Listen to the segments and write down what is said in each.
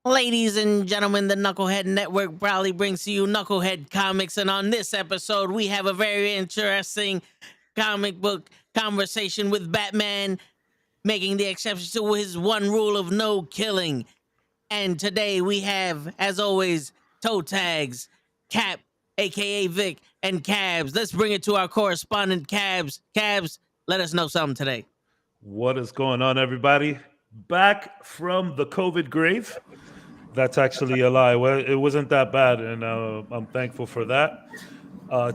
Ladies and gentlemen, the Knucklehead Network proudly brings to you Knucklehead Comics, and on this episode, we have a very interesting comic book conversation with Batman, making the exception to his one rule of no killing. And today we have, as always, toe tags, Cap, aka Vic, and Cabs. Let's bring it to our correspondent, Cabs. Cabs, let us know something today. What is going on, everybody? Back from the COVID grave. That's actually a lie. Well, it wasn't that bad, and I'm thankful for that.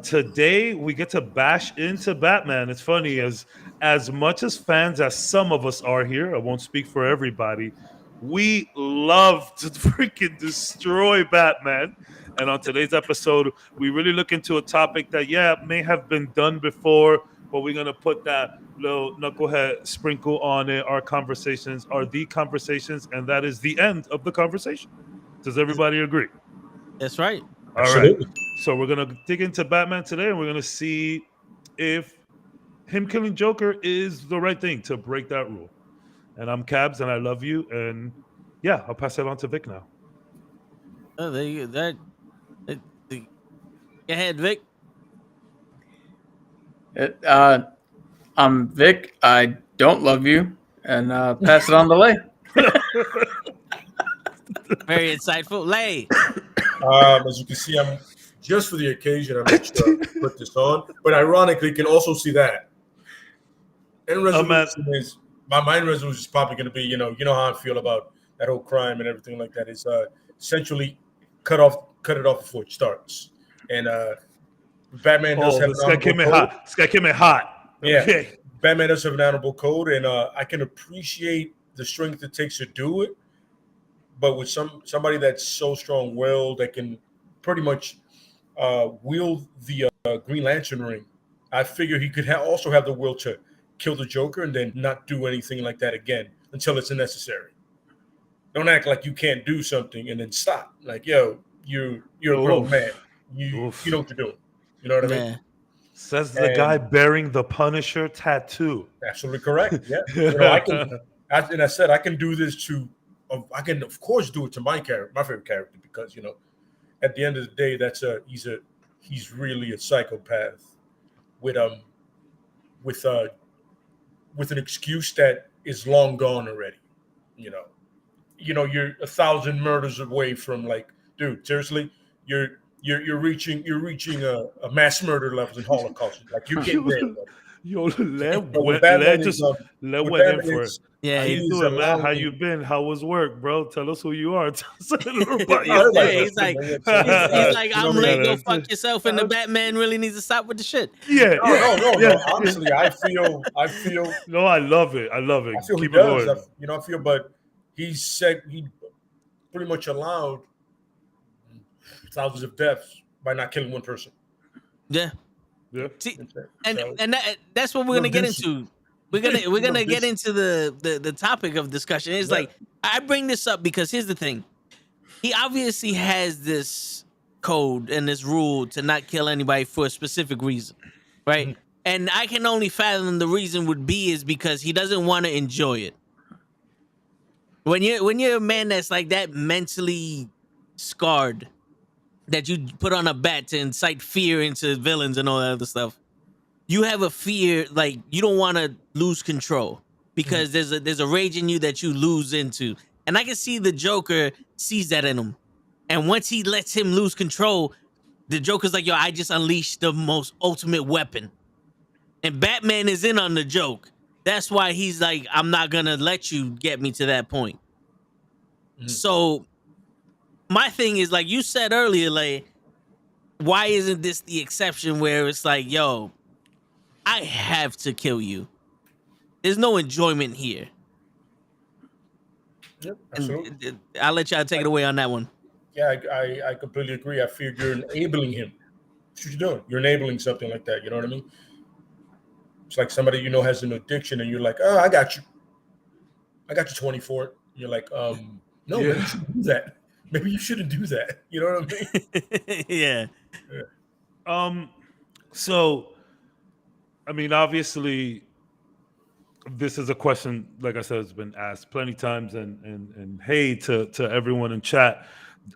Today we get to bash into Batman. It's funny, as much as fans as some of us are here, I won't speak for everybody. We love to freaking destroy Batman. And on today's episode, we really look into a topic that, may have been done before, but we're going to put that little knucklehead sprinkle on it. Our conversations are the conversations, and that is the end of the conversation. Does everybody agree? That's right. All Absolutely. right. So we're going to dig into Batman today, and we're going to see if him killing Joker is the right thing to break that rule. And I'm Cabs, and I love you. And yeah, I'll pass it on to Vic now. Oh, there you go. Go ahead, Vic. I'm Vic. I don't love you, and pass it on the way. Very insightful. Lay. As you can see, I'm just for the occasion. I'm not sure I put this on, but ironically, you can also see that. And resolution is my mind resolution is probably going to be, you know how I feel about that whole crime and everything like that. Is essentially cut it off before it starts. And Batman does have this guy came in hot. This guy came in hot. Yeah, okay. Batman does have an honorable code, and I can appreciate the strength it takes to do it. But with somebody that's so strong-willed that can pretty much wield the Green Lantern ring, I figure he could also have the will to kill the Joker and then not do anything like that again until it's necessary. Don't act like you can't do something and then stop. Like, yo, you're a grown man. You know what you're doing. You know what I mean? Says the guy bearing the Punisher tattoo. Absolutely correct. Yeah. I can do this to. I can, of course, do it to my favorite character, because at the end of the day, he's really a psychopath with an excuse that is long gone already. You're 1,000 murders away from, like, dude, seriously, you're reaching a mass murder levels in Holocaust. Like, you're getting there. Yo, let went in for it. Yeah, how you doing, man? How you been? How was work, bro? Tell us who you are. He's like, I'm late. Go fuck yourself. And the Batman really needs to stop with the shit. No. Honestly, I feel. No, I love it. I feel Keep he does. it going. But he pretty much allowed thousands of deaths by not killing one person. Yeah. Yeah. See, and that's what we're gonna get into. We're gonna get into the topic of discussion. It's like, I bring this up because here's the thing. He obviously has this code and this rule to not kill anybody for a specific reason, right? Mm-hmm. And I can only fathom the reason would be is because he doesn't want to enjoy it. When you're a man that's like that, mentally scarred, that you put on a bat to incite fear into villains and all that other stuff, you have a fear, like, you don't want to lose control because there's a rage in you that you lose into. And I can see the Joker sees that in him. And once he lets him lose control, the Joker's like, yo, I just unleashed the most ultimate weapon. And Batman is in on the joke. That's why he's like, I'm not going to let you get me to that point. Mm-hmm. So my thing is, like you said earlier, like, why isn't this the exception where it's like, yo, I have to kill you? There's no enjoyment here. Yep, absolutely. I'll let y'all take it away on that one. Yeah, I completely agree. I feel you're enabling him. That's what you're doing. You're enabling something like that. You know what I mean? It's like somebody has an addiction, and you're like, oh, I got you 20 for it. You're like, no, maybe you shouldn't do that. Maybe you shouldn't do that. You know what I mean? Yeah. So, I mean, obviously, this is a question, like I said, it's been asked plenty times, and hey to everyone in chat.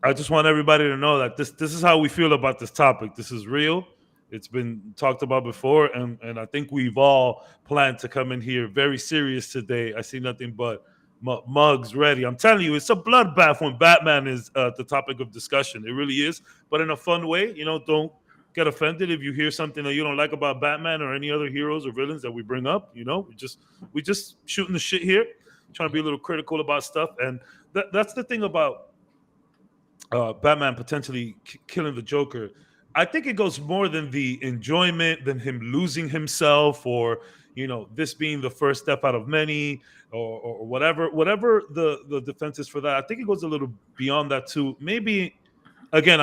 I just want everybody to know that this is how we feel about this topic. This is real. It's been talked about before, and I think we've all planned to come in here very serious today. I see nothing but mugs ready. I'm telling you, it's a bloodbath when Batman is the topic of discussion. It really is, but in a fun way. Don't get offended if you hear something that you don't like about Batman or any other heroes or villains that we bring up. We just shooting the shit here, trying to be a little critical about stuff, and that's the thing about Batman potentially killing the Joker. I think it goes more than the enjoyment, than him losing himself, or this being the first step out of many, or whatever the defense is for that. I think it goes a little beyond that too. Maybe again,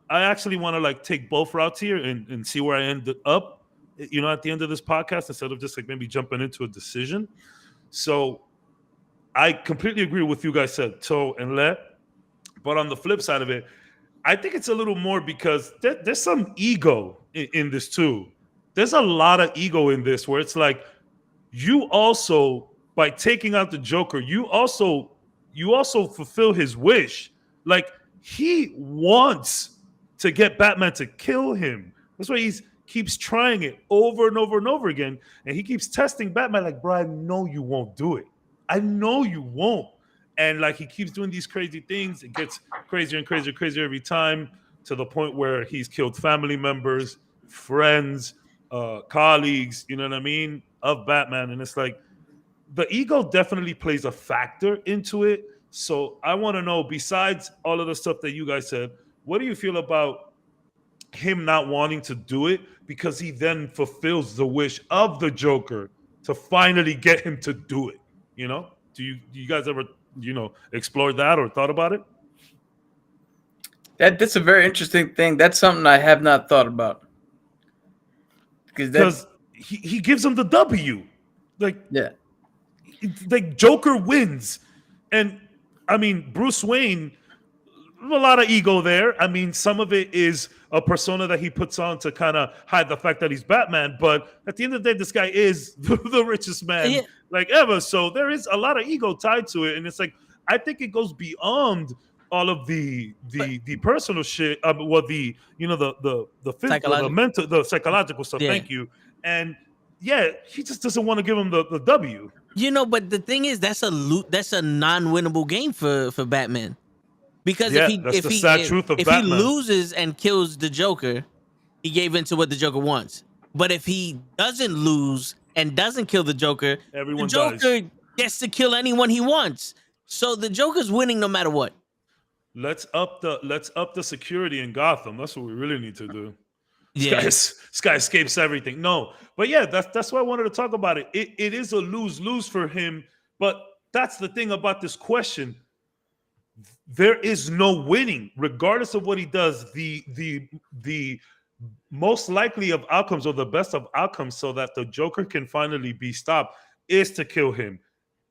I actually want to like take both routes here and see where I end up, at the end of this podcast, instead of just like maybe jumping into a decision. So I completely agree with you guys said, Toe and Le. But on the flip side of it, I think it's a little more because there's some ego in this too. There's a lot of ego in this, where it's like, you also, by taking out the Joker, you also fulfill his wish. Like, he wants to get Batman to kill him. That's why he keeps trying it over and over and over again. And he keeps testing Batman like, bro, I know you won't do it. I know you won't. And like, he keeps doing these crazy things. It gets crazier and crazier and crazier every time, to the point where he's killed family members, friends, colleagues, you know what I mean, of Batman. And it's like, the ego definitely plays a factor into it. So I want to know, besides all of the stuff that you guys said, what do you feel about him not wanting to do it because he then fulfills the wish of the Joker to finally get him to do it? Do you guys ever explored that or thought about it? That's a very interesting thing. That's something I have not thought about. Because he gives him the W. Like Joker wins. And I mean, Bruce Wayne, a lot of ego there. I mean, some of it is a persona that he puts on to kind of hide the fact that he's Batman. But at the end of the day, this guy is the richest man like ever. So there is a lot of ego tied to it. And it's like, I think it goes beyond all of the personal shit. The physical, the mental, the psychological stuff. Yeah. Thank you. And yeah, he just doesn't want to give him the W. But the thing is, that's a non-winnable game for Batman. Because if he loses and kills the Joker, he gave in to what the Joker wants. But if he doesn't lose and doesn't kill the Joker, the Joker gets to kill anyone he wants. So the Joker's winning no matter what. Let's up the security in Gotham. That's what we really need to do. This guy escapes everything. No, but yeah, that's why I wanted to talk about it. It is a lose-lose for him. But that's the thing about this question. There is no winning, regardless of what he does. The most likely of outcomes, or the best of outcomes, so that the Joker can finally be stopped, is to kill him.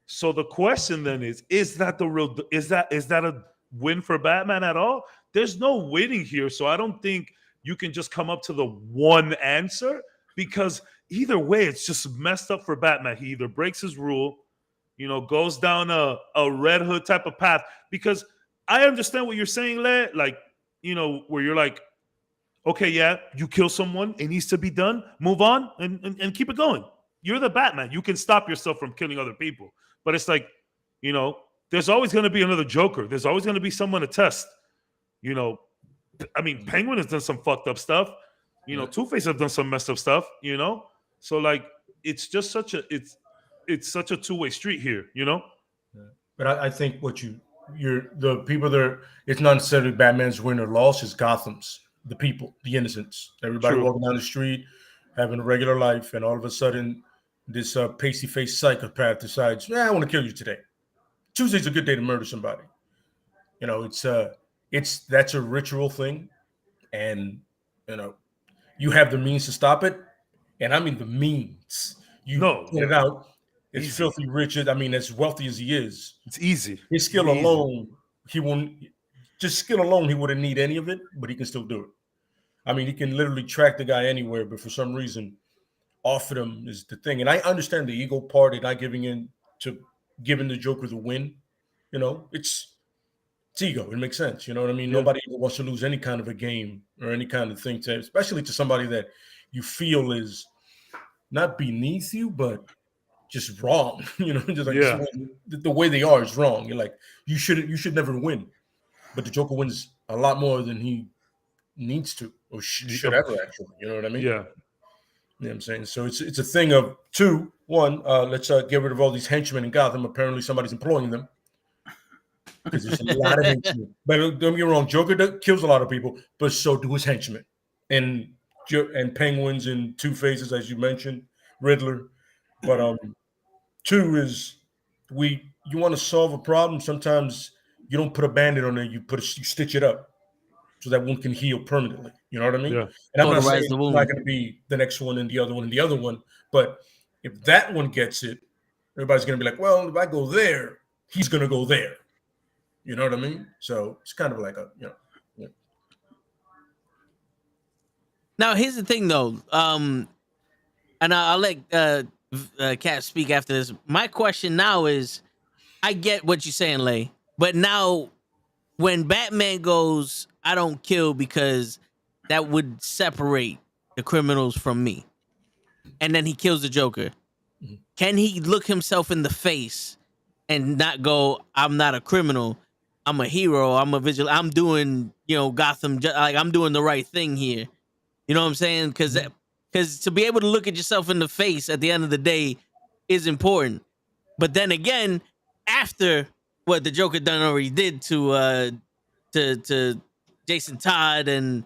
So the question then is that a win for Batman at all? There's no winning here. So I don't think you can just come up to the one answer, because either way, it's just messed up for Batman. He either breaks his rule, goes down a Red Hood type of path. Because I understand what you're saying, Le, like, where you're like, okay, yeah, you kill someone, it needs to be done, move on and keep it going. You're the Batman. You can stop yourself from killing other people. But it's like, there's always going to be another Joker. There's always going to be someone to test. I mean, Penguin has done some fucked up stuff. Two-Face have done some messed up stuff, So like, it's just such a two-way street here, Yeah. But I think the people there, it's not necessarily Batman's win or loss, it's Gotham's, the people, the innocents, everybody walking down the street, having a regular life, and all of a sudden this pasty-faced psychopath decides, I want to kill you today. Tuesday's a good day to murder somebody. That's a ritual thing, and you have the means to stop it, and I mean the means. Get it out. It's easy. Filthy rich. I mean, as wealthy as he is, it's easy. His skill alone, he won't. Just skill alone, he wouldn't need any of it, but he can still do it. I mean, he can literally track the guy anywhere, but for some reason, offered him is the thing. And I understand the ego part and not giving in to giving the Joker the win. You know, it's ego. It makes sense. You know what I mean? Yeah. Nobody wants to lose any kind of a game or any kind of thing, to, especially to somebody that you feel is not beneath you, but just wrong. You know, just like the way they are is wrong. You're like, you should never win. But the Joker wins a lot more than he needs to or should ever actually. You know what I mean? Yeah. You know what I'm saying? So it's a thing of two. One, let's get rid of all these henchmen in Gotham. Apparently somebody's employing them. Because there's a lot of henchmen. But don't get me wrong, Joker kills a lot of people, but so do his henchmen. And Penguins and Two-Faces, as you mentioned, Riddler. But two is you want to solve a problem. Sometimes you don't put a Band-Aid on it, you stitch it up so that one can heal permanently. You know what I mean? Yeah. And I'm not saying it's not going to be the next one and the other one and the other one, but if that one gets it, everybody's going to be like, well, if I go there, he's going to go there. You know what I mean? So it's kind of like a, you know. Yeah. Now, here's the thing, though. And I'll let Kat speak after this. My question now is, I get what you're saying, Lay, but now when Batman goes, I don't kill because that would separate the criminals from me, and then he kills the Joker, can he look himself in the face and not go, I'm not a criminal, I'm a hero, I'm a vigilante, I'm doing, Gotham, like I'm doing the right thing here. You know what I'm saying? Because to be able to look at yourself in the face at the end of the day is important. But then again, after what the Joker done already did to Jason Todd and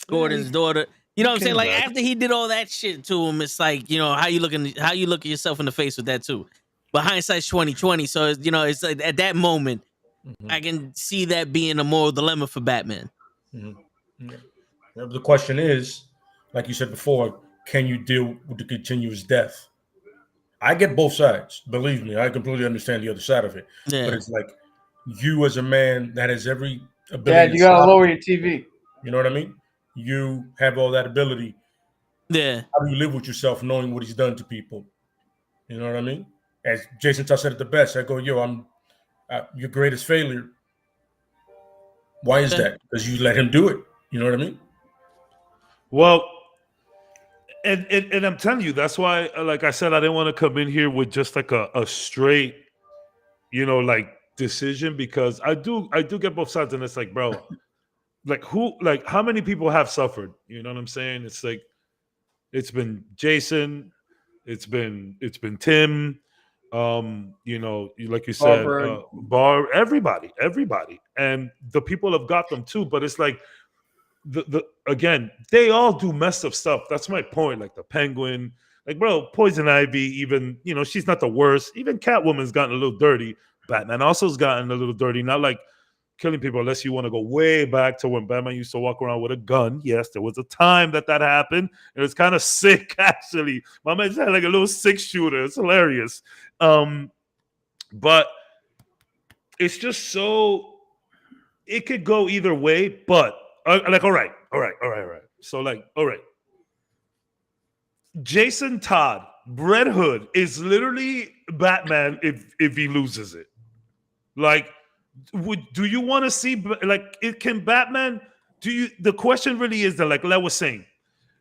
Gordon's daughter, you know what I'm saying? Like after he did all that shit to him, it's like, how you look at yourself in the face with that too. But hindsight's 20/20, so it's like at that moment, I can see that being a moral dilemma for Batman. Mm-hmm. Yeah. The question is, like you said before, can you deal with the continuous death? I get both sides. Believe me, I completely understand the other side of it. Yeah. But it's like you as a man that has every ability. Dad, you gotta lower your TV. You know what I mean? You have all that ability. Yeah. How do you live with yourself knowing what he's done to people? You know what I mean? As Jason Todd said it the best, I go, I'm your greatest failure. Why is that? Because you let him do it. You know what I mean? Well, and I'm telling you, that's why, like I said, I didn't want to come in here with just like a straight, like decision, because I do get both sides, and it's like, bro, how many people have suffered? You know what I'm saying? It's like, it's been Jason, it's been Tim, like you said, everybody, and the people of Gotham too. But it's like, again, they all do messed up stuff. That's my point. Like the Penguin, like, bro, Poison Ivy, even, she's not the worst. Even Catwoman's gotten a little dirty. Batman also has gotten a little dirty. Not like killing people, unless you want to go way back to when Batman used to walk around with a gun. Yes, there was a time that happened. It was kind of sick, actually. My man had like a little 6-shooter. It's hilarious. But it's just so, it could go either way, but like, all right. So like, all right. Jason Todd, Red Hood is literally Batman if he loses it. Like, do you want to see, like, can Batman, the question really is that, like I was saying,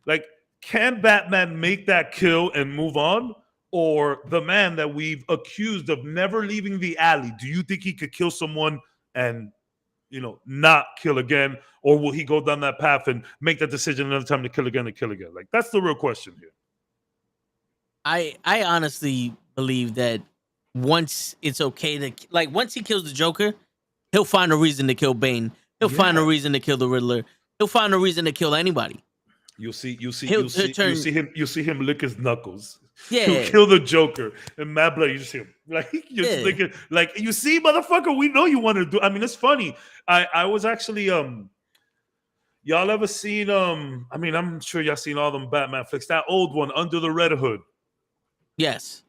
like, can Batman make that kill and move on? Or the man that we've accused of never leaving the alley, do you think he could kill someone and, not kill again? Or will he go down that path and make that decision another time to kill again and kill again? Like, that's the real question here. I honestly believe that once it's okay to, like, once he kills the Joker, he'll find a reason to kill Bane. He'll find a reason to kill the Riddler. He'll find a reason to kill anybody. You'll see him lick his knuckles. Yeah. He'll kill the Joker and Mad Blood. You just see him thinking, like, you see, motherfucker, we know you want to do. I mean, it's funny. I was actually y'all ever seen I mean, I'm sure y'all seen all them Batman flicks. That old one, Under the Red Hood. Yes.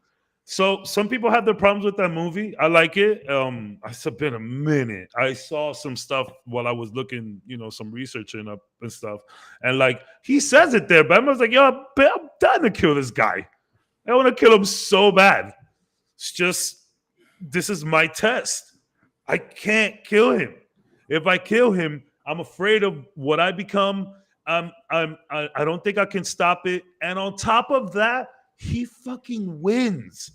So some people have their problems with that movie. I like it. It's been a minute. I saw some stuff while I was looking, some researching up and stuff. And like he says it there, but I was like, yo, I'm done to kill this guy. I want to kill him so bad. It's just this is my test. I can't kill him. If I kill him, I'm afraid of what I become. I don't think I can stop it. And on top of that, he fucking wins.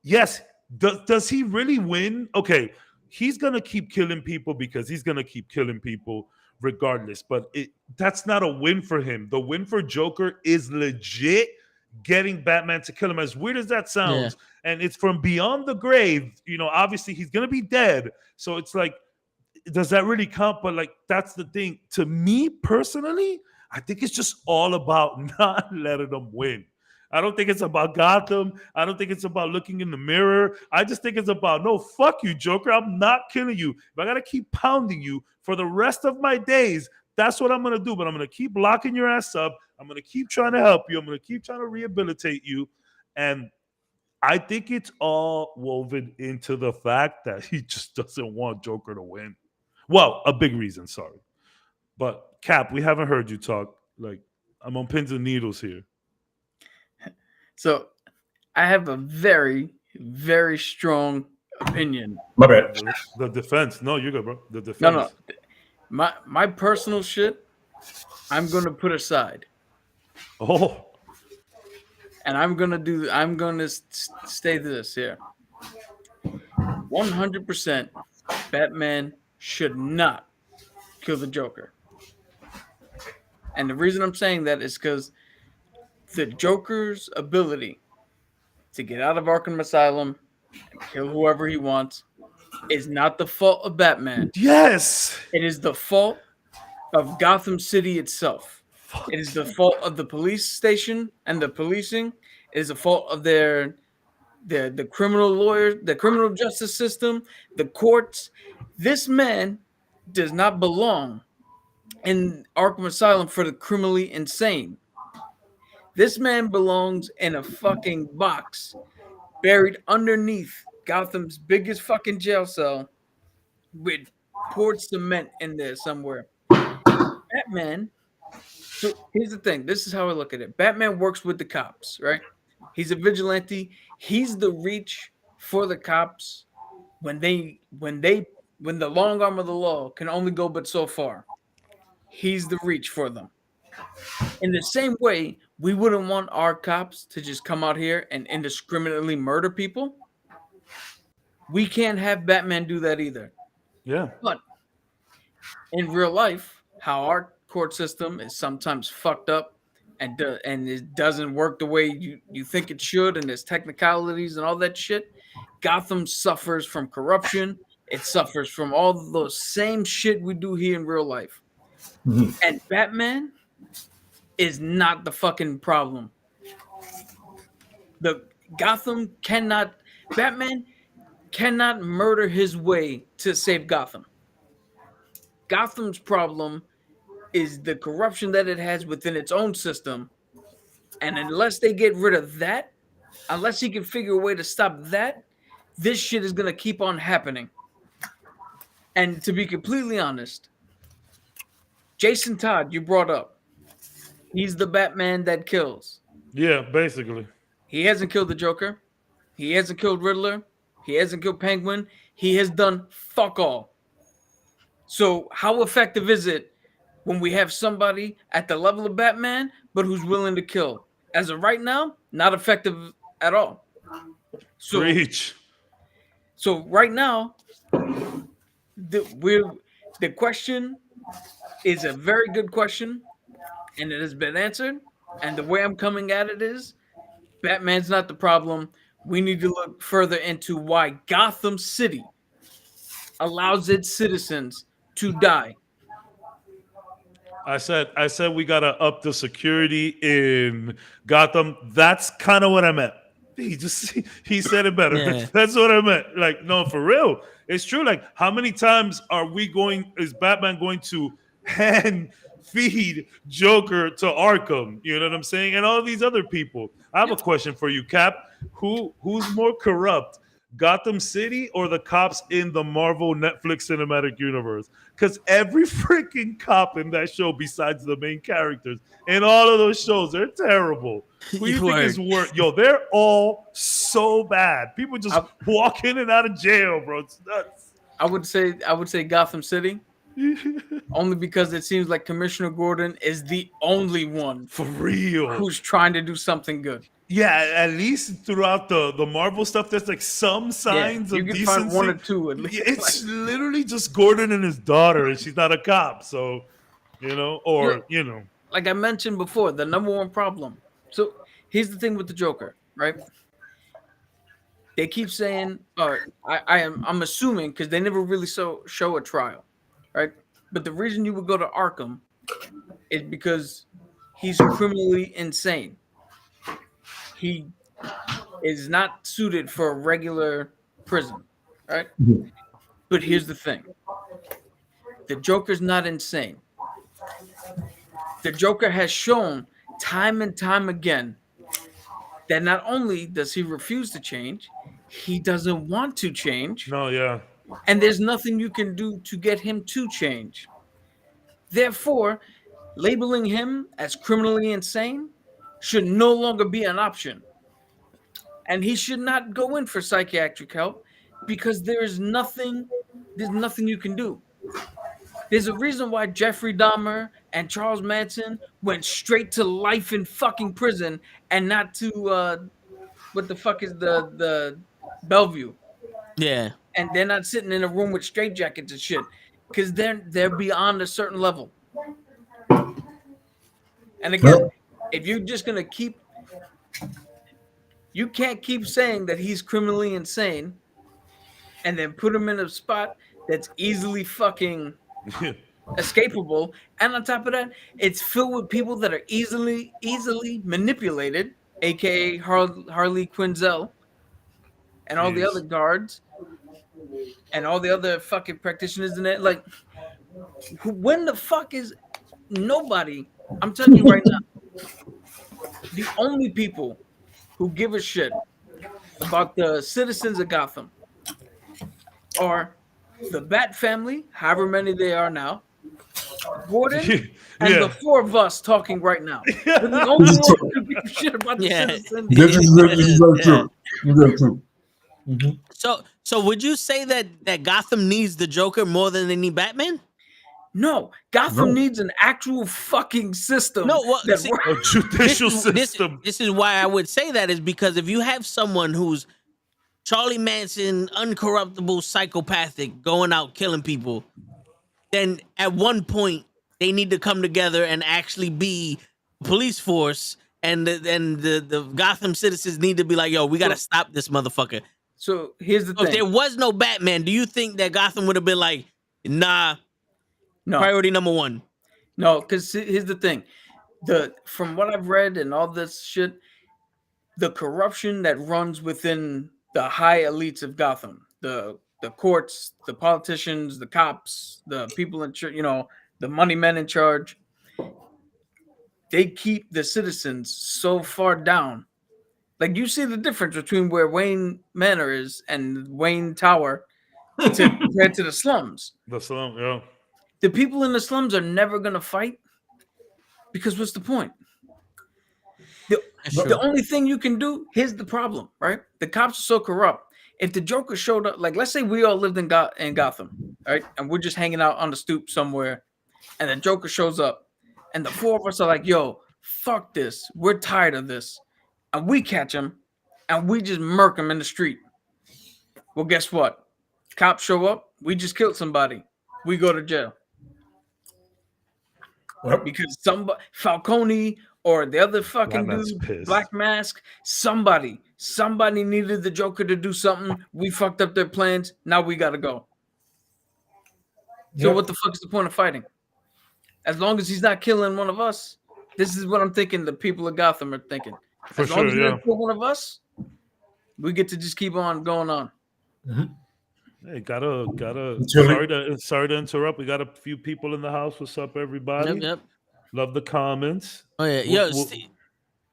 Yes. Does he really win? Okay. He's going to keep killing people because he's going to keep killing people regardless. But that's not a win for him. The win for Joker is legit getting Batman to kill him. As weird as that sounds. Yeah. And it's from beyond the grave. Obviously he's going to be dead. So it's like, does that really count? But like, that's the thing. To me personally, I think it's just all about not letting them win. I don't think it's about Gotham. I don't think it's about looking in the mirror. I just think it's about, no, fuck you, Joker. I'm not killing you. If I got to keep pounding you for the rest of my days, that's what I'm going to do. But I'm going to keep locking your ass up. I'm going to keep trying to help you. I'm going to keep trying to rehabilitate you. And I think it's all woven into the fact that he just doesn't want Joker to win. Well, a big reason, sorry. But Cap, we haven't heard you talk. Like, I'm on pins and needles here. So I have a very, very strong opinion. My bad. The defense. No, you're good, bro. The defense. No. My personal shit, I'm gonna put aside. Oh. And I'm gonna stay this here. 100% Batman should not kill the Joker. And the reason I'm saying that is because the Joker's ability to get out of Arkham Asylum and kill whoever he wants is not the fault of Batman. Yes. It is the fault of Gotham City itself. It is the fault of the police station and the policing. It is the fault of the criminal lawyers, the criminal justice system, the courts. This man does not belong in Arkham Asylum for the criminally insane. This man belongs in a fucking box buried underneath Gotham's biggest fucking jail cell with poured cement in there somewhere. Batman, so here's the thing. This is how I look at it. Batman works with the cops, right? He's a vigilante. He's the reach for the cops when the long arm of the law can only go but so far. He's the reach for them. In the same way, we wouldn't want our cops to just come out here and indiscriminately murder people. We can't have Batman do that either. Yeah. But in real life, how our court system is sometimes fucked up and it doesn't work the way you think it should, and there's technicalities and all that shit. Gotham suffers from corruption. It suffers from all those same shit we do here in real life. Mm-hmm. And Batman is not the fucking problem. Batman cannot murder his way to save Gotham. Gotham's problem is the corruption that it has within its own system. And unless they get rid of that, unless he can figure a way to stop that, this shit is going to keep on happening. And to be completely honest, Jason Todd, you brought up, he's the Batman that kills. Yeah, basically. He hasn't killed the Joker. He hasn't killed Riddler. He hasn't killed Penguin. He has done fuck all. So how effective is it when we have somebody at the level of Batman, but who's willing to kill? As of right now, not effective at all. So, Preach. So right now, the question is a very good question, and it has been answered. And the way I'm coming at it is, Batman's not the problem. We need to look further into why Gotham City allows its citizens to die. I said we gotta up the security in Gotham. That's kind of what I meant. He said it better. Yeah. That's what I meant. Like, no, for real. It's true. Like, how many times is Batman going to hand feed Joker to Arkham. You know what I'm saying? And all these other people. I have a question for you, Cap. Who's more corrupt? Gotham City or the cops in the Marvel Netflix cinematic universe? Because every freaking cop in that show, besides the main characters, in all of those shows, they're terrible. Who do you think is worse? Yo, they're all so bad. People just walk in and out of jail, bro. It's nuts. I would say Gotham City. Only because it seems like Commissioner Gordon is the only one for real who's trying to do something good. Yeah, at least throughout the Marvel stuff, there's like some signs of decency. You can find one or two at least. It's literally just Gordon and his daughter, and she's not a cop, so Like I mentioned before, the number one problem. So here's the thing with the Joker, right? They keep saying, I'm assuming because they never really show a trial, right? But the reason you would go to Arkham is because he's criminally insane. He is not suited for a regular prison, right? Mm-hmm. But here's the thing. The Joker's not insane. The Joker has shown time and time again that not only does he refuse to change, he doesn't want to change. No, yeah. And there's nothing you can do to get him to change. Therefore, labeling him as criminally insane should no longer be an option. And he should not go in for psychiatric help because there's nothing you can do. There's a reason why Jeffrey Dahmer and Charles Manson went straight to life in fucking prison and not to what the fuck is the Bellevue. Yeah. And they're not sitting in a room with straitjackets and shit because they're beyond a certain level. And again, if you're just gonna you can't keep saying that he's criminally insane and then put him in a spot that's easily fucking escapable. And on top of that, it's filled with people that are easily manipulated, aka Harley Quinzel and all the other guards and all the other fucking practitioners in it. Like, when the fuck is nobody? I'm telling you right now, the only people who give a shit about the citizens of Gotham are the Bat family, however many they are now, Gordon, and the four of us talking right now. We're the only ones who give a shit about the citizens. This is very true. Very true. Mm-hmm. So would you say that Gotham needs the Joker more than they need Batman? No, Gotham needs an actual fucking system. No, well, a judicial system. This is why I would say that is because if you have someone who's Charlie Manson, uncorruptible, psychopathic, going out killing people, then at one point they need to come together and actually be police force, and the Gotham citizens need to be like, yo, we got to stop this motherfucker. So here's the thing. If there was no Batman, do you think that Gotham would have been like, nah, no, priority number one? No, because here's the thing. From what I've read and all this shit, the corruption that runs within the high elites of Gotham, the courts, the politicians, the cops, the people in charge, the money men in charge, they keep the citizens so far down. Like, you see the difference between where Wayne Manor is and Wayne Tower compared to the slums. The slum, yeah. The people in the slums are never going to fight because what's the point? The only thing you can do, here's the problem, right? The cops are so corrupt. If the Joker showed up, like, let's say we all lived in Gotham, right? And we're just hanging out on the stoop somewhere, and the Joker shows up, and the four of us are like, yo, fuck this. We're tired of this. And we catch him, and we just murk him in the street. Well, guess what? Cops show up. We just killed somebody. We go to jail. Yep. Because Falcone or the other fucking dude, Black Mask, somebody needed the Joker to do something. We fucked up their plans. Now we got to go. So what the fuck is the point of fighting? As long as he's not killing one of us, this is what I'm thinking the people of Gotham are thinking. As long as he doesn't kill one of us, we get to just keep on going on. Mm-hmm. Hey, gotta. Sorry to interrupt. We got a few people in the house. What's up, everybody? Yep. Love the comments. Oh yeah, yeah. I was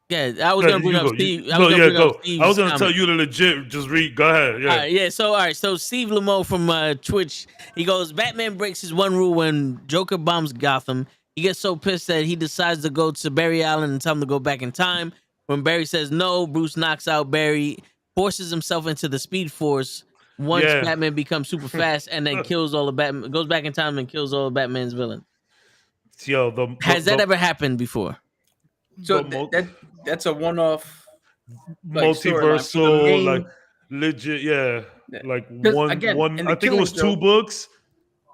Yeah, gonna bring you up go. Steve. Go. I was gonna Steve's tell you to legit just read. Go ahead. Yeah. All right. So Steve Lamo from Twitch, he goes, Batman breaks his one rule when Joker bombs Gotham. He gets so pissed that he decides to go to Barry Allen and tell him to go back in time. When Barry says no, Bruce knocks out Barry, forces himself into the Speed Force. Once Batman becomes super fast and then kills all the Batman, goes back in time and kills all of Batman's villains. Yo, Has that ever happened before? So that's a one-off, like, multiversal, like legit, yeah. Like one. I think it was 2 books.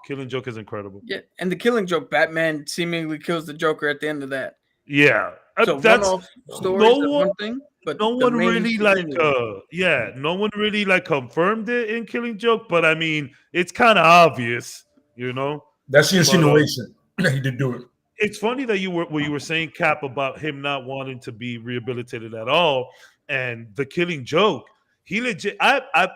Killing Joke is incredible. Yeah, and the Killing Joke, Batman seemingly kills the Joker at the end of that. Yeah, so one-off stories is one thing, but no one really no one really like confirmed it in Killing Joke. But I mean, it's kind of obvious, you know. That's the insinuation. He did do it. It's funny that you were saying, Cap, about him not wanting to be rehabilitated at all, and the Killing Joke. He legit. I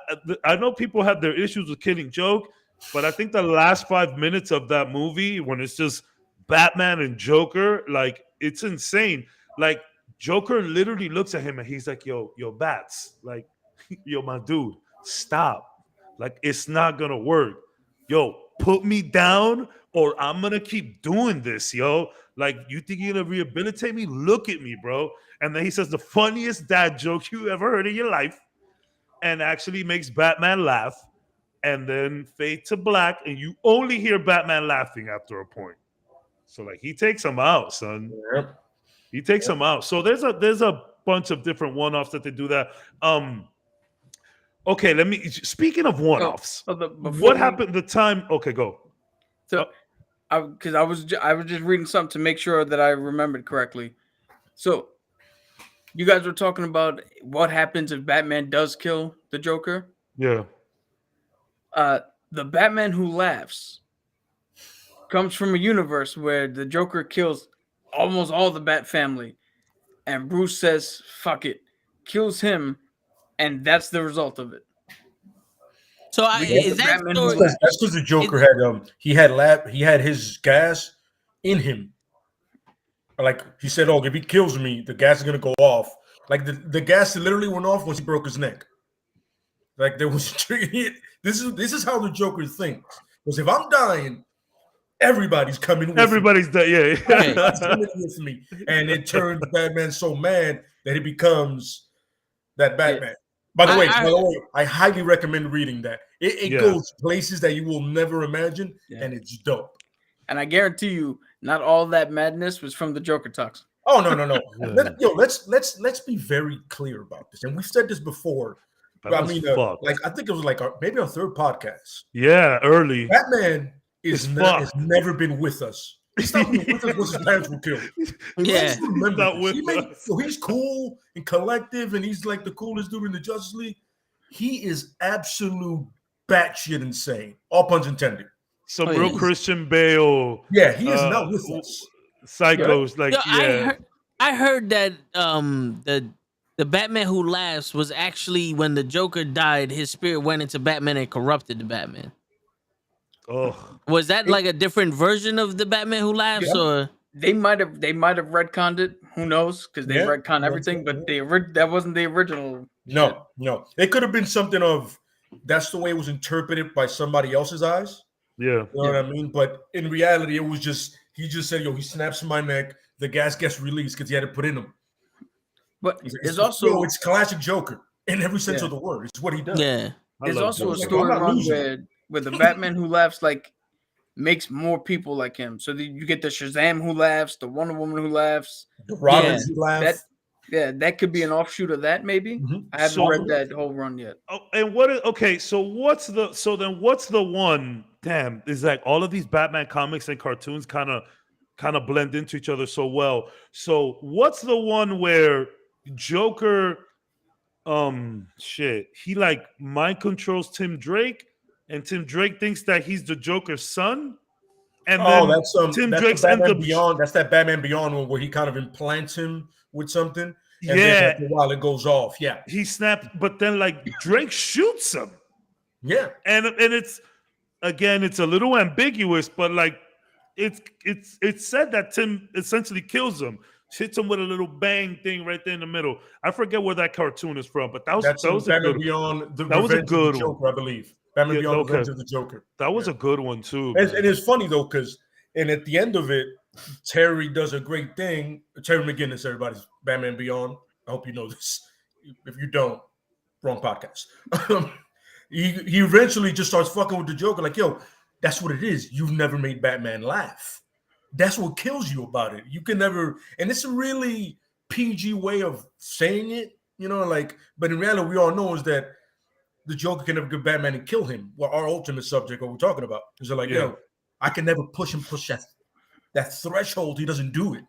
know people have their issues with Killing Joke, but I think the last 5 minutes of that movie, when it's just Batman and Joker, like, it's insane. Like, Joker literally looks at him and he's like, "Yo, Bats, like, yo, my dude, stop. Like, it's not gonna work. Yo, put me down." Or I'm gonna keep doing this, yo. Like, you think you're gonna rehabilitate me? Look at me, bro. And then he says the funniest dad joke you ever heard in your life, and actually makes Batman laugh. And then fade to black, and you only hear Batman laughing after a point. So, like, he takes him out, son. Yep. He takes him out. So there's a bunch of different one-offs that they do that. Okay, speaking of one-offs, what happened the time? Okay, go. So, because I was just reading something to make sure that I remembered correctly. So, you guys were talking about what happens if Batman does kill the Joker. Yeah. The Batman Who Laughs comes from a universe where the Joker kills almost all the Bat family, and Bruce says, "Fuck it," kills him, and that's the result of it. So is that story? That's because the Joker had his gas in him. Like, he said, "Oh, if he kills me, the gas is gonna go off." Like, the gas literally went off once he broke his neck. Like, there was this is how the Joker thinks. Because if I'm dying, everybody's coming with me. Everybody's dead, yeah. Everybody's coming with me, and it turns Batman so mad that he becomes that Batman. By the way, I highly recommend reading that. It goes places that you will never imagine, and it's dope. And I guarantee you, not all that madness was from the Joker talks. Oh no. Let's be very clear about this. And we've said this before. I mean, I think it was like maybe our 3rd podcast. Yeah, early. Batman has never been with us. He's not with us once his parents were killed. Yeah, he's cool and collective, and he's like the coolest dude in the Justice League. He is absolute batshit insane. All puns intended. Some real Christian Bale. Yeah, he is not with us. Psychos, like, I heard that the Batman Who Laughs was actually when the Joker died, his spirit went into Batman and corrupted the Batman. Oh, was that like a different version of the Batman Who Laughs, or they might have retconned it? Who knows? Because they retcon everything, but that wasn't the original. No, it could have been something of that's the way it was interpreted by somebody else's eyes. Yeah, you know what I mean. But in reality, it was just he just said, "Yo, he snaps my neck. The gas gets released because he had to put in him." But there's also it's classic Joker in every sense of the word. It's what he does. Yeah, there's also a story where the Batman Who Laughs like makes more people like him. So you get the Shazam Who Laughs, the Wonder Woman Who Laughs, the Robins Who Laughs. That could be an offshoot of that, maybe. Mm-hmm. I haven't read that whole run yet. Oh, and what's the one? Damn, is like all of these Batman comics and cartoons kind of blend into each other so well. So what's the one where Joker, he like mind controls Tim Drake, and Tim Drake thinks that he's the Joker's son, and that's that Batman Beyond one where he kind of implants him with something, and then after a while it goes off. Yeah, he snapped, but then like Drake shoots him. Yeah, and it's again, it's a little ambiguous, but like it's said that Tim essentially kills him, hits him with a little bang thing right there in the middle. I forget where that cartoon is from, but that was a Batman good. Beyond the That was a Revenge of the good one. Joker, I believe. Batman Yeah, Beyond the okay. Revenge of the Joker. That was a good one too. And Man. it's funny though, because at the end of it, Terry does a great thing. Terry McGinnis, everybody's Batman Beyond. I hope you know this. If you don't, wrong podcast. he eventually just starts fucking with the Joker, like, yo, that's what it is. You've never made Batman laugh. That's what kills you about it. You can never, and it's a really PG way of saying it, like, but in reality, we all know is that the Joker can never get Batman and kill him. Well, our ultimate subject, what we're talking about, is like, yo, I can never push that threshold. He doesn't do it.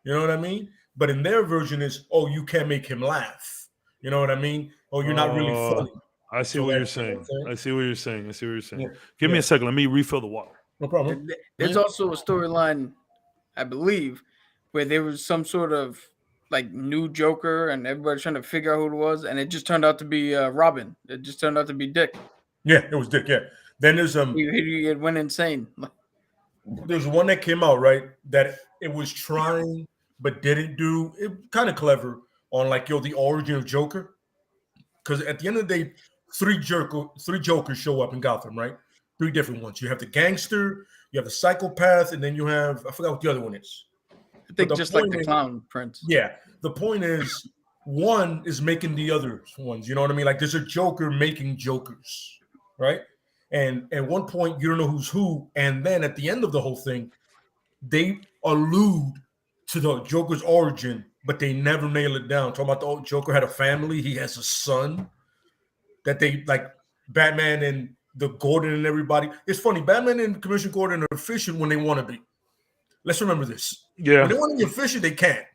You know what I mean? But in their version is, oh, you can't make him laugh. You know what I mean? Oh, you're not really funny. I see what you're saying. I see what you're saying. Yeah. Give me a second. Let me refill the water. No problem. There's also a storyline, I believe, where there was some sort of like new Joker and everybody's trying to figure out who it was, and it just turned out to be Robin. It just turned out to be Dick. Yeah, it was Dick. Yeah. Then there's he went insane. There's one that came out, right, that it was trying but didn't do it. Kind of clever on like, the origin of Joker, because at the end of the day, three Jokers show up in Gotham, right? 3 different ones. You have the gangster, you have the psychopath, and then you have, I forgot what the other one is. I think just like the clown prince. Yeah. The point is, one is making the other ones. You know what I mean? Like there's a Joker making Jokers, right? And at one point, you don't know who's who. And then at the end of the whole thing, they allude to the Joker's origin, but they never nail it down. Talking about the Joker had a family. He has a son that they like Batman and the Gordon and everybody. It's funny. Batman and Commissioner Gordon are efficient when they want to be. Let's remember this. Yeah. When they want to be efficient, they can't.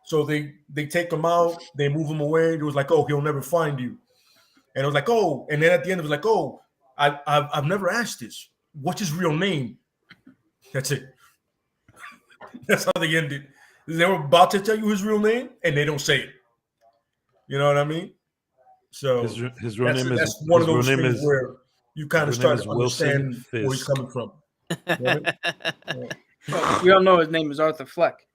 So they take him out. They move him away. It was like, oh, he'll never find you. And it was like, oh. And then at the end, it was like, oh, I've never asked this. What's his real name? That's it. That's how they ended. They were about to tell you his real name, and they don't say it. You know what I mean? So his real name is. That's one of those things where you kind of start to understand where he's coming from. Right? Well, we all know his name is Arthur Fleck.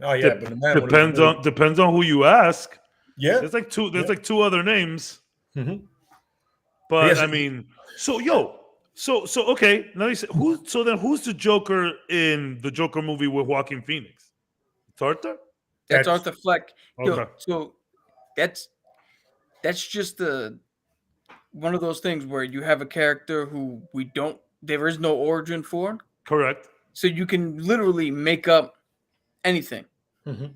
Oh yeah, but in that depends on who you ask. Yeah, there's like two other names. Mm-hmm. But I mean, so okay. Now you say who's the Joker in the Joker movie with Joaquin Phoenix? It's Arthur. That's Arthur Fleck. Okay. So that's just one of those things where you have a character who there is no origin for. Correct. So you can literally make up anything. Mm-hmm.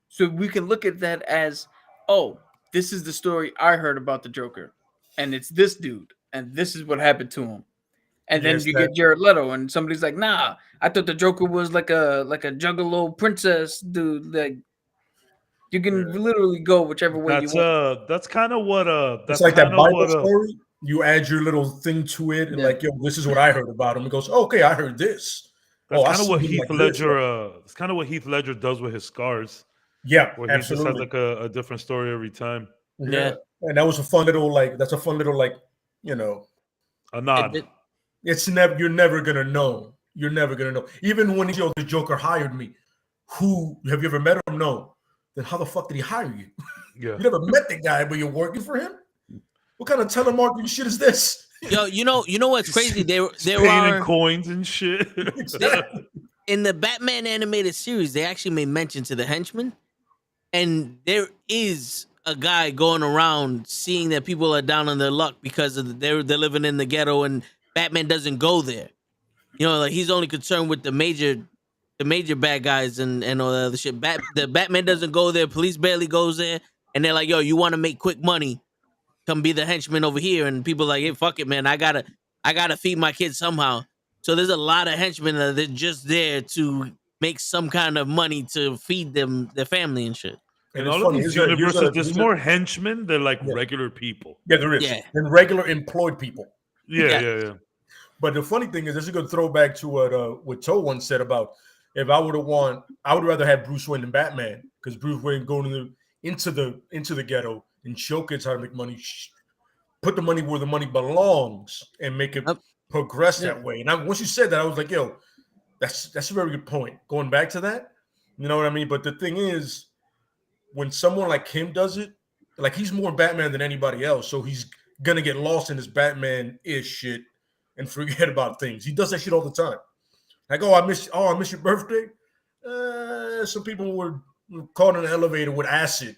So we can look at that as, oh, this is the story I heard about the Joker, and it's this dude, and this is what happened to him. And then you get Jared Leto, and somebody's like, "Nah, I thought the Joker was like a juggalo princess dude." Like, you can literally go whichever way you want. That's kind of what it's like that Bible story. You add your little thing to it, and like, yo, this is what I heard about him. It goes, okay, I heard this. That's kind of what Heath Ledger. It's kind of what Heath Ledger does with his scars. Yeah, where absolutely. He just has like a different story every time. Yeah, and that was a fun little a nod. It's never. You're never gonna know. You're never gonna know. Even when the Joker hired me, who have you ever met him? No. Then how the fuck did he hire you? Yeah, you never met the guy, but you're working for him. What kind of telemarketing shit is this? Yo, you know what's crazy? There are coins and shit. In the Batman animated series, they actually made mention to the henchmen, and there is a guy going around seeing that people are down on their luck because they're living in the ghetto, and Batman doesn't go there. You know, like he's only concerned with the major bad guys and all the other shit. The Batman doesn't go there. Police barely goes there, and they're like, "Yo, you want to make quick money? Come be the henchman over here." And people are like, "Hey, fuck it, man. I gotta feed my kids somehow." So there's a lot of henchmen that are just there to make some kind of money to feed them, their family and shit. In all of these universes, there's more henchmen than like regular people. Yeah, there is. Yeah. And regular employed people. Yeah. But the funny thing is, this is a good throwback to what Toe once said about if I would rather have Bruce Wayne than Batman, because Bruce Wayne going into the ghetto and show kids how to make money, put the money where the money belongs, and make it progress that way. And once you said that, I was like, yo, That's a very good point. Going back to that, you know what I mean? But the thing is, when someone like him does it, like he's more Batman than anybody else, so he's gonna get lost in his Batman-ish shit and forget about things. He does that shit all the time. Like, I miss your birthday. Some people were caught in an elevator with acid.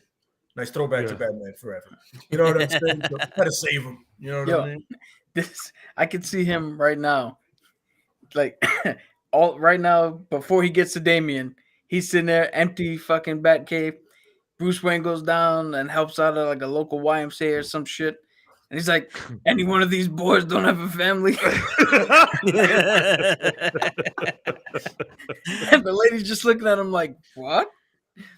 Nice throwback to Batman Forever. You know what I'm saying? So, gotta save him. You know what I mean? I can see him right now. Like right now, before he gets to Damian, he's sitting there, empty fucking Batcave. Bruce Wayne goes down and helps out at like a local YMCA or some shit. And he's like, any one of these boys don't have a family? And the lady's just looking at him like, what?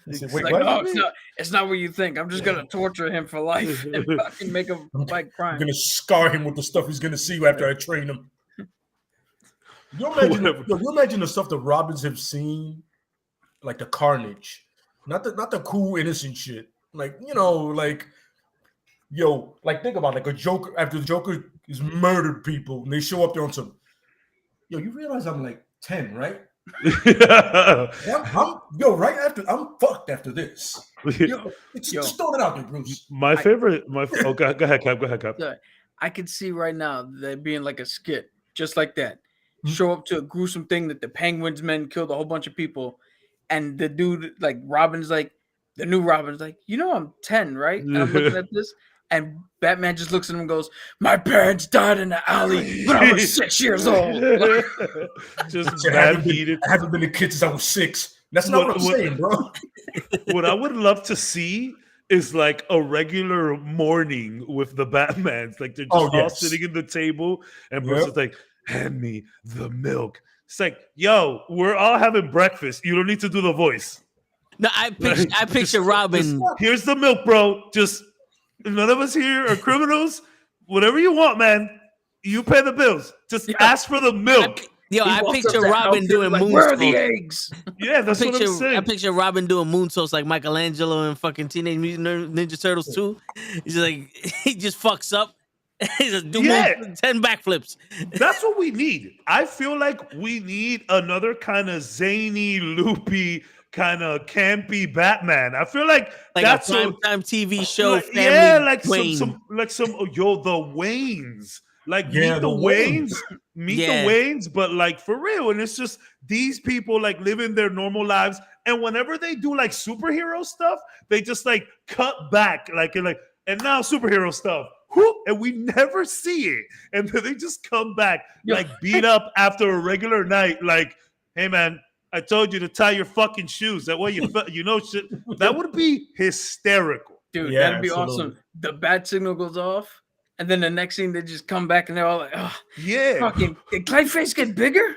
He's Wait, like, what? no, it's not what you think. I'm just going to torture him for life and fucking make him fight crime. I'm going to scar him with the stuff he's going to see after I train him. You imagine the stuff the Robins have seen? Like the carnage. Not the cool, innocent shit. Like, you know, like, like think about it, like a Joker, after the Joker has murdered people and they show up there on some, you realize I'm like 10, right? I'm fucked after this. Just throw it out there, Bruce. Go ahead, Cap. I could see right now there being like a skit just like that. Show up to a gruesome thing that the Penguin's men killed a whole bunch of people, and the dude, like Robin's like, the new Robin's like, I'm 10, right? And I'm looking at this, and Batman just looks at him and goes, my parents died in the alley when I was 6 years old. Just I haven't been a kid since I was 6. That's not what I'm saying, bro. What I would love to see is like a regular morning with the Batmans. Like they're just all sitting at the table, and Bruce is like, hand me the milk. It's like, we're all having breakfast. You don't need to do the voice. No, I picture Robin. Here's the milk, bro. Just none of us here are criminals. Whatever you want, man. You pay the bills. Just ask for the milk. I picture Robin doing moonsaults. Where are the eggs? Yeah, that's what I'm saying. I picture Robin doing moonsaults like Michelangelo and fucking Teenage Mutant Ninja Turtles 2. He's just like, he just fucks up. He just do 10 backflips. That's what we need. I feel like we need another kind of zany, loopy, kind of campy Batman. I feel like that's a primetime TV show. Like, some the Waynes. Like meet the Waynes, the Waynes, but like for real. And it's just these people like living their normal lives. And whenever they do like superhero stuff, they just like cut back, and now superhero stuff. And we never see it. And then they just come back like beat up after a regular night. Like, hey man, I told you to tie your fucking shoes. That way shit. That would be hysterical. Dude, that'd be awesome. The bat signal goes off. And then the next thing, they just come back and they're all like, oh, fucking, did Clayface get bigger?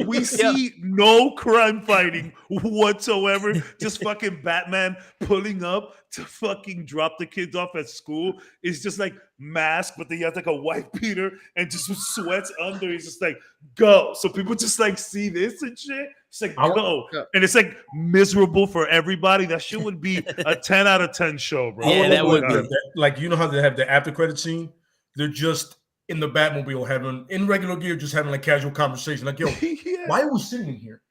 We see no crime fighting whatsoever. Just fucking Batman pulling up to fucking drop the kids off at school. It's just like mask, but then he has like a white beater and just sweats under. He's just like, go. So people just like see this and shit. It's like, go. And it's like miserable for everybody. That shit would be a 10 out of 10 show, bro. Yeah, that would be. Like, you know how they have the after credit scene? They're just in the Batmobile in regular gear, just having like casual conversation. Like, why are we sitting in here?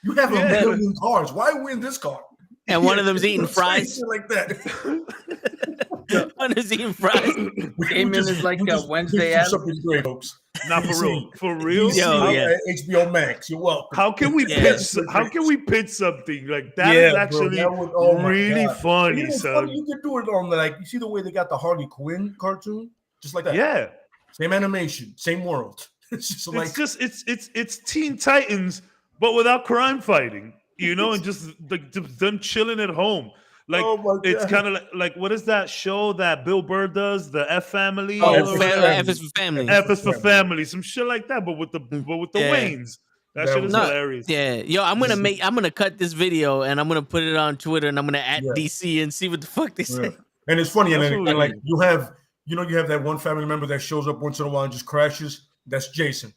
You have a million cars. Why are we in this car? And one of them's eating fries. Like that. One is eating fries. Damon is like a Wednesday ad. Great, folks. Not for real. For real? HBO Max. You're welcome. How can we pitch something like that? Is actually really funny. So you can do it on you see the way they got the Harley Quinn cartoon, just like that. Yeah, same animation, same world. It's it's Teen Titans, but without crime fighting. And just them chilling at home. Like it's kind of like what is that show that Bill Burr does? The F Family. F is for Family. F is for Family. Some shit like that, but with the Waynes. That shit is hilarious. Yeah, I'm gonna cut this video and I'm gonna put it on Twitter and I'm gonna at DC and see what the fuck they say. And it's funny, and like you have that one family member that shows up once in a while and just crashes. That's Jason.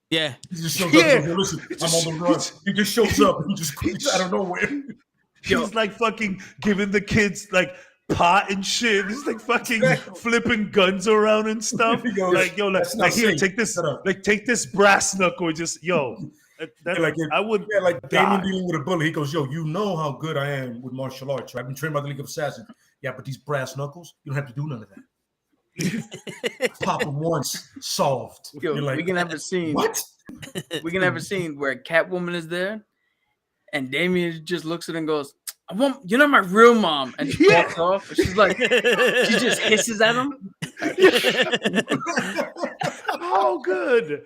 Yeah. He just shows up and goes, listen, I'm on the run. He just shows up and just quits out of nowhere. He's like fucking giving the kids like pot and shit. He's like fucking flipping guns around and stuff. Goes, here, take this brass knuckle. Just I would. Yeah, like die. Damien dealing with a bully. He goes, "Yo, you know how good I am with martial arts. Right? I've been trained by the League of Assassins. Yeah, but these brass knuckles, you don't have to do none of that. Pop them once, solved. Yo, You're like, we can have a scene. what? We can have a scene where Catwoman is there, and Damien just looks at her and goes, "You're not my real mom," and she walks off. And she's like, she just hisses at him. How good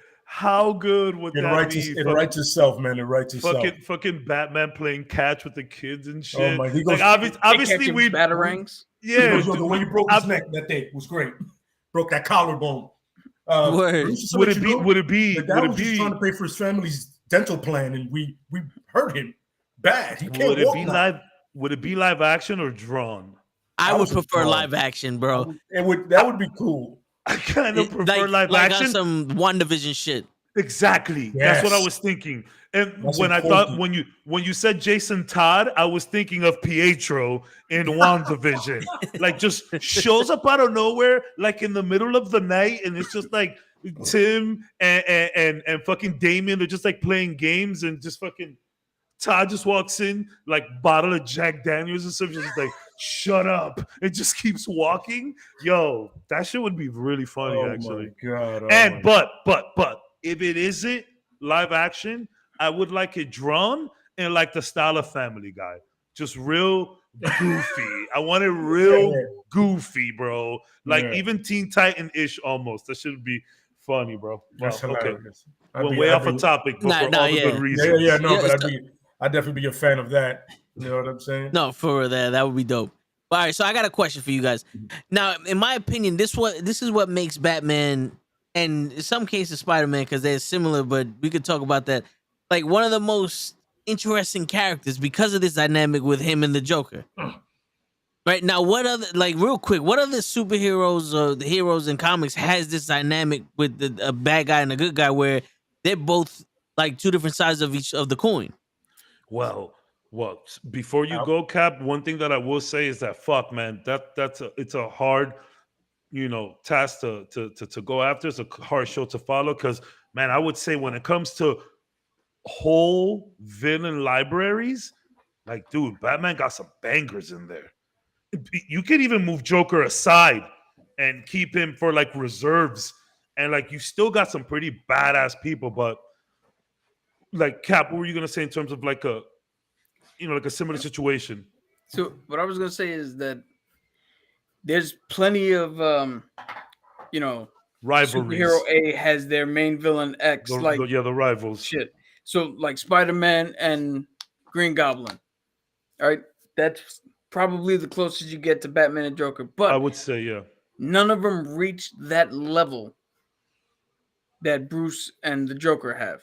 would that be? It writes itself, man. It writes itself. Fucking Batman playing catch with the kids and shit. Oh my! He goes, like obviously we batarangs. Yeah, goes, the way you broke his neck that day was great. Broke that collarbone. Would it be? The guy was just trying to pay for his family's dental plan, and we hurt him bad. He can't walk now. Would it be live action or drawn? I would prefer live action, bro. That would be cool. I kind of prefer live action. Like some WandaVision shit. Exactly. Yes. That's what I was thinking. And That's when important. I thought when you said Jason Todd, I was thinking of Pietro in WandaVision. Like just shows up out of nowhere, like in the middle of the night, and it's just like Tim and fucking Damien are just like playing games, and just fucking Todd just walks in, like bottle of Jack Daniels and stuff, just like shut up. It just keeps walking. Yo, that shit would be really funny, actually. My God. But if it isn't live action, I would like it drawn and like the style of Family Guy. Just real goofy. I want it real goofy, bro. Like even Teen Titan-ish almost. That should be funny, bro. That's hilarious. We're way off a topic, but for all the good reasons. Yeah, but I'd definitely be a fan of that. You know what I'm saying? No, for that would be dope. All right, so I got a question for you guys. Now, in my opinion, this is what makes Batman and in some cases Spider-Man, because they're similar, but we could talk about that. Like one of the most interesting characters because of this dynamic with him and the Joker. Right now, what other real quick? What other superheroes or the heroes in comics has this dynamic with a bad guy and a good guy where they're both like two different sides of each of the coin? Well, before you go, Cap, one thing that I will say is that fuck, man, it's a hard, task to go after. It's a hard show to follow because, man, I would say when it comes to whole villain libraries, like, dude, Batman got some bangers in there. You could even move Joker aside and keep him for like reserves, and like you still got some pretty badass people. But like, Cap, what were you gonna say in terms of like a similar situation? So what I was gonna say is that there's plenty of rivalries. Superhero A has their main villain X, the rivals. Shit. So like Spider-Man and Green Goblin. All right, that's probably the closest you get to Batman and Joker. But I would say, yeah, none of them reached that level that Bruce and the Joker have.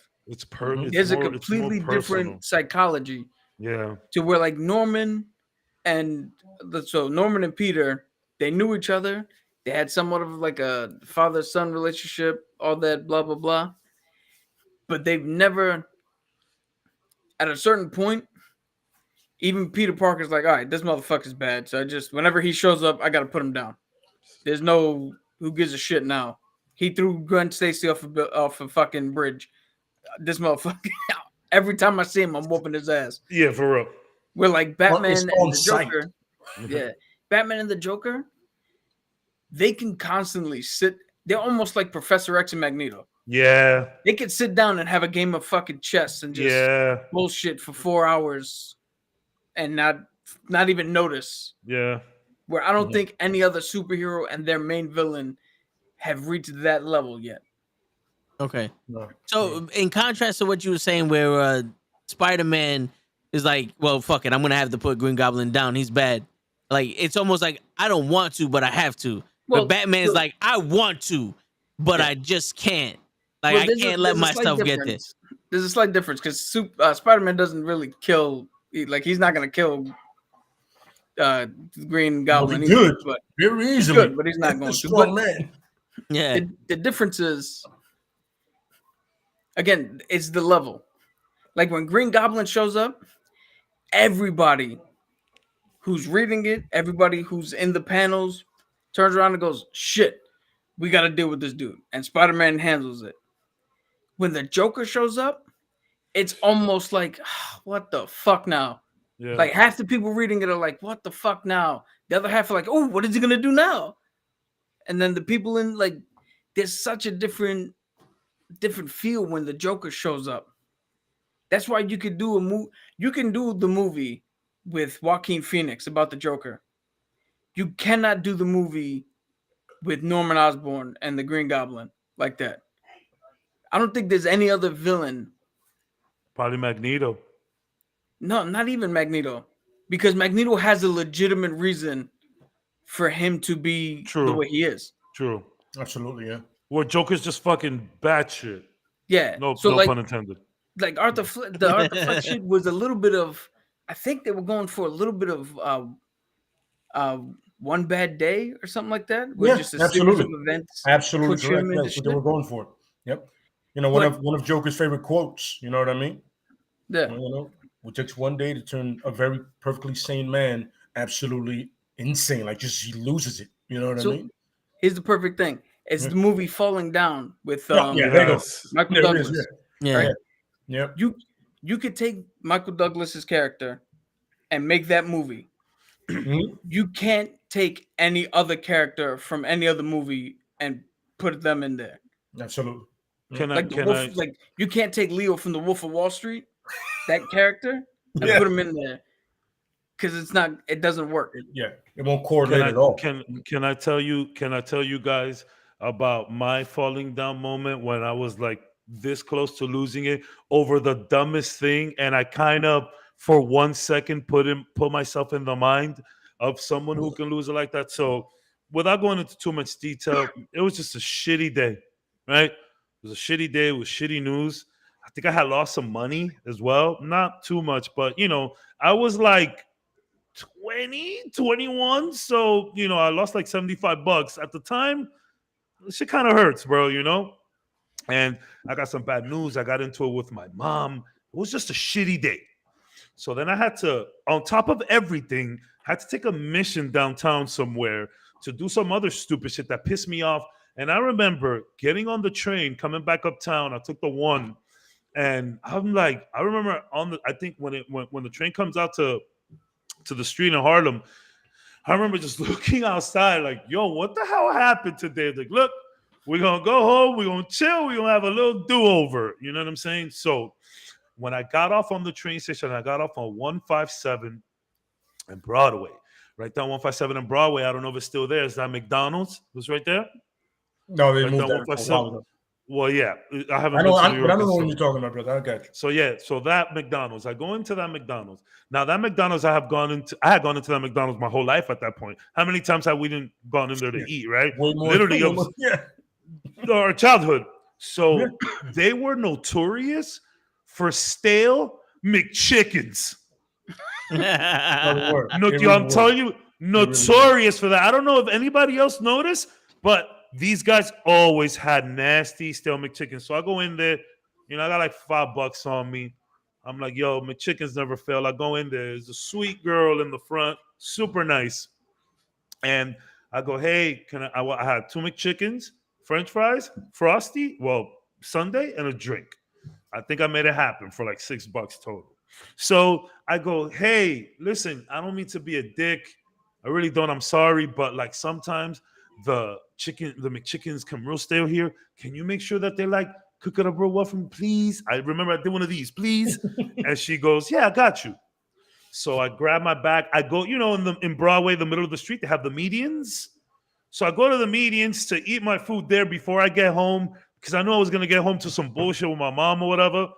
There's a completely different psychology. Yeah. To where like Norman and Peter, they knew each other. They had somewhat of like a father-son relationship, all that blah, blah, blah. But they've never, at a certain point, even Peter Parker's like, all right, this motherfucker's bad. So whenever he shows up, I got to put him down. There's no who gives a shit now. He threw Gwen Stacy off a fucking bridge. This motherfucker, every time I see him, I'm whooping his ass. Yeah, for real. We're like Batman and the Joker. Yeah. Batman and the Joker, they can constantly sit. They're almost like Professor X and Magneto. Yeah. They could sit down and have a game of fucking chess and just bullshit for 4 hours and not even notice. Yeah. Where I don't think any other superhero and their main villain have reached that level yet. Okay. No. So in contrast to what you were saying where Spider-Man is like, well, fuck it, I'm going to have to put Green Goblin down. He's bad. Like, it's almost like I don't want to, but I have to. Well, but Batman is like, I want to, but I just can't. Like, I can't let myself get this. There's a slight difference because Spider-Man doesn't really kill. He's not going to kill Green Goblin. Good, but very easily. Good, but he's not going to. Strong man. Yeah. The difference is, again, it's the level. Like when Green Goblin shows up, everybody who's reading it, everybody who's in the panels turns around and goes, shit, we got to deal with this dude. And Spider-Man handles it. When the Joker shows up, it's almost like, what the fuck now? Yeah. Like half the people reading it are like, what the fuck now? The other half are like, oh, what is he gonna do now? And then the people in like, there's such a different feel when the Joker shows up. That's why you could do a movie. You can do the movie with Joaquin Phoenix about the Joker. You cannot do the movie with Norman Osborn and the Green Goblin like that. I don't think there's any other villain. Probably Magneto. No, not even Magneto, because Magneto has a legitimate reason for him to be the way he is. True. Absolutely, yeah. Where Joker's just fucking batshit. Yeah. No, so no like, pun intended. Like the Arthur Fleck shit was a little bit of. I think they were going for a little bit of One Bad Day or something like that. Where just a series of events. Absolutely push correct. him into That's what they were shit. going for. Yep. You know, one of Joker's favorite quotes. You know what I mean? Yeah. You know, it takes one day to turn a very perfectly sane man absolutely insane. Like just he loses it. You know what I mean? Here's the perfect thing. It's the movie Falling Down with there you go. Michael There it Douglas. is, Yeah. Right? Yep. You could take Michael Douglas's character and make that movie. You can't take any other character from any other movie and put them in there. Absolutely. Like you can't take Leo from the Wolf of Wall Street, that character, and put him in there because it doesn't work. It won't correlate at all. Can I tell you guys about my falling down moment when I was like this close to losing it over the dumbest thing, and I kind of for 1 second put myself in the mind of someone who can lose it like that. So without going into too much detail, it was just a shitty day, right? It was a shitty day with shitty news. I think I had lost some money as well. Not too much, but I was like 20, 21. So, I lost like $75 at the time. Shit kind of hurts, bro, And I got some bad news. I got into it with my mom. It was just a shitty day. So then I had to, on top of everything, had to take a mission downtown somewhere to do some other stupid shit that pissed me off. And I remember getting on the train, coming back uptown. I took the 1, and I'm like, I remember I think when the train comes out to the street in Harlem, I remember just looking outside like, yo, what the hell happened today? Like, look, we're going to go home. We're going to chill. We're going to have a little do-over. You know what I'm saying? So when I got off on the train station, I got off on 157 and Broadway. Right down 157 and Broadway. I don't know if it's still there. Is that McDonald's? It was right there? No, they right moved down that. Well, yeah. I haven't I been to know, New but I York. don't know what you're talking about, brother. I got you. So yeah, so that McDonald's, I go into that McDonald's. Now that McDonald's, I had gone into that McDonald's my whole life at that point. How many times have we didn't gone in there to eat, right? Literally, it was our childhood. So they were notorious for stale McChickens. I'm telling you, notorious for that. I don't know if anybody else noticed, but these guys always had nasty stale McChickens. So I go in there, I got like $5 on me. I'm like, yo, McChickens never fail. I go in there. There's a sweet girl in the front, super nice. And I go, hey, I had 2 McChickens, French fries, Frosty, sundae, and a drink. I think I made it happen for like $6 total. So I go, hey, listen, I don't mean to be a dick. I really don't. I'm sorry. But like sometimes the McChickens come real stale here. Can you make sure that they like cook it up real well for me, please? I remember I did one of these, please. And she goes, yeah, I got you. So I grab my bag. I go, in Broadway, the middle of the street, they have the medians. So I go to the medians to eat my food there before I get home because I knew I was going to get home to some bullshit with my mom or whatever.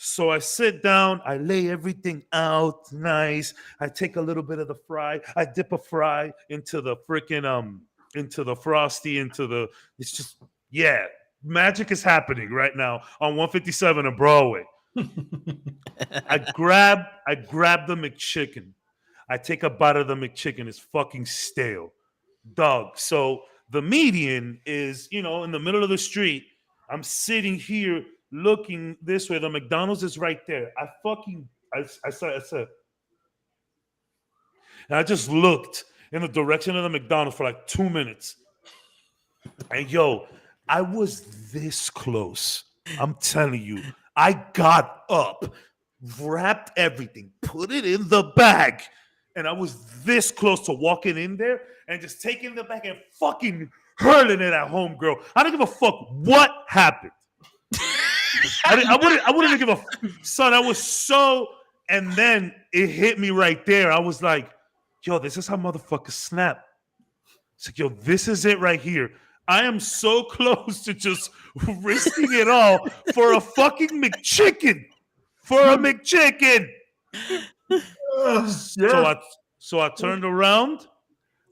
So I sit down, I lay everything out nice. I take a little bit of the fry. I dip a fry into the freaking into the Frosty, it's just, yeah, magic is happening right now on 157 and Broadway. I grab the McChicken. I take a bite of the McChicken. It's fucking stale. Dog. So the median is, in the middle of the street. I'm sitting here looking this way. The McDonald's is right there. I said, and I just looked in the direction of the McDonald's for like 2 minutes. And yo, I was this close. I'm telling you, I got up, wrapped everything, put it in the bag, and I was this close to walking in there and just taking the bag and fucking hurling it at homegirl. I don't give a fuck what happened. I wouldn't even give a son. I was so, and then it hit me right there. I was like, yo, this is how motherfuckers snap. It's like, yo, this is it right here. I am so close to just risking it all for a fucking McChicken. For a McChicken. So I turned around.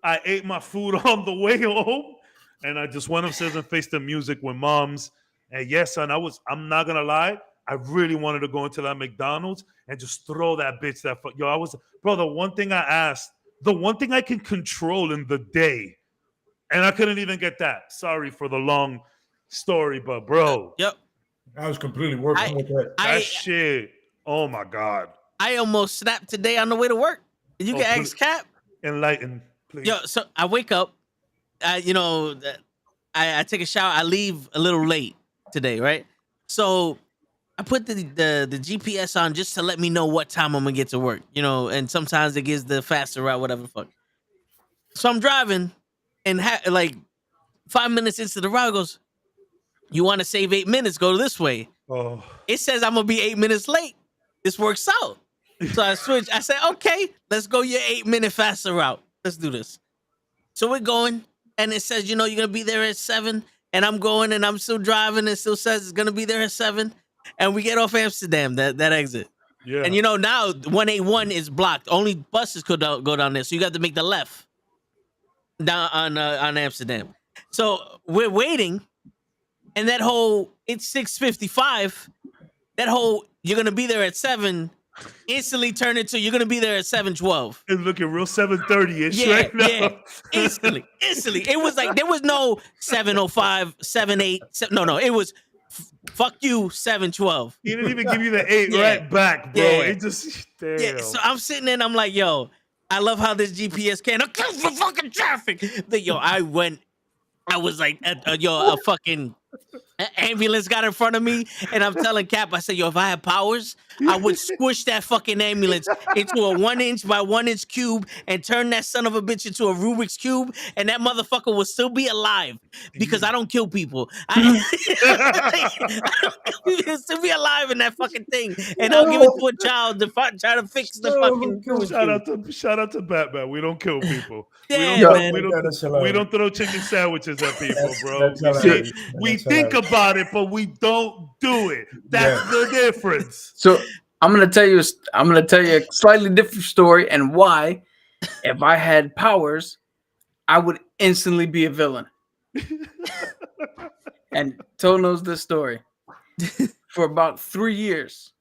I ate my food on the way home, and I just went upstairs and faced the music with moms. And yes, son, I'm not gonna lie, I really wanted to go into that McDonald's and just throw that bitch the one thing I asked, the one thing I can control in the day, and I couldn't even get that. Sorry for the long story, but bro. Yep. I was completely working with that. That shit. Oh my God. I almost snapped today on the way to work. You can ask Cap. Enlighten, please. Yo, so I wake up, I take a shower. I leave a little late today, right? So I put the GPS on just to let me know what time I'm gonna get to work, and sometimes it gives the faster route, whatever the fuck. So I'm driving, and like 5 minutes into the route, it goes, you want to save 8 minutes? Go this way. Oh. It says I'm gonna be 8 minutes late. This works out. So I switched. I said, okay, let's go your 8 minute faster route. Let's do this. So we're going, and it says, you're gonna be there at 7, and I'm going, and I'm still driving, and it still says it's gonna be there at 7, and we get off Amsterdam, that exit. Yeah. And now 181 is blocked. Only buses could go down there, so you got to make the left down on Amsterdam. So we're waiting, and that whole it's 6:55. That whole you're gonna be there at 7 instantly turned into you're gonna be there at 7:12. It's looking real 7:30-ish right now. Yeah. Instantly. It was like there was no 7:05, 7:08. No. It was fuck you 7:12. He didn't even give you the 8 right back, bro. Yeah. It just damn. Yeah. So I'm sitting there and I'm like, yo, I love how this GPS can account for fucking traffic. But yo, I was like, a fucking ambulance got in front of me, and I'm telling Cap, I said, yo, if I had powers, I would squish that fucking ambulance into a 1 inch by 1 inch cube and turn that son of a bitch into a Rubik's Cube, and that motherfucker would still be alive because I don't kill people. I would still be alive in that fucking thing, and I'll give it to a child to try to fix the fucking Rubik's Shout out to Batman. We don't kill people. Yeah, man. We don't throw chicken sandwiches at people, bro. That's We think about it, but we don't do it. That's the difference. So I'm gonna tell you a slightly different story and why. If I had powers, I would instantly be a villain. And Toe knows this story. For about 3 years,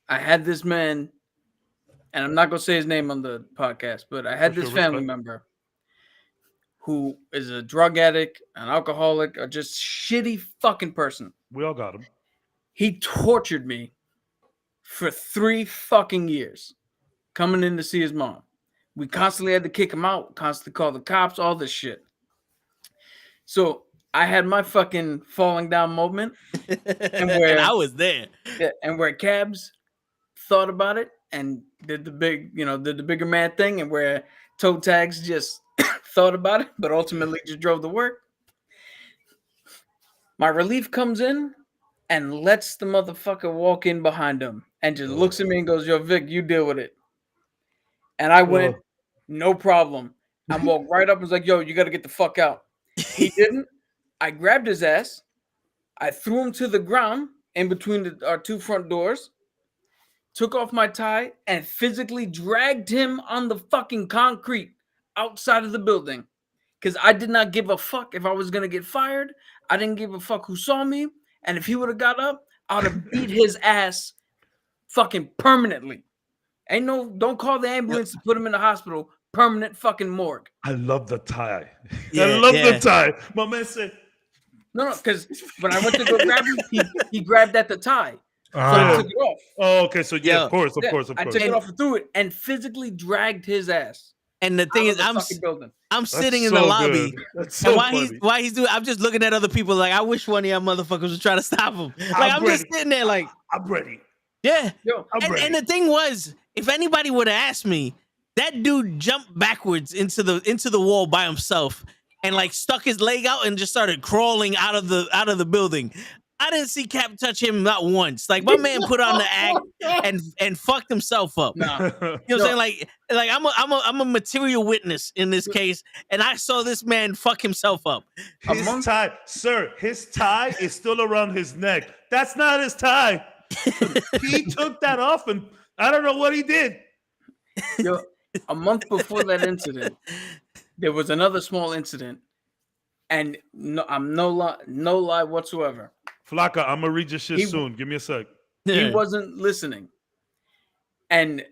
I had this man, and I'm not gonna say his name on the podcast, but I had this family member who is a drug addict, an alcoholic, or just shitty fucking person. We all got him. He tortured me for 3 fucking years coming in to see his mom. We constantly had to kick him out, constantly call the cops, all this shit. So I had my fucking falling down moment. And where I was there. And where Cabs thought about it and did the bigger man thing, and where Toe Tags just thought about it, but ultimately just drove to work. My relief comes in and lets the motherfucker walk in behind him and just looks at me and goes, yo, Vic, you deal with it. And I went, no problem. I walked right up and was like, yo, you got to get the fuck out. He didn't. I grabbed his ass. I threw him to the ground in between our 2 front doors, took off my tie, and physically dragged him on the fucking concrete outside of the building. Because I did not give a fuck if I was going to get fired. I didn't give a fuck who saw me. And if he would have got up, I would have beat his ass fucking permanently. Don't call the ambulance to put him in the hospital. Permanent fucking morgue. I love the tie. Yeah, I love the tie. My man said, no, because when I went to go grab him, he grabbed at the tie. So I took it off. Oh, okay. So of course. I took it off and threw it and physically dragged his ass. And the thing out is, of the fucking building. I'm That's sitting in the so lobby. good. That's And so while funny. he's doing, I'm just looking at other people like, I wish one of y'all motherfuckers would try to stop him. Like I'm just sitting there like, I'm ready. yeah. Yo, I'm ready. And the thing was, if anybody would have asked me, that dude jumped backwards into the wall by himself and like stuck his leg out and just started crawling out of the building. I didn't see Cap touch him not once. Like my man put on the act and fucked himself up. nah. You know what I'm saying? Like I'm a material witness in this case, and I saw this man fuck himself up. His tie, sir, his tie is still around his neck. That's not his tie. He took that off, and I don't know what he did. Yo, a month before that incident, there was another small incident, and I'm no lie whatsoever. Flaka, I'm gonna read your shit soon. Give me a sec. He wasn't listening, and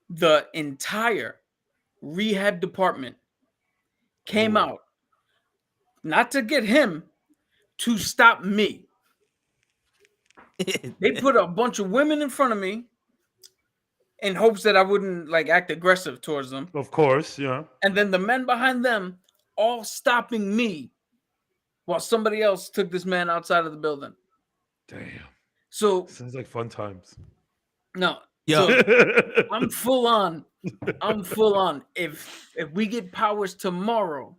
the entire rehab department came out, not to get him, to stop me. They put a bunch of women in front of me in hopes that I wouldn't like act aggressive towards them. Of course, yeah. And then the men behind them all stopping me while somebody else took this man outside of the building. Damn. So Sounds like fun times. no, Yo. so I'm full on. If we get powers tomorrow,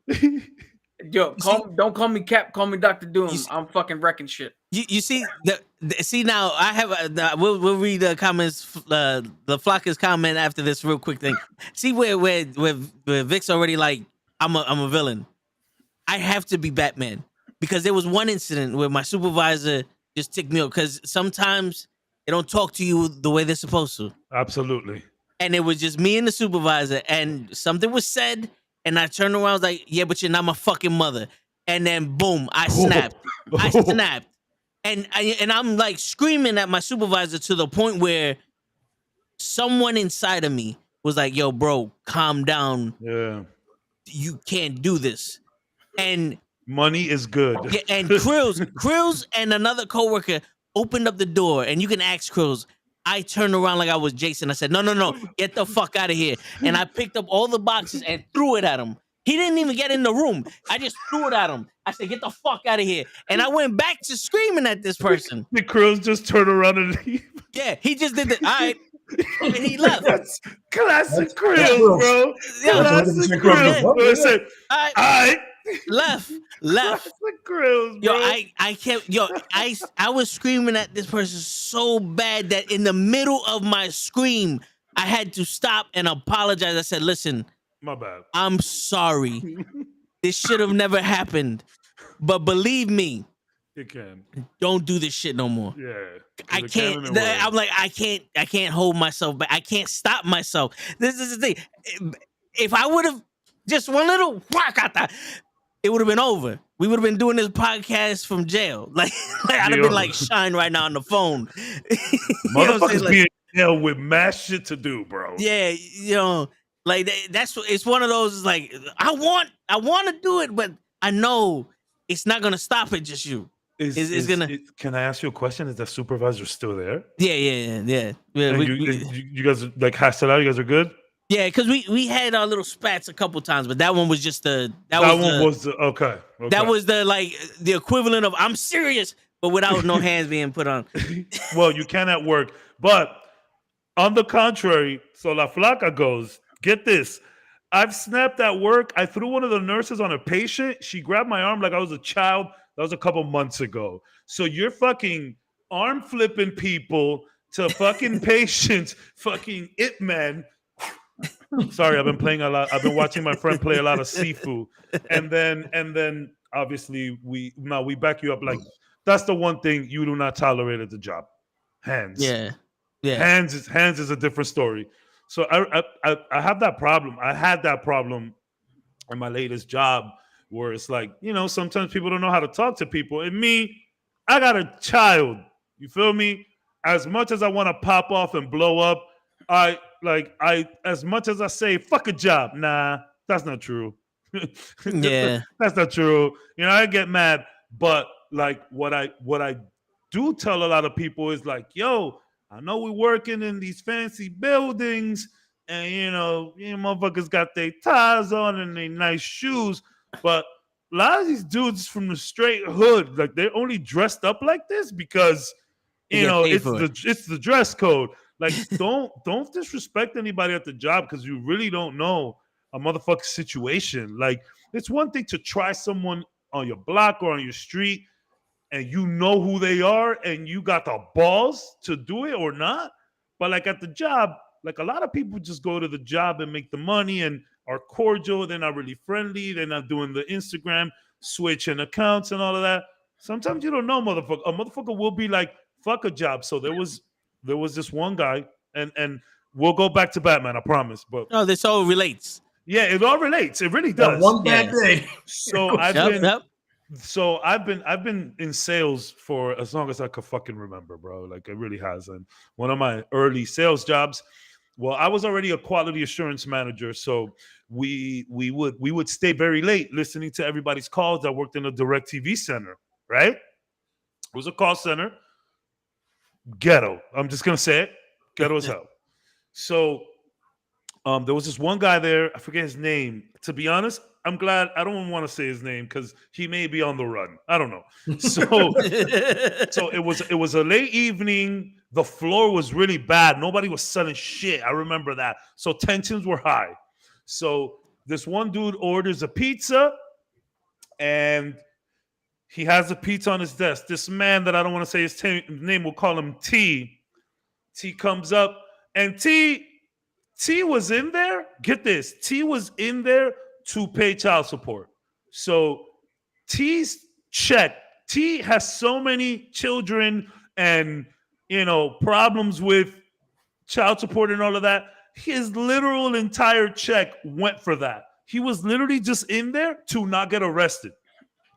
yo, don't call me Cap, call me Dr. Doom. I'm fucking wrecking shit. You see see now I have we'll read the comments, the Flocka's comment after this real quick thing. See where Vic's already like I'm a villain. I have to be Batman because there was one incident where my supervisor just ticked me off because sometimes they don't talk to you the way they're supposed to. Absolutely. And it was just me and the supervisor, and something was said, and I turned around, I was like, yeah, but you're not my fucking mother. And then boom, I snapped. And I'm like screaming at my supervisor to the point where someone inside of me was like, yo, bro, calm down. Yeah. You can't do this. And money is good. Yeah, and Krills and another coworker opened up the door, and you can ask Krills. I turned around like I was Jason. I said, no, get the fuck out of here. And I picked up all the boxes and threw it at him. He didn't even get in the room. I just threw it at him. I said, get the fuck out of here. And I went back to screaming at this person. The Krills just turned around and leave. Yeah, he just did that. All right. And he left. That's classic Krills, bro. Yeah. Classic Krills. Yeah. I said, all right. Left. Classic Krills, Yo, bro. I was screaming at this person so bad that in the middle of my scream, I had to stop and apologize. I said, listen, my bad. I'm sorry. This should have never happened. But believe me, it can. Don't do this shit no more. Yeah. I can't. I'm like, I can't hold myself back. I can't stop myself. This is the thing. If I would have just one little wakata, it would have been over. We would have been doing this podcast from jail. Like I'd have been like Shine right now on the phone. Motherfuckers be in jail with mad shit to do, bro. Yeah, like that's it's one of those like I want to do it, but I know it's not gonna stop it. Just you. Can I ask you a question? Is the supervisor still there? Yeah. You guys like hashed it out. You guys are good. Yeah, because we had our little spats a couple times, but that one was just okay. That was the equivalent of I'm serious, but without no hands being put on. Well, you can at work, but on the contrary, so La Flaca goes, get this. I've snapped at work. I threw one of the nurses on a patient. She grabbed my arm like I was a child. That was a couple months ago. So you're fucking arm flipping people to fucking patients, fucking it man. Sorry, I've been playing a lot. I've been watching my friend play a lot of Sifu, and then obviously we back you up. Like that's the one thing you do not tolerate at the job. Hands. Yeah. Hands is a different story. So I have that problem. I had that problem in my latest job where it's like, sometimes people don't know how to talk to people. And me, I got a child. You feel me? As much as I want to pop off and blow up, I as much as I say fuck a job, nah, that's not true. Yeah, that's not true. I get mad, but like what I do tell a lot of people is like, yo, I know we're working in these fancy buildings, and you motherfuckers got their ties on and they nice shoes, but a lot of these dudes from the straight hood, like they're only dressed up like this because it's the dress code. Like don't disrespect anybody at the job because you really don't know a motherfucking situation. Like it's one thing to try someone on your block or on your street and you know who they are and you got the balls to do it or not. But like at the job, like a lot of people just go to the job and make the money and are cordial. They're not really friendly. They're not doing the Instagram switching accounts and all of that. Sometimes you don't know, motherfucker. A motherfucker will be like, fuck a job. So there was this one guy, and we'll go back to Batman, I promise. But no, this all relates. Yeah, it all relates. It really does. One bad day. So I've been in sales for as long as I could fucking remember, bro. Like it really has. And one of my early sales jobs, well, I was already a quality assurance manager, so we would stay very late listening to everybody's calls. I worked in a direct TV center, right? It was a call center. Ghetto. I'm just gonna say it. Ghetto as hell. So there was this one guy there. I forget his name. To be honest, I'm glad I don't want to say his name because he may be on the run. I don't know. So it was a late evening. The floor was really bad. Nobody was selling shit. I remember that. So tensions were high. So this one dude orders a pizza and he has a pizza on his desk. This man that I don't want to say his name, we'll call him T. T comes up and T was in there. Get this. T was in there to pay child support. So T's check. T has so many children and, problems with child support and all of that. His literal entire check went for that. He was literally just in there to not get arrested.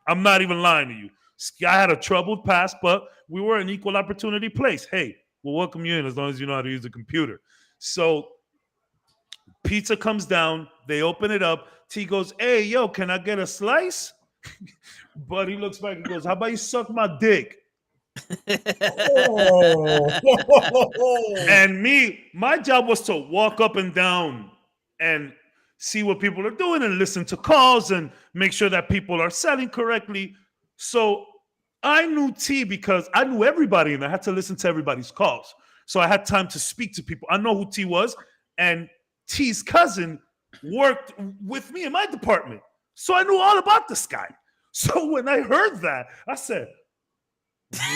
I'm not even lying to you. This guy had a troubled past, but we were an equal opportunity place. Hey, we'll welcome you in as long as you know how to use a computer. So pizza comes down. They open it up. T goes, hey, yo, can I get a slice? But he looks back and goes, how about you suck my dick? And my job was to walk up and down and see what people are doing and listen to calls and make sure that people are selling correctly. So I knew T because I knew everybody and I had to listen to everybody's calls. So I had time to speak to people. I know who T was, and T's cousin worked with me in my department. So I knew all about this guy. So when I heard that, I said,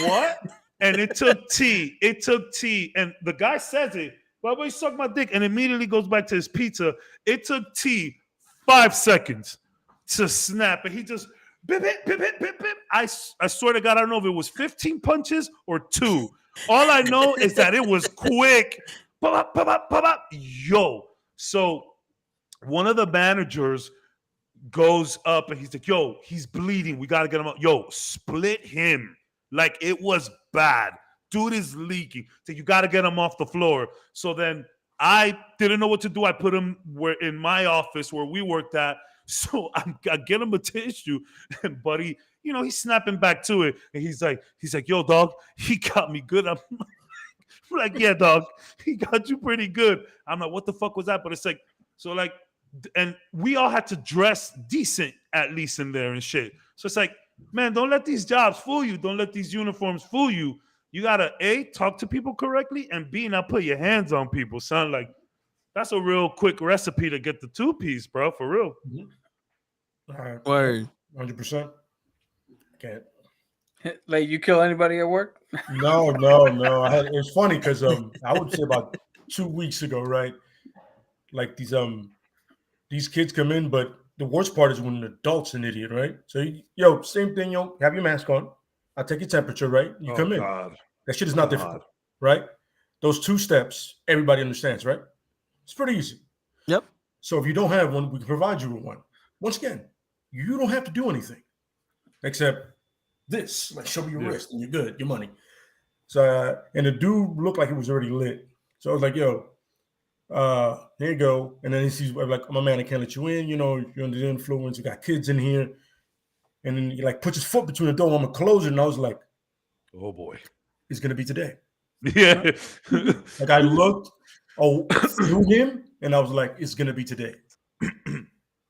what? And it took T. And the guy says it, why would you suck my dick? And immediately goes back to his pizza. It took T 5 seconds to snap. And he just, bip, bip, bip, bip, bip, bip. I swear to God, I don't know if it was 15 punches or 2. All I know is that it was quick. Pop, pop, pop, pop, pop. Yo. So one of the managers goes up and he's like, yo, he's bleeding. We got to get him up. Yo, split him. Like it was bad. Dude is leaking. So you got to get him off the floor. So then I didn't know what to do. I put him in my office where we worked at. So I get him a tissue, and buddy, he's snapping back to it. And he's like, yo, dog, he got me good. I'm like, yeah, dog, he got you pretty good. I'm like, what the fuck was that? But it's like, so like, and we all had to dress decent at least in there and shit. So it's like, man, don't let these jobs fool you. Don't let these uniforms fool you. You gotta A, talk to people correctly, and B, not put your hands on people. Son, like that's a real quick recipe to get the 2-piece, bro. For real. All right. Word. 100%. Can't. Like you kill anybody at work? No. It's funny because I would say about 2 weeks ago, right? Like these kids come in, but the worst part is when an adult's an idiot, right? So same thing, have your mask on. I'll take your temperature, right? You come in. God. That shit is not difficult, right? Those 2 steps, everybody understands, right? It's pretty easy. Yep. So if you don't have one, we can provide you with one. Once again, you don't have to do anything except this. Like show me your wrist and you're good, your money. So and the dude looked like he was already lit. So I was like, yo, here you go. And then he sees like, my man, I can't let you in. You're under the influence. You got kids in here. And then he like puts his foot between the door. I'm gonna close it. And I was like, oh boy, it's gonna be today. Yeah. Like I looked through him And I was like, it's gonna be today.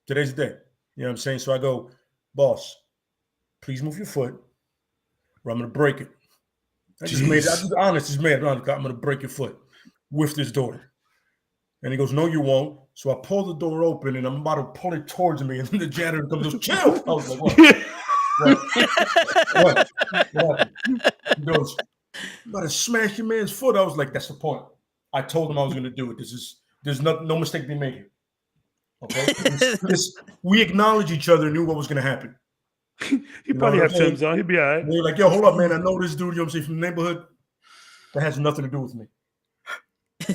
Today's the day. You know what I'm saying? So I go, boss, please move your foot, or I'm gonna break it. I just honest, I'm gonna break your foot with this door. And he goes, no, you won't. So I pull the door open and I'm about to pull it towards me. And then the janitor comes and goes, chill. I was like, what? What? He goes, I'm about to smash your man's foot. I was like, that's the point. I told him I was going to do it. There's no mistake being made here. Okay? We acknowledge each other and knew what was going to happen. He probably had Tim's on. He'd be all right. They were like, yo, hold up, man. I know this dude, you know what I'm saying, from the neighborhood. That has nothing to do with me.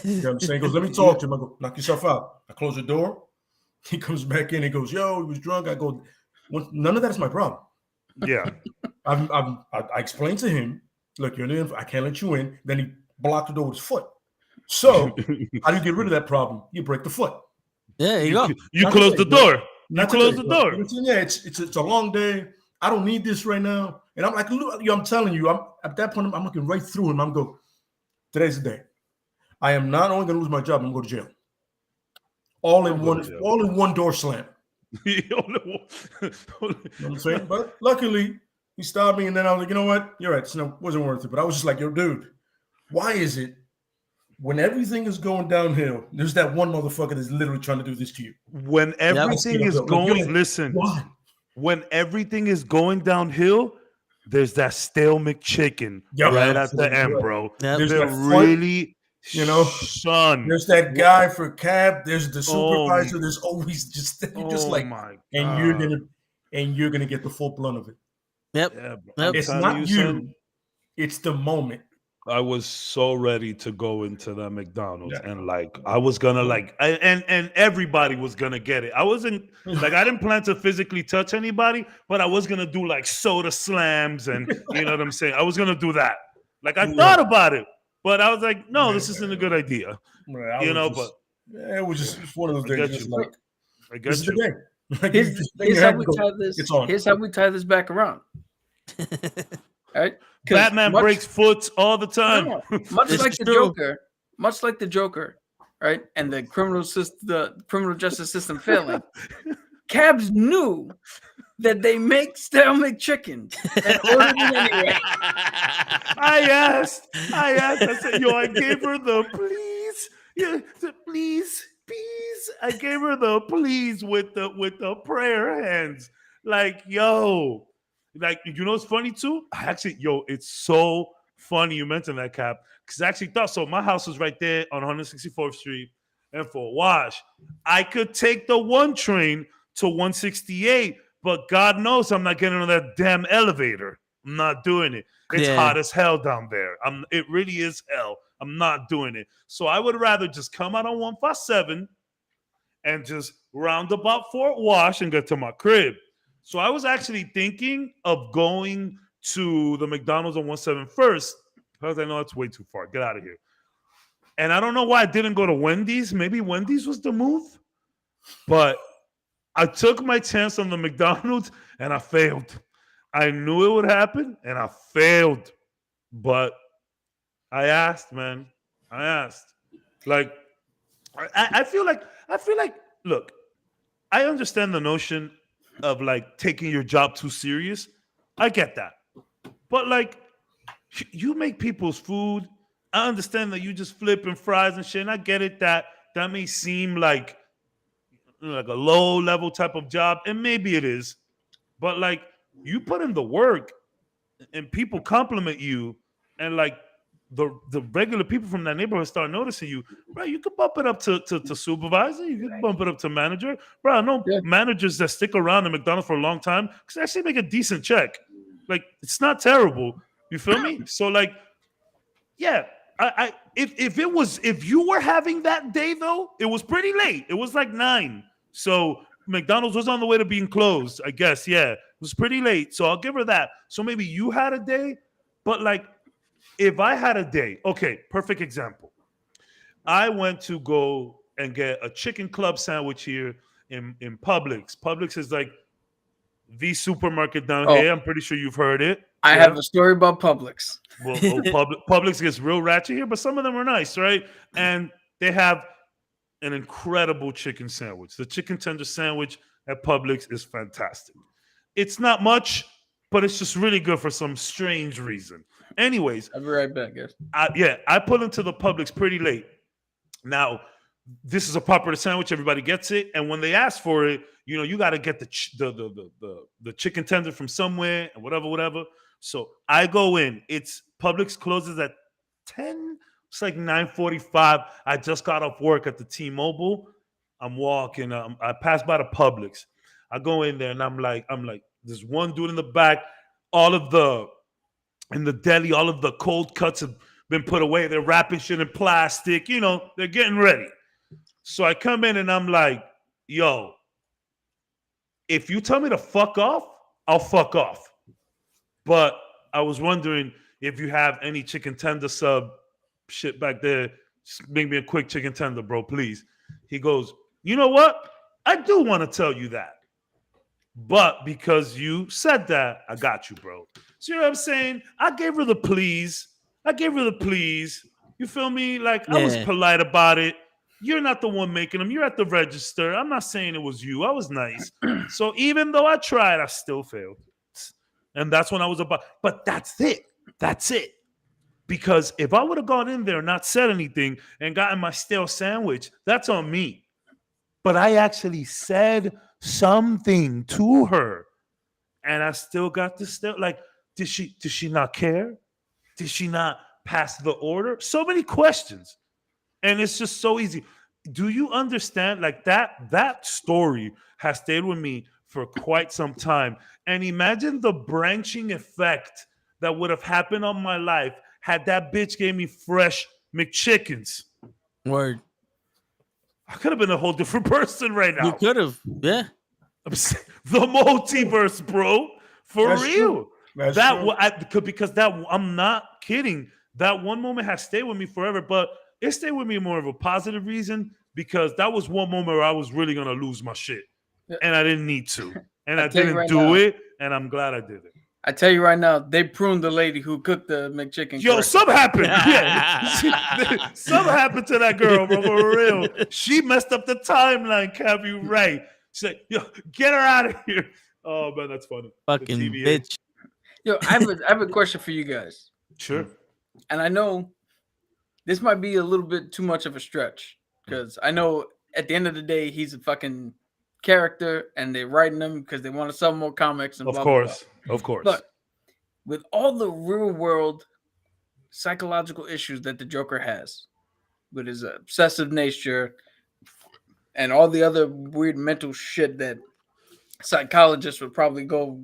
You know what I'm saying? He goes, let me talk to him. I go, knock yourself out. I close the door. He comes back in. He goes, yo, he was drunk. I go, well, none of that is my problem. Yeah. I explained to him, look, I can't let you in. Then he blocked the door with his foot. So how do you get rid of that problem? You break the foot. Yeah, you go. You close the door. You close the door. Yeah, it's a long day. I don't need this right now. And I'm like, look, I'm telling you, at that point, I'm looking right through him. I'm going, today's the day. I am not only going to lose my job, I'm going to go to jail. All in one door slam. You know what I'm saying? But luckily, he stopped me, and then I was like, you know what? You're right. So it wasn't worth it. But I was just like, yo, dude, why is it when everything is going downhill, there's that one motherfucker that's literally trying to do this to you? When everything is going, listen, when everything is going downhill, there's that stale McChicken right at the end, bro. There's that really... You know, son. There's that guy for cab. There's the supervisor. There's always just like, and you're gonna get the full blunt of it. Yep. Yeah, it's not you. It's the moment. I was so ready to go into that McDonald's and like I was gonna like and everybody was gonna get it. I wasn't like I didn't plan to physically touch anybody, but I was gonna do like soda slams and you know what I'm saying. I was gonna do that. Like I thought about it. But I was like, no, this isn't a good idea. Right, you know, but it was just one of those days. Just like, I guess here's how we tie this back around. All right? Batman breaks foots all the time. No, much like the Joker, right? And the criminal justice system failing. Cabs knew that they make stale McChickens and ordered it anyway. I asked. I said, yo, I gave her the please. Yeah, please. I gave her the please with the prayer hands. Like, yo. Like, you know what's funny too? It's so funny you mentioned that, Cap. Because I actually thought so. My house was right there on 164th Street. And for a wash, I could take the 1 train to 168, but God knows I'm not getting on that damn elevator. I'm not doing it. It's hot as hell down there. It really is hell. I'm not doing it. So I would rather just come out on 157 and just round about Fort Wash and get to my crib. So I was actually thinking of going to the McDonald's on 171st because I know it's way too far. Get out of here. And I don't know why I didn't go to Wendy's. Maybe Wendy's was the move. But I took my chance on the McDonald's and I failed. I knew it would happen and I failed. But I asked, man. I asked. Like, I feel like, look, I understand the notion of like taking your job too serious. I get that. But like, you make people's food. I understand that you just flipping fries and shit. And I get it that may seem like a low level type of job, and maybe it is, but like you put in the work and people compliment you, and like the regular people from that neighborhood start noticing you, bro. You could bump it up to supervisor, you could bump it up to manager, bro. I know managers that stick around at McDonald's for a long time because they actually make a decent check. Like, it's not terrible. You feel me? So like, yeah. If you were having that day though, it was pretty late. It was like 9. So McDonald's was on the way to being closed, I guess. Yeah, it was pretty late. So I'll give her that. So maybe you had a day, but like if I had a day, okay, perfect example. I went to go and get a chicken club sandwich here in Publix. Publix is like the supermarket down here. I'm pretty sure you've heard it. I have a story about Publix. Well, Publix gets real ratchet here, but some of them are nice, right? And they have an incredible chicken sandwich. The chicken tender sandwich at Publix is fantastic. It's not much, but it's just really good for some strange reason. Anyways, I'll be right back, guys. I pull into the Publix pretty late. Now, this is a popular sandwich. Everybody gets it, and when they ask for it, you got to get the chicken tender from somewhere and whatever. So I go in. It's Publix closes at 10. It's like 9:45. I just got off work at the T-Mobile. I'm walking. I pass by the Publix. I go in there and I'm like, there's one dude in the back. In the deli, all of the cold cuts have been put away. They're wrapping shit in plastic. They're getting ready. So I come in and I'm like, yo, if you tell me to fuck off, I'll fuck off. But I was wondering if you have any chicken tender sub shit back there. Just make me a quick chicken tender, bro, please. He goes, you know what? I do want to tell you that. But because you said that, I got you, bro. So you know what I'm saying? I gave her the please. You feel me? Like, I was polite about it. You're not the one making them. You're at the register. I'm not saying it was you. I was nice. So even though I tried, I still failed. And that's when I was about. But that's it. That's it. Because if I would have gone in there and not said anything and gotten my stale sandwich, that's on me. But I actually said something to her. And I still got the stale. Like, did she not care? Did she not pass the order? So many questions. And it's just so easy. Do you understand? Like that story has stayed with me for quite some time. And imagine the branching effect that would have happened on my life had that bitch gave me fresh McChickens. Word. I could have been a whole different person right now. You could have. Yeah. The multiverse, bro. For That's real. True. Because I'm not kidding. That one moment has stayed with me forever, but it stayed with me more of a positive reason because that was one moment where I was really going to lose my shit. And I didn't need to. And I didn't do it. And I'm glad I did it. I tell you right now, they pruned the lady who cooked the McChicken. Yo, something happened. Yeah. Something happened to that girl, bro, for real. She messed up the timeline, Cav. You right. She's like, yo, get her out of here. Oh, man, that's funny. Fucking bitch. Yo, I have a question for you guys. Sure. And I know this might be a little bit too much of a stretch because I know at the end of the day, he's a fucking character and they're writing him because they want to sell more comics. And Of course. But with all the real world psychological issues that the Joker has with his obsessive nature and all the other weird mental shit that psychologists would probably go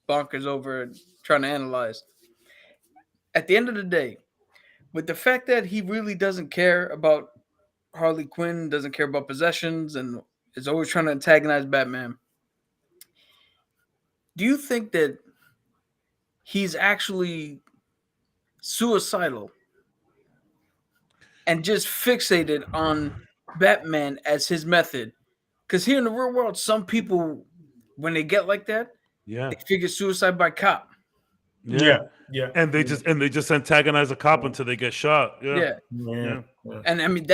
bonkers over trying to analyze. At the end of the day, with the fact that he really doesn't care about Harley Quinn, doesn't care about possessions, and is always trying to antagonize Batman, do you think that he's actually suicidal and just fixated on Batman as his method? Because here in the real world, some people, when they get like that, they figure suicide by cop. Yeah. And they just antagonize a cop until they get shot. Yeah. And I mean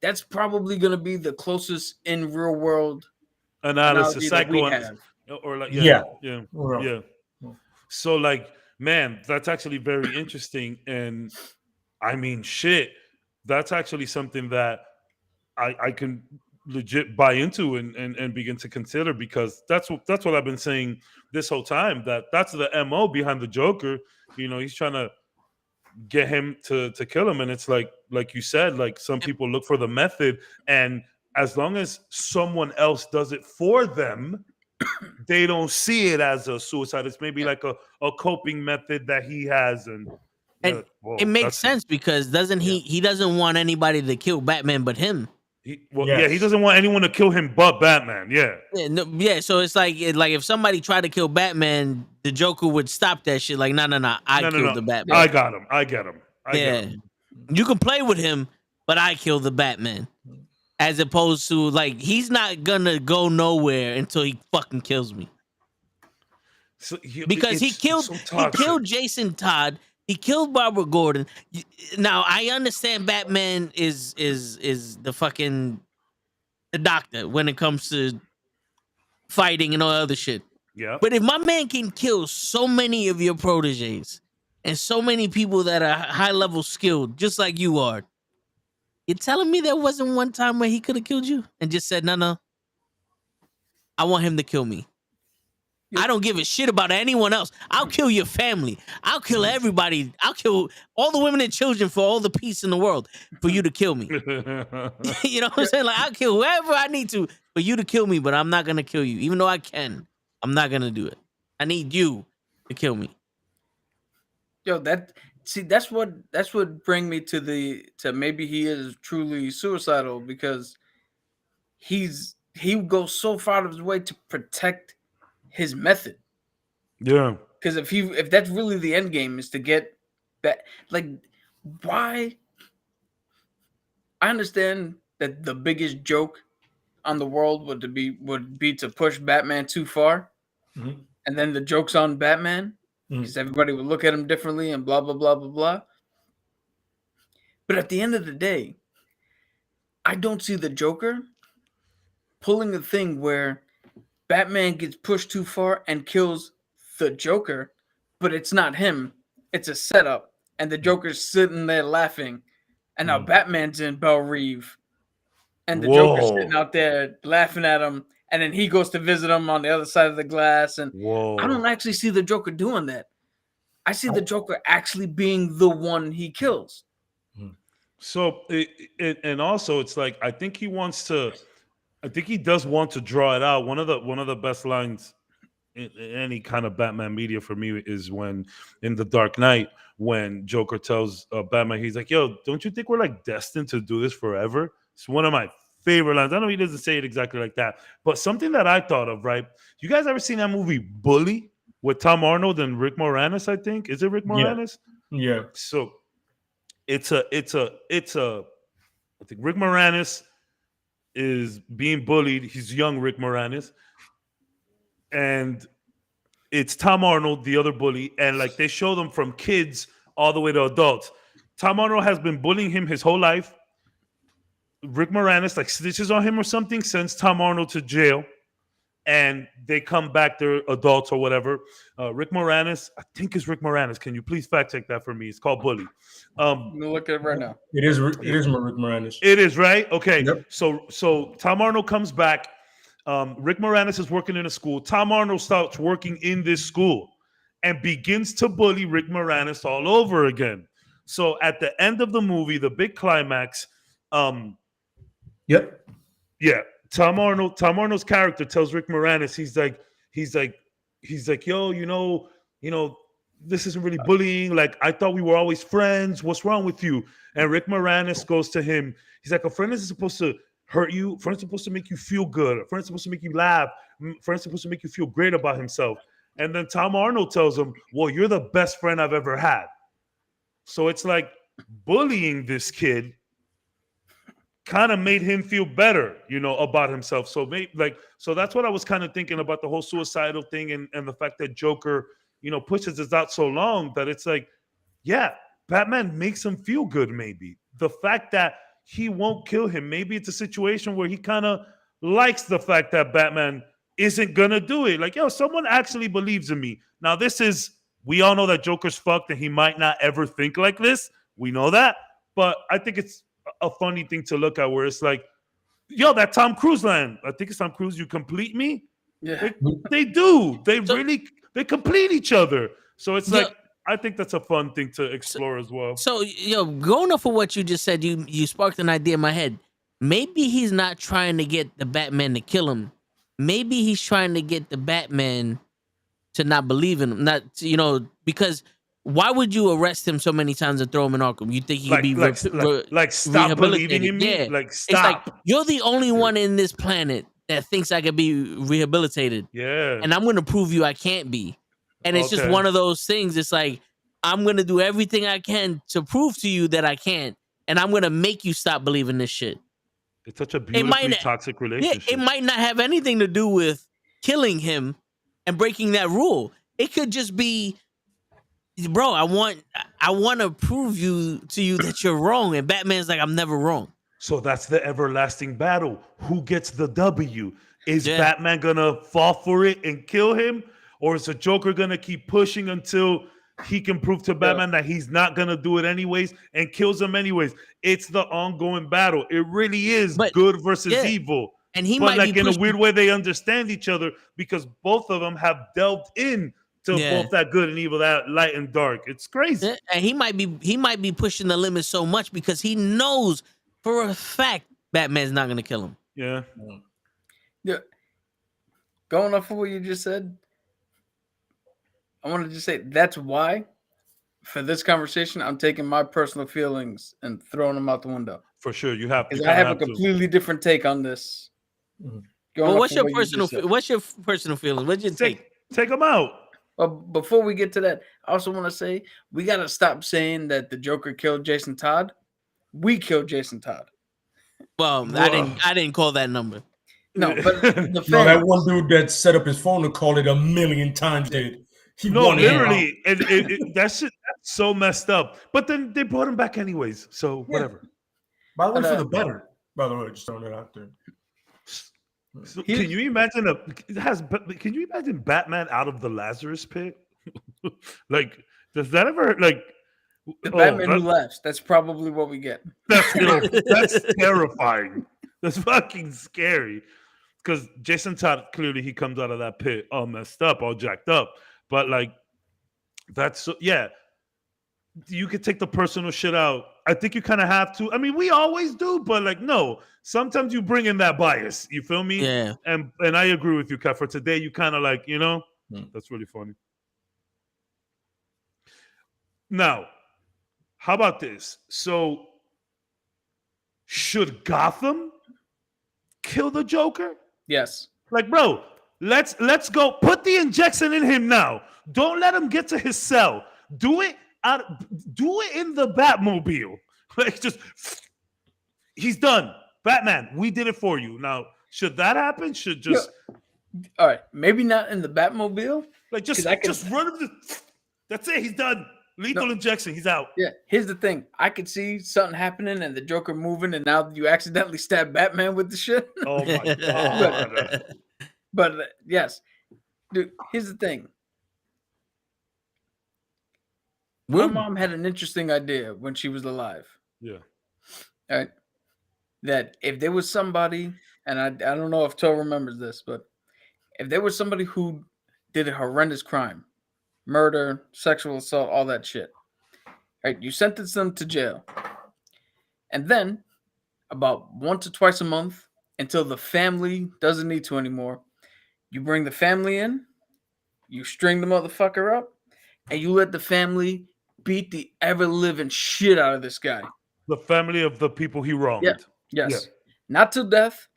that's probably gonna be the closest in real world analysis, psychoanalysis, or like yeah. So like, man, that's actually very interesting, and I mean, shit, that's actually something that I can legit buy into and begin to consider, because that's what I've been saying this whole time, that's the MO behind the Joker. He's trying to get him to kill him, and it's like you said, like some people look for the method, and as long as someone else does it for them, they don't see it as a suicide. It's maybe like a coping method that he has, and it makes sense because doesn't he doesn't want anybody to kill Batman but him. He doesn't want anyone to kill him but Batman. So it's like if somebody tried to kill Batman, the Joker would stop that shit. Like, no, I killed the Batman. I got him. I get him. You can play with him, but I killed the Batman. As opposed to, like, he's not gonna go nowhere until he fucking kills me. So because he killed Jason Todd. He killed Barbara Gordon. Now I understand Batman is the fucking the doctor when it comes to fighting and all other shit. Yeah. But if my man can kill so many of your proteges and so many people that are high level skilled, just like you are, you're telling me there wasn't one time where he could have killed you and just said, no, I want him to kill me. I don't give a shit about anyone else. I'll kill your family. I'll kill everybody. I'll kill all the women and children for all the peace in the world for you to kill me. You know what I'm saying? Like, I'll kill whoever I need to for you to kill me, but I'm not going to kill you. Even though I can, I'm not going to do it. I need you to kill me. Yo, that's what bring me to maybe he is truly suicidal, because he goes so far out of his way to protect his method. Yeah. Because if that's really the end game, is to get that, like, why? I understand that the biggest joke on the world would be to push Batman too far, and then the joke's on Batman, because everybody would look at him differently and blah blah blah blah blah. But at the end of the day, I don't see the Joker pulling a thing where Batman gets pushed too far and kills the Joker, but it's not him. It's a setup, and the Joker's sitting there laughing, and now Batman's in Belle Reve, and the Joker's sitting out there laughing at him, and then he goes to visit him on the other side of the glass, and I don't actually see the Joker doing that. I see the Joker actually being the one he kills. So, and also, it's like, I think he does want to draw it out. One of the best lines in any kind of Batman media for me is when in The Dark Knight, when Joker tells Batman, he's like, yo, don't you think we're like destined to do this forever? It's one of my favorite lines. I know he doesn't say it exactly like that, but something that I thought of, right? You guys ever seen that movie Bully with Tom Arnold and Rick Moranis? I think, is it Rick Moranis? Yeah. So it's a I think Rick Moranis is being bullied. He's young Rick Moranis, and it's Tom Arnold, the other bully, and like they show them from kids all the way to adults. Tom Arnold has been bullying him his whole life. Rick Moranis like snitches on him or something, sends Tom Arnold to jail, and they come back, they're adults or whatever. Rick Moranis, I think it's Rick Moranis. Can you please fact check that for me? It's called Bully. I'm gonna look at it right now. It is Rick Moranis. It is, right? Okay. Yep. So Tom Arnold comes back. Rick Moranis is working in a school. Tom Arnold starts working in this school and begins to bully Rick Moranis all over again. So at the end of the movie, the big climax, Yep. yeah, Tom Arnold's character tells Rick Moranis, he's like, yo, you know, this isn't really bullying. Like, I thought we were always friends. What's wrong with you? And Rick Moranis goes to him. He's like, a friend isn't supposed to hurt you. A friend's supposed to make you feel good. A friend's supposed to make you laugh. A friend's supposed to make you feel great about himself. And then Tom Arnold tells him, well, you're the best friend I've ever had. So it's like bullying this kid kind of made him feel better, about himself. So so that's what I was kind of thinking about the whole suicidal thing and the fact that Joker, pushes us out so long that it's like, yeah, Batman makes him feel good. Maybe the fact that he won't kill him, maybe it's a situation where he kind of likes the fact that Batman isn't gonna do it. Like, yo, someone actually believes in me. Now, we all know that Joker's fucked and he might not ever think like this. We know that, but I think it's a funny thing to look at where it's like, yo, that Tom Cruise line. I think it's Tom Cruise. You complete me. Yeah, They do. They complete each other. So it's like, I think that's a fun thing to explore as well. So, going off of what you just said, you sparked an idea in my head. Maybe he's not trying to get the Batman to kill him. Maybe he's trying to get the Batman to not believe in him. Because why would you arrest him so many times and throw him in Arkham? You think he could be stop believing in me? Yeah. Like, stop. It's like, you're the only one in this planet that thinks I could be rehabilitated. Yeah. And I'm going to prove you I can't be. And it's just one of those things. It's like, I'm going to do everything I can to prove to you that I can't. And I'm going to make you stop believing this shit. It's such a beautifully toxic relationship. Yeah, it might not have anything to do with killing him and breaking that rule. It could just be, bro, I want to prove to you that you're wrong. And Batman's like, I'm never wrong. So that's the everlasting battle. Who gets the W? Is Yeah. Batman gonna fall for it and kill him? Or is the Joker gonna keep pushing until he can prove to Batman that he's not gonna do it anyways and kills him anyways? It's the ongoing battle. It really is But, good versus yeah. evil. And he But might like be in a pushing, weird way, they understand each other because both of them have delved in to Yeah. both that good and evil, that light and dark. It's crazy. Yeah, and he might be pushing the limit so much because he knows for a fact Batman's not gonna kill him. Yeah. Yeah. Going off of what you just said, I want to just say that's why, for this conversation, I'm taking my personal feelings and throwing them out the window. For sure. You have to. Because I have a completely different take on this. Mhm. Well, what's your personal personal feelings? What's your take? Take them out. But before we get to that, I also want to say we got to stop saying that the Joker killed Jason Todd. We killed Jason Todd. Well, I didn't call that number. No, but the No, that fans, one dude that set up his phone to call it 1,000,000 times did. He No, wanted him out. literally, and that shit that's so messed up. But then they brought him back anyways, so whatever. By the way, But, for the better. By the way, just throwing it out there. So can you imagine Can you imagine Batman out of the Lazarus pit? Like, does that ever like? the Batman who laughs. That's probably what we get. That's terrifying. That's fucking scary. Because Jason Todd, clearly he comes out of that pit all messed up, all jacked up. But like, yeah. You could take the personal shit out. I think you kind of have to. I mean, we always do, but like, no. Sometimes you bring in that bias. You feel me? Yeah. And I agree with you, Kat. For today, you kind of like, that's really funny. Now, how about this? So, should Gotham kill the Joker? Yes. Like, bro, let's go. Put the injection in him now. Don't let him get to his cell. Do it in the Batmobile. Like, just he's done. Batman, we did it for you. Now, should that happen? Should just all right, maybe not in the Batmobile. Like just run him. That's it. He's done. Lethal injection. He's out. Yeah. Here's the thing. I could see something happening and the Joker moving, and now you accidentally stab Batman with the shit. Oh my god. But yes, dude. Here's the thing. My mom had an interesting idea when she was alive. Yeah. All right. That if there was somebody, and I don't know if Toe remembers this, but if there was somebody who did a horrendous crime, murder, sexual assault, all that shit, right? You sentence them to jail. And then about once or twice a month until the family doesn't need to anymore, you bring the family in, you string the motherfucker up, and you let the family beat the ever-living shit out of this guy. The family of the people he wronged. Yeah. Yes. Yeah. Not till death.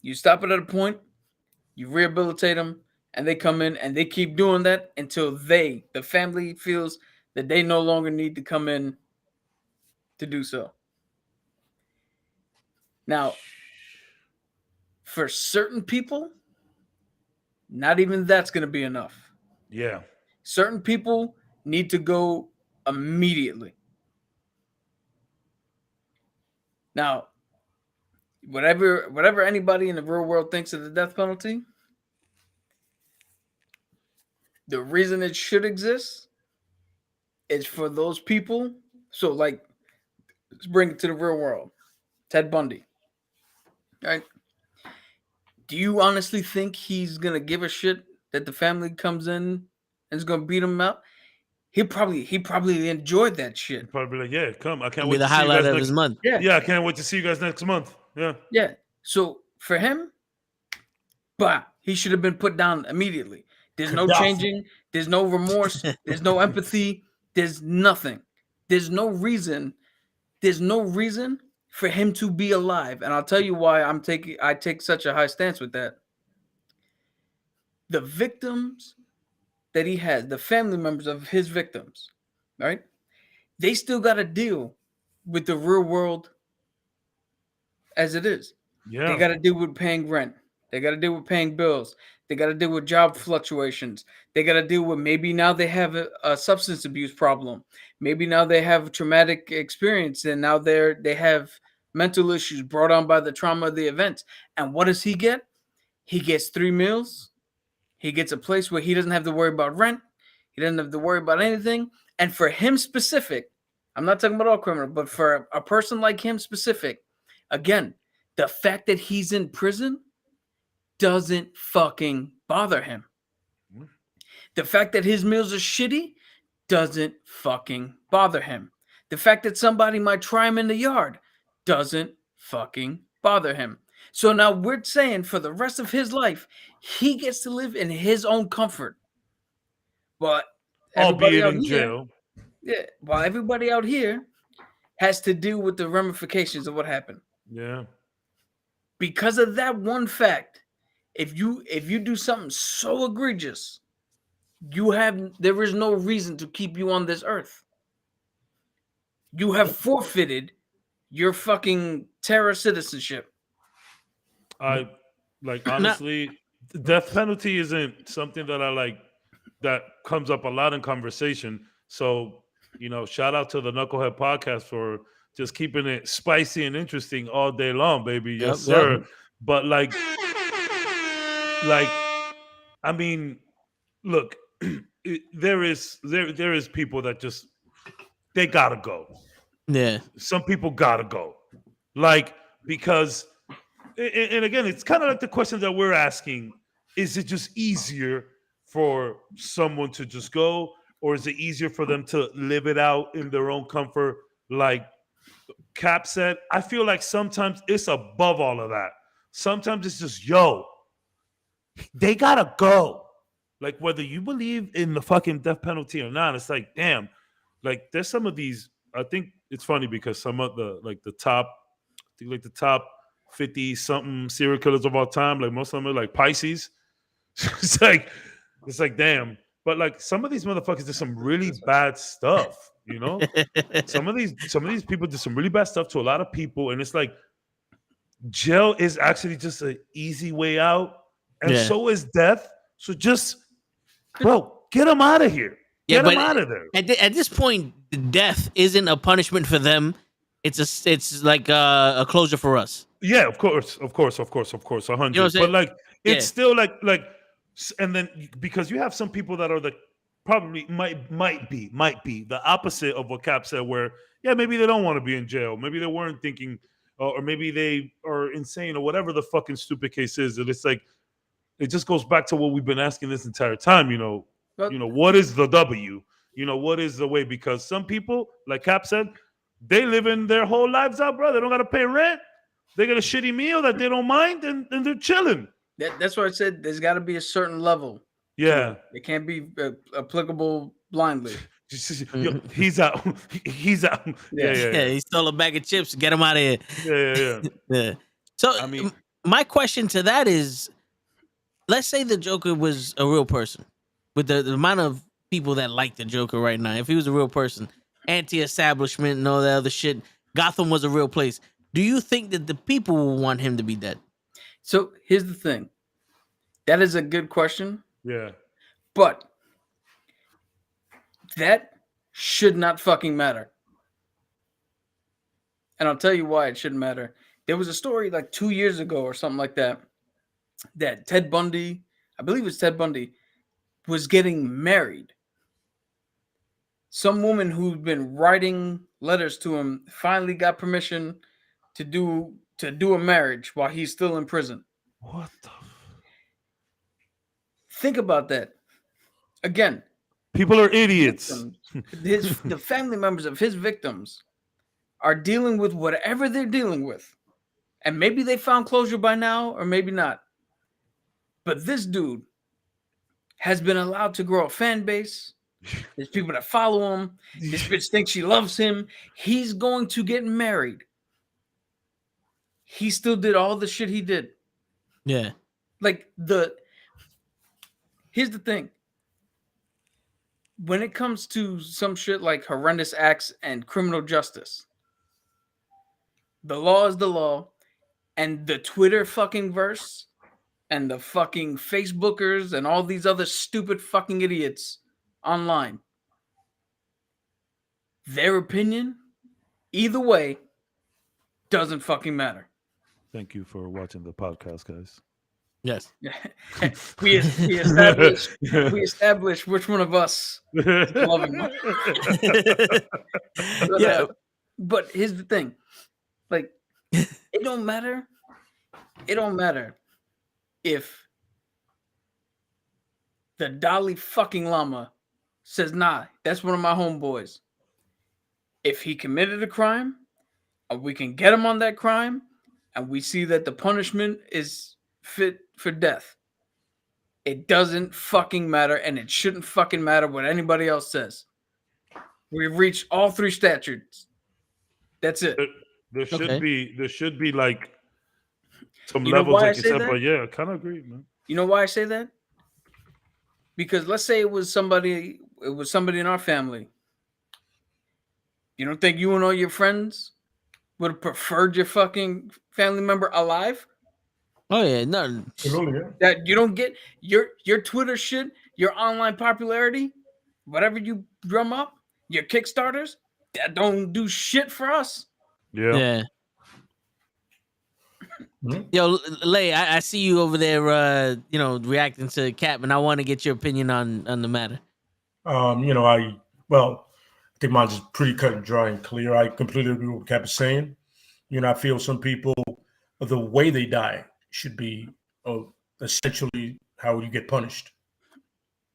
You stop it at a point, you rehabilitate them, and they come in and they keep doing that until the family feels that they no longer need to come in to do so. Now, for certain people, not even that's going to be enough. Yeah. Certain people need to go immediately. Now, whatever anybody in the real world thinks of the death penalty, the reason it should exist is for those people. So, like, let's bring it to the real world. Ted Bundy. Right? Do you honestly think he's going to give a shit that the family comes in and is going to beat him up? He probably enjoyed that shit. Probably like, yeah, come. I can't It'll wait be the to see you highlight guys of his month. Yeah, I can't wait to see you guys next month. Yeah. Yeah. So for him, he should have been put down immediately. There's no changing. There's no remorse. There's no empathy. There's nothing. There's no reason for him to be alive. And I'll tell you why I take such a high stance with that. The victims that he has, the family members of his victims, right? They still got to deal with the real world as it is. Yeah. They got to deal with paying rent. They got to deal with paying bills. They got to deal with job fluctuations. They got to deal with maybe now they have a substance abuse problem. Maybe now they have a traumatic experience and now they have mental issues brought on by the trauma of the events. And what does he get? He gets 3 meals. He gets a place where he doesn't have to worry about rent. He doesn't have to worry about anything. And for him specific, I'm not talking about all criminals, but for a person like him specific, again, the fact that he's in prison doesn't fucking bother him. The fact that his meals are shitty doesn't fucking bother him. The fact that somebody might try him in the yard doesn't fucking bother him. So now we're saying for the rest of his life, he gets to live in his own comfort. But albeit in jail. Yeah, while everybody out here has to deal with the ramifications of what happened. Yeah. Because of that one fact, if you do something so egregious, there is no reason to keep you on this earth. You have forfeited your fucking terror citizenship. I like honestly, the death penalty isn't something that I like that comes up a lot in conversation. So, shout out to the Knucklehead podcast for just keeping it spicy and interesting all day long, baby. Yes, sir. Yep. But I mean, look, there is people that just they gotta go. Yeah. Some people gotta go. Because and again, it's kind of like the question that we're asking: is it just easier for someone to just go, or is it easier for them to live it out in their own comfort? Like Cap said, I feel like sometimes it's above all of that. Sometimes it's just, they gotta go. Like whether you believe in the fucking death penalty or not, it's like, damn. Like there's some of these. I think it's funny because some of the top 50 something serial killers of all time, like most of them are like Pisces. it's like damn. But like some of these motherfuckers did some really bad stuff, some of these people did some really bad stuff to a lot of people, and it's like jail is actually just an easy way out, and so is death. So just, bro, get them out of here. Get them out of there. At this point, death isn't a punishment for them. It's like a closure for us. Yeah, of course, 100. But like, it's still like, and then because you have some people that are probably might be the opposite of what Cap said, where maybe they don't want to be in jail, maybe they weren't thinking, or maybe they are insane or whatever the fucking stupid case is. And it's like it just goes back to what we've been asking this entire time. What is the W? What is the way? Because some people, like Cap said, they living their whole lives out, bro. They don't got to pay rent. They get a shitty meal that they don't mind, and they're chilling. That's what I said. There's got to be a certain level. Yeah. It can't be applicable blindly. He's out. He's out. Yeah. He stole a bag of chips. Get him out of here. Yeah. So, I mean, my question to that is, let's say the Joker was a real person. With the amount of people that like the Joker right now, if he was a real person, anti-establishment and all that other shit, Gotham was a real place. Do you think that the people will want him to be dead? So here's the thing. That is a good question. Yeah. But that should not fucking matter. And I'll tell you why it shouldn't matter. There was a story like 2 years ago or something like that, that Ted Bundy, I believe it's Ted Bundy, was getting married. Some woman who'd been writing letters to him finally got permission to do a marriage while he's still in prison. What the? Think about that. Again, people are idiots. The family members of his victims are dealing with whatever they're dealing with. And maybe they found closure by now, or maybe not. But this dude has been allowed to grow a fan base. There's people that follow him. This bitch thinks she loves him. He's going to get married. He still did all the shit he did. Yeah. Here's the thing. When it comes to some shit like horrendous acts and criminal justice, the law is the law, and the Twitter fucking verse and the fucking Facebookers and all these other stupid fucking idiots online, their opinion, either way, doesn't fucking matter. Thank you for watching the podcast, guys. Yes. we established which one of us is loving one. Yeah. But here's the thing. Like, it don't matter. It don't matter if the Dalai fucking Lama says, nah, that's one of my homeboys. If he committed a crime, we can get him on that crime, and we see that the punishment is fit for death. It doesn't fucking matter, and it shouldn't fucking matter what anybody else says. We've reached all 3 statutes. That's it. There should be like some You know levels, why like I you say said, that? but yeah, I kind of agree, man. You know why I say that? Because let's say it was somebody in our family. You don't think you and all your friends would have preferred your fucking family member alive? Oh yeah, no. Absolutely, yeah. That you don't get your Twitter shit, your online popularity, whatever you drum up, your Kickstarters, that don't do shit for us. Yeah. Mhm. Yo, Lay, I see you over there, reacting to Cap, and I want to get your opinion on the matter. I think mine's pretty cut and dry and clear. I completely agree with what Cap is saying. I feel some people, the way they die should be essentially how you get punished.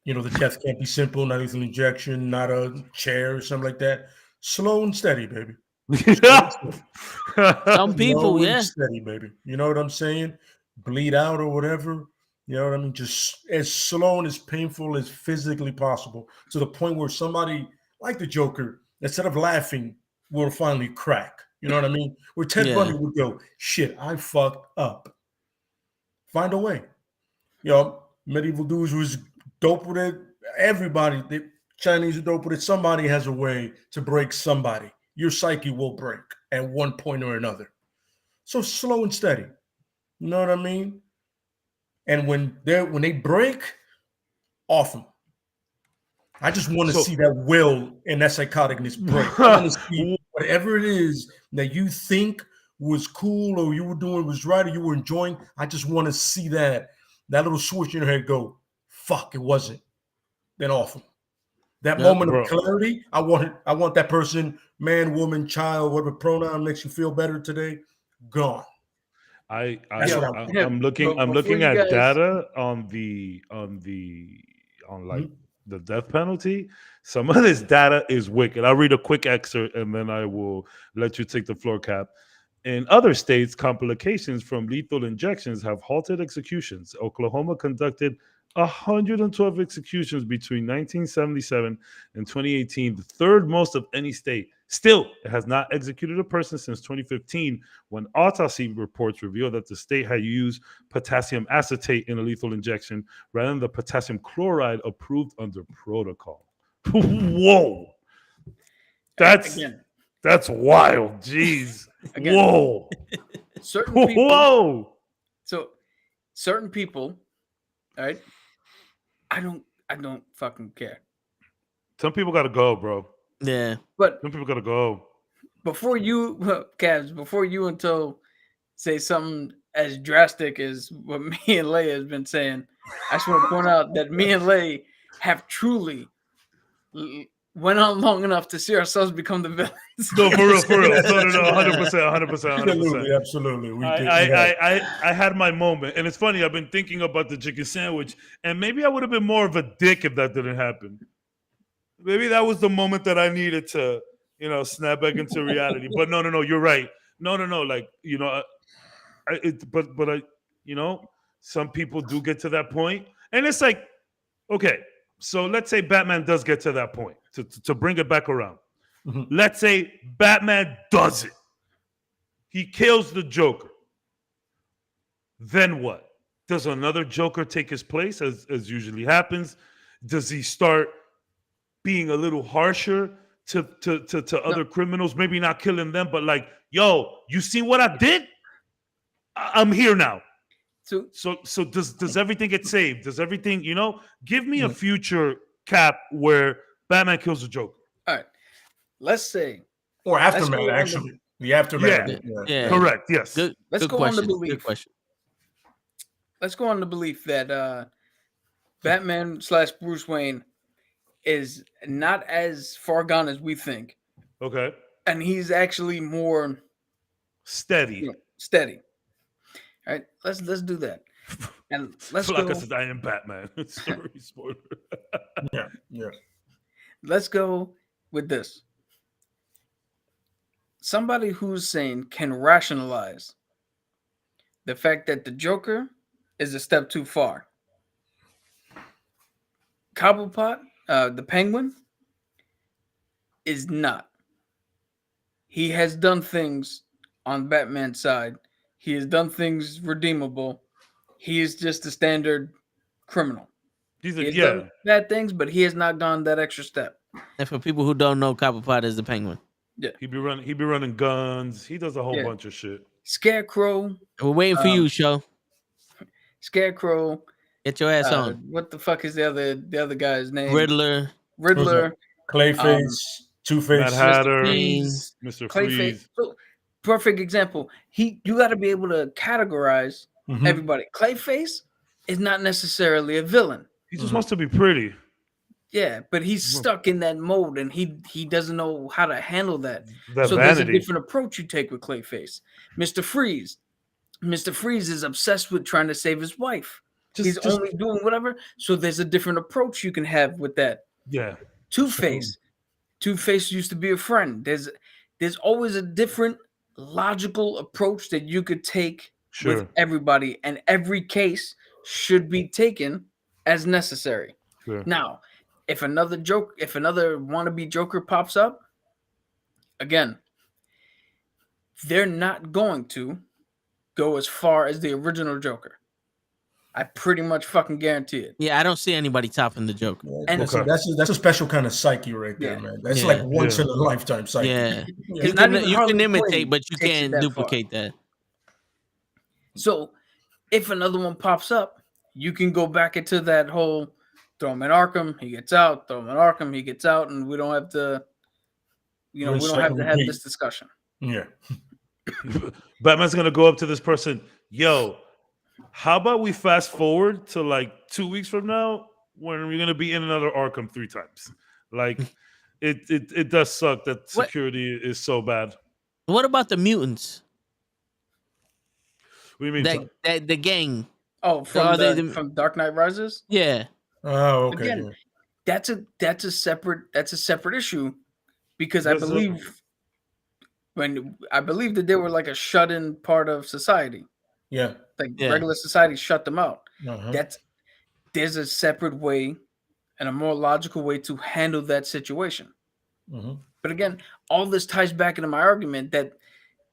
The death can't be simple, not lethal injection, not a chair or something like that. Slow and steady, baby. Some people, Slow yeah. and steady, baby. You know what I'm saying? Bleed out or whatever. You know what I mean? Just as slow and as painful as physically possible, to the point where somebody like the Joker, instead of laughing, will finally crack. You know what I mean? Where Ted Bundy would go, shit, I fucked up. Find a way. Medieval dudes was dope with it. Everybody, the Chinese are dope with it. Somebody has a way to break somebody. Your psyche will break at one point or another. So slow and steady. You know what I mean? And when they break, off them. I just want to see that will and that psychoticness break. I want to see whatever it is that you think was cool or you were doing was right or you were enjoying. I just want to see that little switch in your head go, fuck, it wasn't. Then off them. That moment of clarity, I want that person, man, woman, child, whatever pronoun makes you feel better today, gone. I'm looking at data on the death penalty. Some of this data is wicked. I'll read a quick excerpt and then I will let you take the floor, Cap. In other states, complications from lethal injections have halted executions. Oklahoma conducted 112 executions between 1977 and 2018, the third most of any state. Still, it has not executed a person since 2015, when autopsy reports revealed that the state had used potassium acetate in a lethal injection rather than the potassium chloride approved under protocol. Whoa. That's wild. Jeez. Again, whoa. Certain people. Whoa. So certain people, all right? I don't fucking care. Some people gotta go, bro. Yeah. But some people gotta go. Before you, Cavs, before you until say something as drastic as what me and Lay has been saying, I just want to point out that me and Lay have truly went on long enough to see ourselves become the villains. No, for real. No, 100%. Absolutely. I had my moment. And it's funny, I've been thinking about the chicken sandwich, and maybe I would have been more of a dick if that didn't happen. Maybe that was the moment that I needed to, snap back into reality. But no, you're right. No, like, some people do get to that point. And it's like, okay, so let's say Batman does get to that point, to bring it back around. Mm-hmm. Let's say Batman does it. He kills the Joker. Then what? Does another Joker take his place, as usually happens? Does he start being a little harsher to other criminals? Maybe not killing them, but like, yo, you see what I did? I'm here now. So does everything get saved? Does everything, give me a future Cap where Batman kills the Joker. All right. Let's say. Or Aftermath, actually. The aftermath. Yeah. Correct. Yes. Good. Let's Good go on the question. belief. Good question. Let's go on the belief that Batman / Bruce Wayne is not as far gone as we think, Okay. and he's actually more Steady. steady. All right, let's do that, and let's Like go. I said, I am Batman. Story spoiler. Yeah. Let's go with this. Somebody who's sane can rationalize the fact that the Joker is a step too far. Cobblepot, the Penguin, is not. He has done things on Batman's side. He has done things redeemable. He is just a standard criminal. He's He has yeah. done bad things, but he has not gone that extra step. And for people who don't know, Copperpot is the Penguin. Yeah. He be running guns. He does a whole Yeah. bunch of shit. Scarecrow. We're waiting for you, show. Scarecrow. Get your ass on. What the fuck is the other guy's name? Riddler. Clayface, Two-Face, Mad Hatter, Freeze, Mr. Clayface. Freeze. So, perfect example. You got to be able to categorize Mhm. everybody. Clayface is not necessarily a villain. He just wants to be pretty. Yeah, but he's stuck in that mode, and he doesn't know how to handle that. That So there's a vanity. different approach you take with Clayface. Mr. Freeze. Mr. Freeze is obsessed with trying to save his wife. He's only doing whatever. So there's a different approach you can have with that. Yeah. Two-Face. Two-Face used to be a friend. There's always a different logical approach that you could take with everybody, and every case should be taken as necessary. Sure. Now, if another wannabe Joker pops up, again, they're not going to go as far as the original Joker. I pretty much fucking guarantee it. Yeah, I don't see anybody topping the Joker. And that's a special kind of psyche right there, man. That's like once in a lifetime psyche. Yeah. Yeah. You can imitate, but you can't duplicate that. So if another one pops up, you can go back into that whole throw him in Arkham, he gets out, throw him in Arkham, he gets out, and we don't have to, we don't have to have this discussion. Yeah. Batman's gonna go up to this person, yo, how about we fast forward to like 2 weeks from now when we're gonna be in another Arkham 3 times? Like it does suck that security is so bad. What about the mutants? What do you mean? That the gang. Oh, from Dark Knight Rises? Yeah. Oh, okay. Again, that's a separate issue, because I believe that they were like a shut-in part of society. Yeah. Regular society shut them out. Uh-huh. There's a separate way and a more logical way to handle that situation. Mm-hmm. But again, all this ties back into my argument that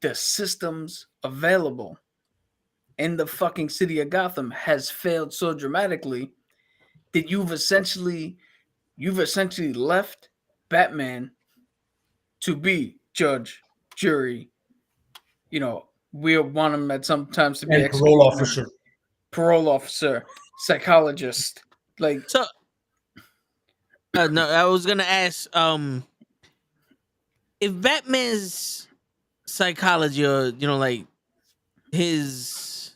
the systems available in the fucking city of Gotham has failed so dramatically that you've essentially left Batman to be judge, jury. We want him at sometimes to be parole officer, psychologist. So, no, I was gonna ask, if Batman's psychology, or like his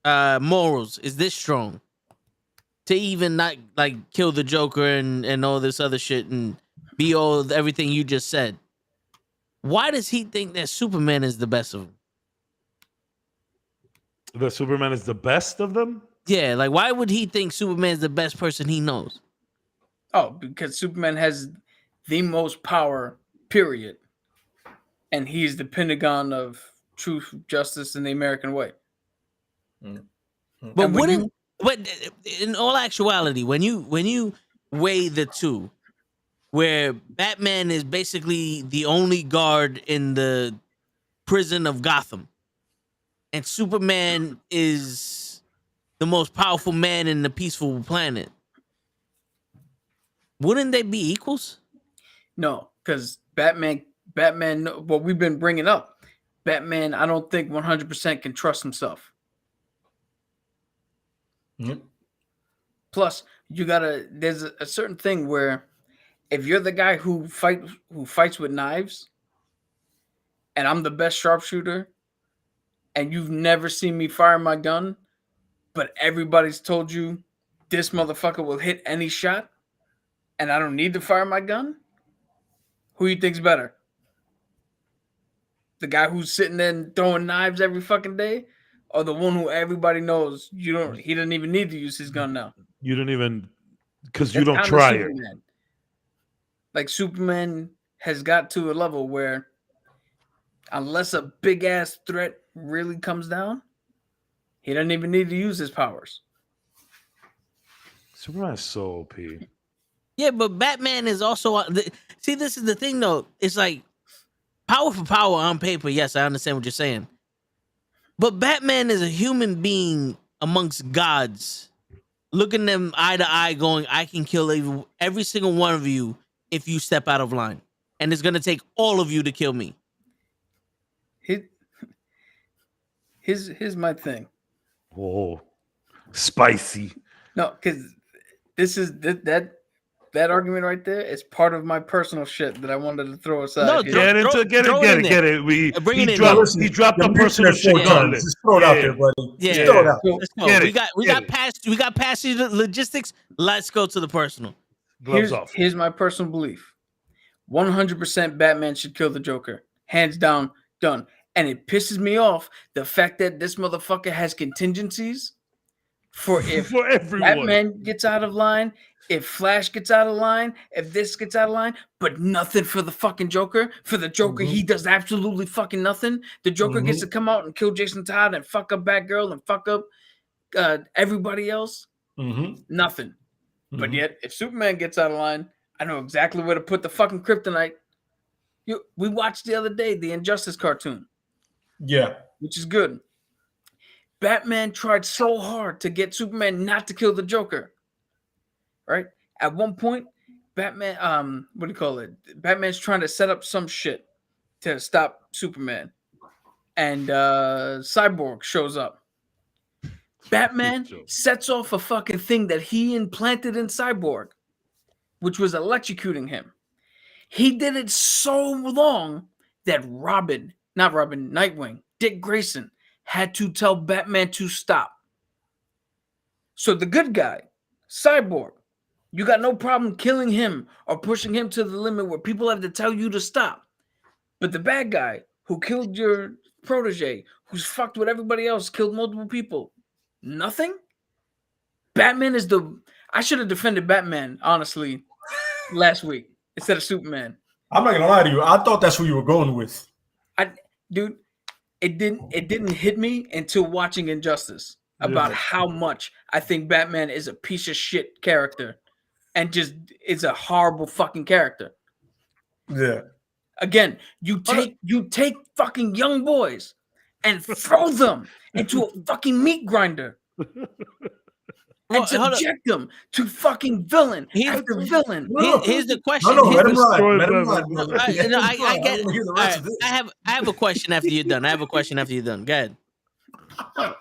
morals, is this strong to even not like kill the Joker and all this other shit and be everything you just said, why does he think that Superman is the best of them? That Superman is the best of them? Yeah, like why would he think Superman is the best person he knows? Oh, because Superman has the most power, period. And he's the Pentagon of truth, justice, and the American way. Mm-hmm. But in all actuality, when you weigh the two, where Batman is basically the only guard in the prison of Gotham, and Superman is the most powerful man in the peaceful planet, wouldn't they be equals? No, because Batman, what we've been bringing up, Batman, I don't think 100% can trust himself. Yep. Plus, there's a certain thing where if you're the guy who fights with knives, and I'm the best sharpshooter, and you've never seen me fire my gun, but everybody's told you this motherfucker will hit any shot, and I don't need to fire my gun, who you think's better? The guy who's sitting there and throwing knives every fucking day, or the one who everybody knows he doesn't even need to use his gun now? You don't even, because you That's don't kinda try it. Superman. Like, Superman has got to a level where unless a big ass threat really comes down, he doesn't even need to use his powers. Superman's so OP. Yeah, but Batman is also see. This is the thing, though. It's like power for power on paper. Yes, I understand what you're saying, but Batman is a human being amongst gods, looking them eye to eye, going, "I can kill every single one of you if you step out of line, and it's gonna take all of you to kill me." Here's my thing. Whoa, spicy. No, because this is that argument right there is part of my personal shit that I wanted to throw aside. No, here. Get it. Bring it in He dropped the personal shit. Just throw it out there, buddy. Yeah. Just throw it out. Let's go. Get We it. got past the logistics. Let's go to the personal. Gloves off. Here's my personal belief. 100% Batman should kill the Joker. Hands down, done. And it pisses me off the fact that this motherfucker has contingencies for if For everyone. Batman gets out of line, if Flash gets out of line, if this gets out of line, but nothing for the fucking Joker. For the Joker, he does absolutely fucking nothing. The Joker gets to come out and kill Jason Todd and fuck up Batgirl and fuck up everybody else. Nothing. But yet, if Superman gets out of line, I know exactly where to put the fucking kryptonite. We watched the other day the Injustice cartoon. Yeah. Which is good. Batman tried so hard to get Superman not to kill the Joker. Right? At one point, Batman, what do you call it? Batman's trying to set up some shit to stop Superman. And Cyborg shows up. Batman sets off a fucking thing that he implanted in Cyborg, which was electrocuting him. He did it so long that Nightwing, Dick Grayson, had to tell Batman to stop. So the good guy, Cyborg, you got no problem killing him or pushing him to the limit where people have to tell you to stop. But the bad guy who killed your protege, who's fucked with everybody else, killed multiple people, nothing? Batman is I should have defended Batman, honestly, last week instead of Superman. I'm not gonna lie to you. I thought that's who you were going with. Dude, it didn't hit me until watching Injustice about how much I think Batman is a piece of shit character and just is a horrible fucking character. Yeah. Again, you take fucking young boys and throw them into a fucking meat grinder. And subject them to fucking villain after villain. Here's the question. Let him ride. I have a question after you're done. Go ahead. I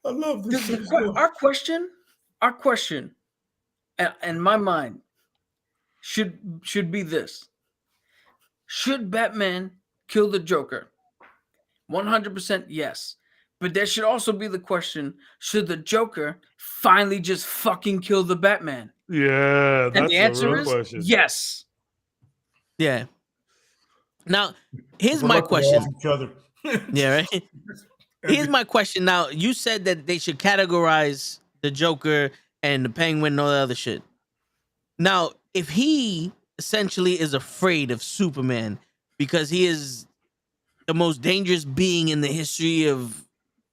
love this. Our question, in my mind, should be this: should Batman kill the Joker? 100% yes. But there should also be the question, should the Joker finally just fucking kill the Batman? Yeah, that's and the answer real is question. yes. Yeah. Now, here's my question. Yeah, right? Here's my question. Now, you said that they should categorize the Joker and the Penguin and all that other shit. Now, if he essentially is afraid of Superman because he is the most dangerous being in the history of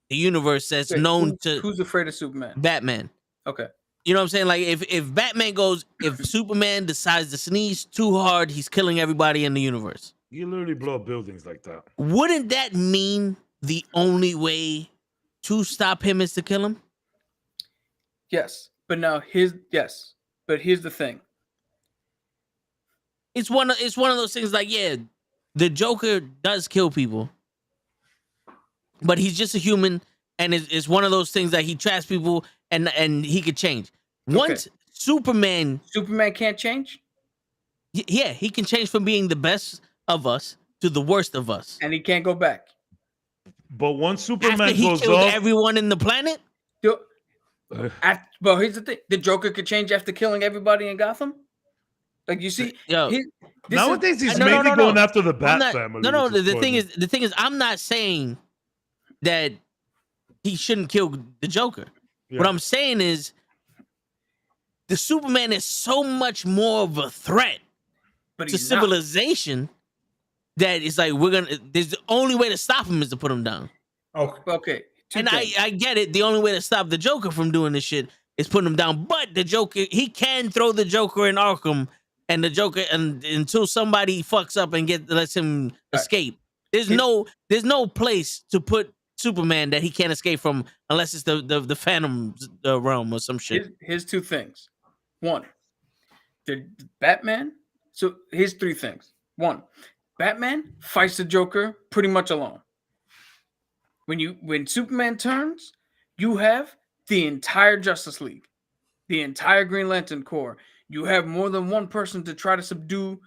the universe that's known to... Who's afraid of Superman? Batman. Okay. You know what I'm saying? Like, if Batman if Superman decides to sneeze too hard, he's killing everybody in the universe. You literally blow up buildings like that. Wouldn't that mean the only way to stop him is to kill him? Yes. But now here's the thing. It's one of those things like, yeah, the Joker does kill people, but he's just a human, and it's one of those things that he traps people and he could change. Once Superman can't change? Yeah, he can change from being the best of us to the worst of us. And he can't go back. But once After Superman he goes killed off, everyone in the planet? But here's the thing: the Joker could change after killing everybody in Gotham. Like you see, Yo, nowadays he's no, mainly no. going after the I'm Bat not, family. no. which is The thing is, I'm not saying that he shouldn't kill the Joker. Yeah. What I'm saying is, the Superman is so much more of a threat but to he's not. civilization that it's like there's the only way to stop him is to put him down. Okay. And I get it. The only way to stop the Joker from doing this shit is putting him down. But the Joker, he can throw the Joker in Arkham, and the Joker, and until somebody fucks up and lets him escape. There's no place to put Superman that he can't escape from unless it's the Phantom realm or some shit. Here's two things. One, the Batman. So here's three things. One, Batman fights the Joker pretty much alone. When Superman turns, you have the entire Justice League, the entire Green Lantern Corps. You have more than one person to try to subdue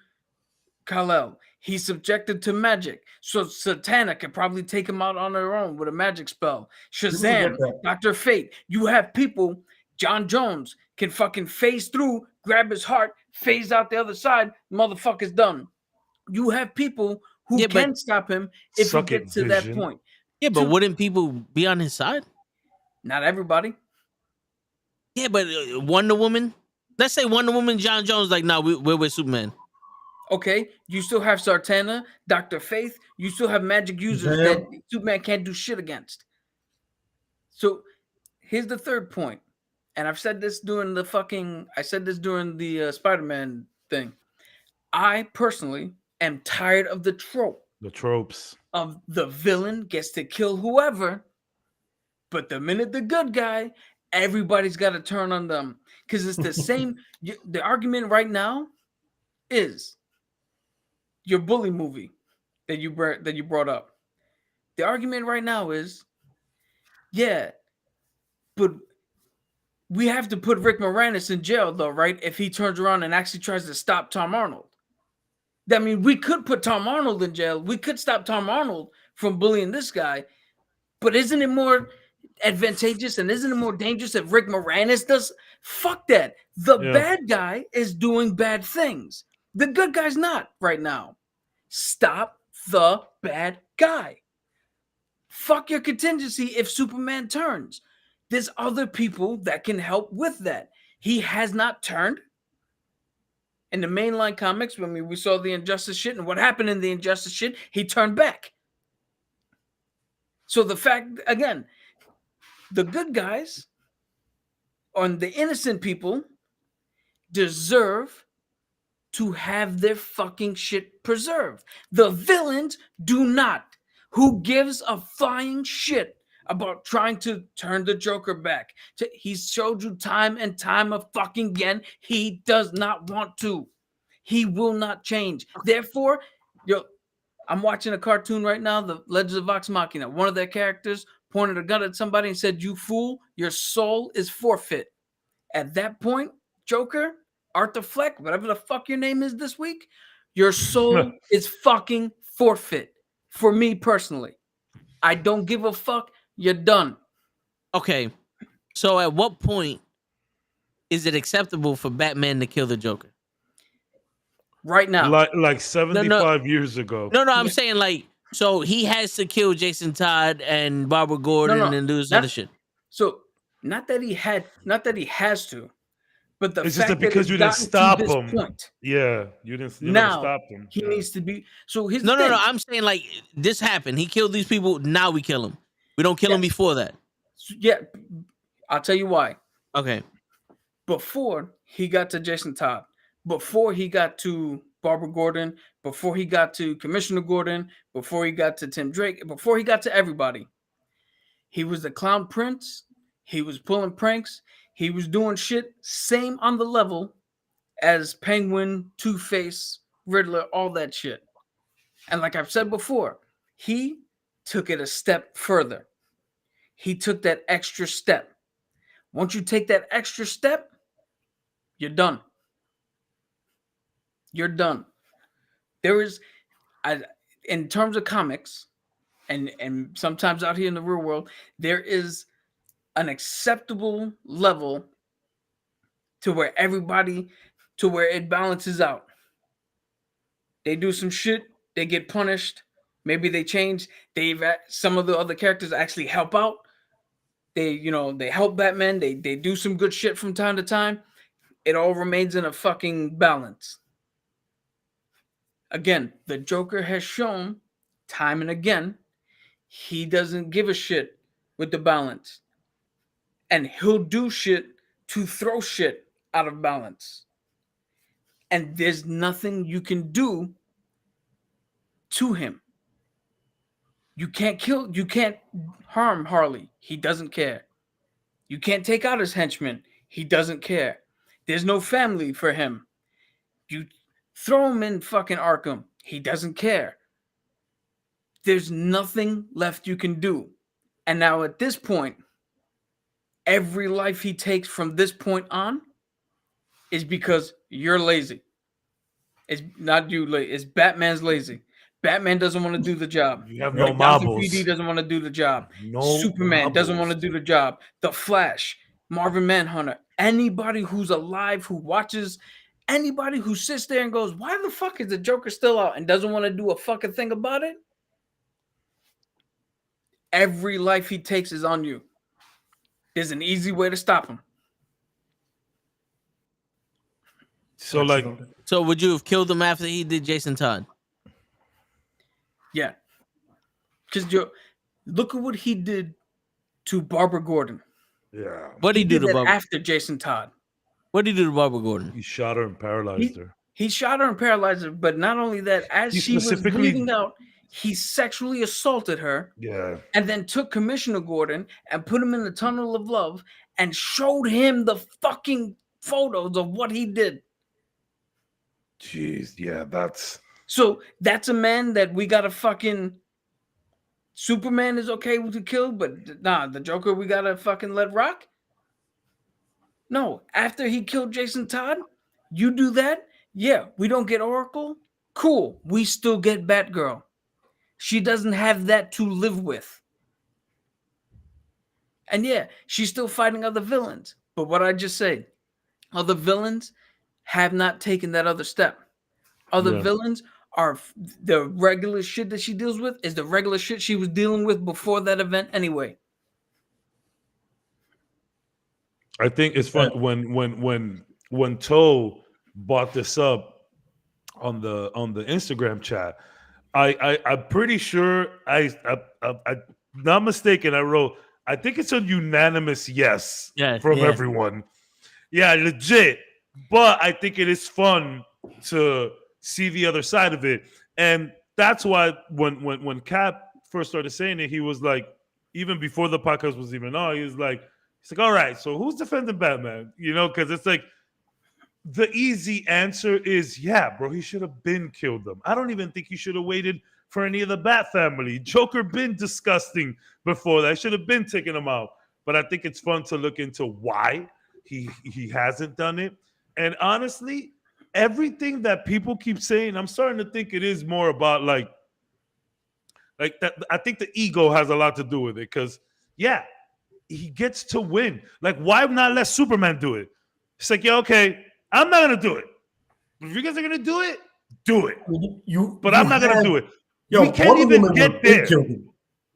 Kal-El. He's subjected to magic, so Satana can probably take him out on her own with a magic spell. Shazam, Dr. Fate. You have people. John Jones can fucking phase through, grab his heart, phase out the other side. Motherfucker's done. You have people who can stop him if he gets to that point. Yeah, but wouldn't people be on his side? Not everybody. Yeah, but Wonder Woman. Let's say Wonder Woman, John Jones, like, no, we're with Superman. Okay, you still have Sartana, Dr. Faith. You still have magic users that Superman can't do shit against. So here's the third point. And I've said this during the Spider-Man thing. I personally am tired of the trope. The tropes. Of the villain gets to kill whoever, but the minute the good guy, everybody's got to turn on them. Because it's the same. The argument right now is your bully movie that you brought up. The argument right now is, yeah, but we have to put Rick Moranis in jail, though, right? If he turns around and actually tries to stop Tom Arnold. I mean, we could put Tom Arnold in jail. We could stop Tom Arnold from bullying this guy. But isn't it more advantageous and isn't it more dangerous if Rick Moranis does? Fuck that. The bad guy is doing bad things. The good guy's not right now. Stop the bad guy. Fuck your contingency if Superman turns. There's other people that can help with that. He has not turned. In the mainline comics, when we saw the Injustice shit and what happened in the Injustice shit, he turned back. So the fact, again, the good guys and the innocent people deserve to have their fucking shit preserved. The villains do not. Who gives a flying shit about trying to turn the Joker back? He's showed you time and time again. He does not want to. He will not change. Therefore, I'm watching a cartoon right now, the Legends of Vox Machina. One of their characters pointed a gun at somebody and said, "You fool, your soul is forfeit." At that point, Joker, Arthur Fleck, whatever the fuck your name is this week, your soul is fucking forfeit. For me personally, I don't give a fuck. You're done. Okay, so at what point is it acceptable for Batman to kill the Joker? Right now, like 75 years ago. No, I'm saying like, so he has to kill Jason Todd and Barbara Gordon and do this other shit. So not that he has to, but the it's fact just that because you didn't stop him. Point, yeah, you didn't stop him. He needs to be. So his no. I'm saying like this happened. He killed these people. Now we kill him. We don't kill him before that. Yeah, I'll tell you why. Okay. Before he got to Jason Todd, before he got to Barbara Gordon, before he got to Commissioner Gordon, before he got to Tim Drake, before he got to everybody, he was the Clown Prince. He was pulling pranks. He was doing shit same on the level as Penguin, Two-Face, Riddler, all that shit. And like I've said before, he took it a step further. He took that extra step. Once you take that extra step, you're done. You're done. in terms of comics, and sometimes out here in the real world, there is an acceptable level to where it balances out. They do some shit, they get punished, maybe they change. Some of the other characters actually help out. They help Batman. They do some good shit from time to time. It all remains in a fucking balance. Again, the Joker has shown time and again he doesn't give a shit with the balance. And he'll do shit to throw shit out of balance. And there's nothing you can do to him. You can't harm Harley. He doesn't care. You can't take out his henchmen. He doesn't care. There's no family for him. You throw him in fucking Arkham. He doesn't care. There's nothing left you can do. And now at this point, every life he takes from this point on is because you're lazy. It's not you lazy. It's Batman's lazy. Batman doesn't want to do the job. You have no Gotham marbles. PD doesn't want to do the job. No Superman doesn't want to marbles. do the job. The Flash, Marvin Manhunter, anybody who's alive, who watches, anybody who sits there and goes, why the fuck is the Joker still out and doesn't want to do a fucking thing about it? Every life he takes is on you. There's an easy way to stop him. So would you have killed him after he did Jason Todd? Yeah. Because look at what he did to Barbara Gordon. yeah, What did he do to Barbara? After Jason Todd? What did he do to Barbara Gordon? he shot her and paralyzed her. He shot her and paralyzed her, but not only that, as He she was specifically- bleeding out, he sexually assaulted her Yeah, and then took Commissioner Gordon and put him in the tunnel of love and showed him the fucking photos of what he did. jeez, yeah, that's So that's a man that we got to fucking... Superman is okay to kill, but nah, the Joker we got to fucking let rock? No, after he killed Jason Todd, you do that? Yeah, we don't get Oracle? Cool, we still get Batgirl. She doesn't have that to live with. And yeah, she's still fighting other villains. But what I just said, other villains have not taken that other step. Other villains are the regular shit that she deals with is the regular shit she was dealing with before that event anyway. I think it's fun when Toe brought this up on the Instagram chat. I'm pretty sure I'm not mistaken. I wrote, I think it's a unanimous yes from everyone. Yeah, legit. But I think it is fun to see the other side of it, and that's why when Cap first started saying it, he was like, even before the podcast was even on, he's like, all right, so who's defending Batman? You know, because it's like the easy answer is, yeah, bro, he should have been killed them. I don't even think he should have waited for any of the Bat family. Joker been disgusting before that. Should have been taking him out. But I think it's fun to look into why he hasn't done it. And honestly, everything that people keep saying, I'm starting to think it is more about like that. I think the ego has a lot to do with it, because yeah, he gets to win. Like, why not let Superman do it? It's like, yeah, okay, I'm not gonna do it. If you guys are gonna do it, do it. But I'm not gonna do it. Yo, we can't even get there.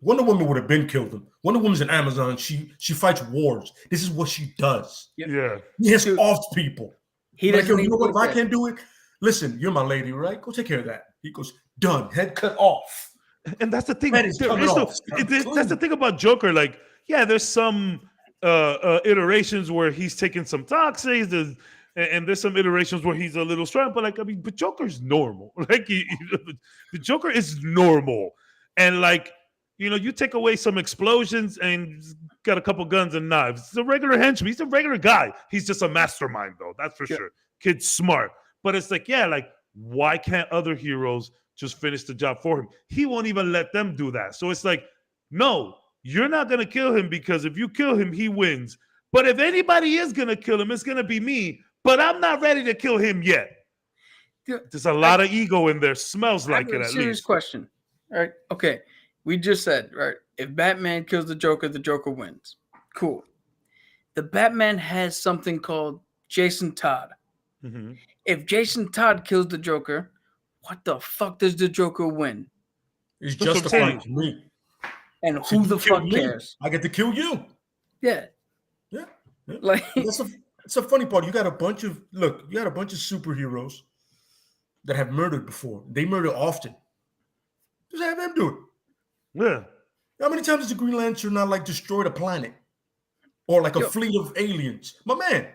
Wonder Woman would have been killed him. Wonder Woman's an Amazon. She fights wars. This is what she does. Yeah. He has off people. He like, doesn't yo, you know what? If that. I can't do it, listen, you're my lady, right? Go take care of that. He goes, done. Head cut off. And that's the thing. That is coming off. That's the thing about Joker. Like, yeah, there's some iterations where he's taking some toxics, and there's some iterations where he's a little strong. But like, I mean, but Joker's normal. Like, the Joker is normal, and like, you know, you take away some explosions and got a couple guns and knives. He's a regular henchman. He's a regular guy. He's just a mastermind, though. That's for sure. Kid's smart. But it's like, yeah, like, why can't other heroes just finish the job for him? He won't even let them do that. So it's like, no, you're not going to kill him, because if you kill him, he wins. But if anybody is going to kill him, it's going to be me. But I'm not ready to kill him yet. There's a lot of ego in there. Smells like it, at least. Serious question. Right? Okay. We just said, right? If Batman kills the Joker wins. Cool. The Batman has something called Jason Todd. Mm-hmm. If Jason Todd kills the Joker, what the fuck does the Joker win? It's That's what I'm justified saying. to me. And So who you the kill fuck me, cares? I get to kill you. Yeah. Yeah. Like That's the funny part. You got a bunch of superheroes that have murdered before. They murder often. Just have them do it. Yeah. How many times has the Green Lantern not like destroyed a planet or like a Yo. fleet of aliens? My man,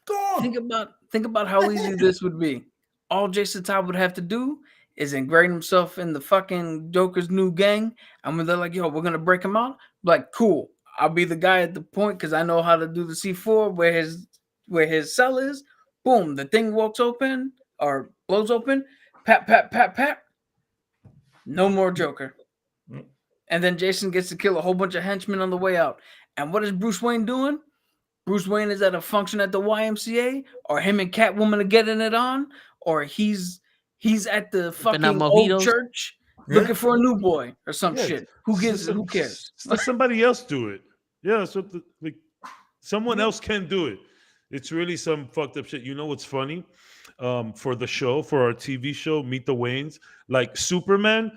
go on. think about how easy this would be. All Jason Todd would have to do is ingrain himself in the fucking Joker's new gang. And when they're like, yo, we're gonna break him out, like, cool. I'll be the guy at the point because I know how to do the C4 where his cell is. Boom, the thing walks open or blows open. Pat, pat, pat, pat. No more Joker. And then Jason gets to kill a whole bunch of henchmen on the way out. And what is Bruce Wayne doing? Bruce Wayne is at a function at the YMCA, or him and Catwoman are getting it on, or he's at the fucking old mojitos. church Yeah. looking for a new boy or some Yeah. shit. Who gives it? Who cares? Let somebody else do it. Yeah, so someone else can do it. It's really some fucked up shit. You know what's funny? For the show, for our TV show, Meet the Waynes, like Superman,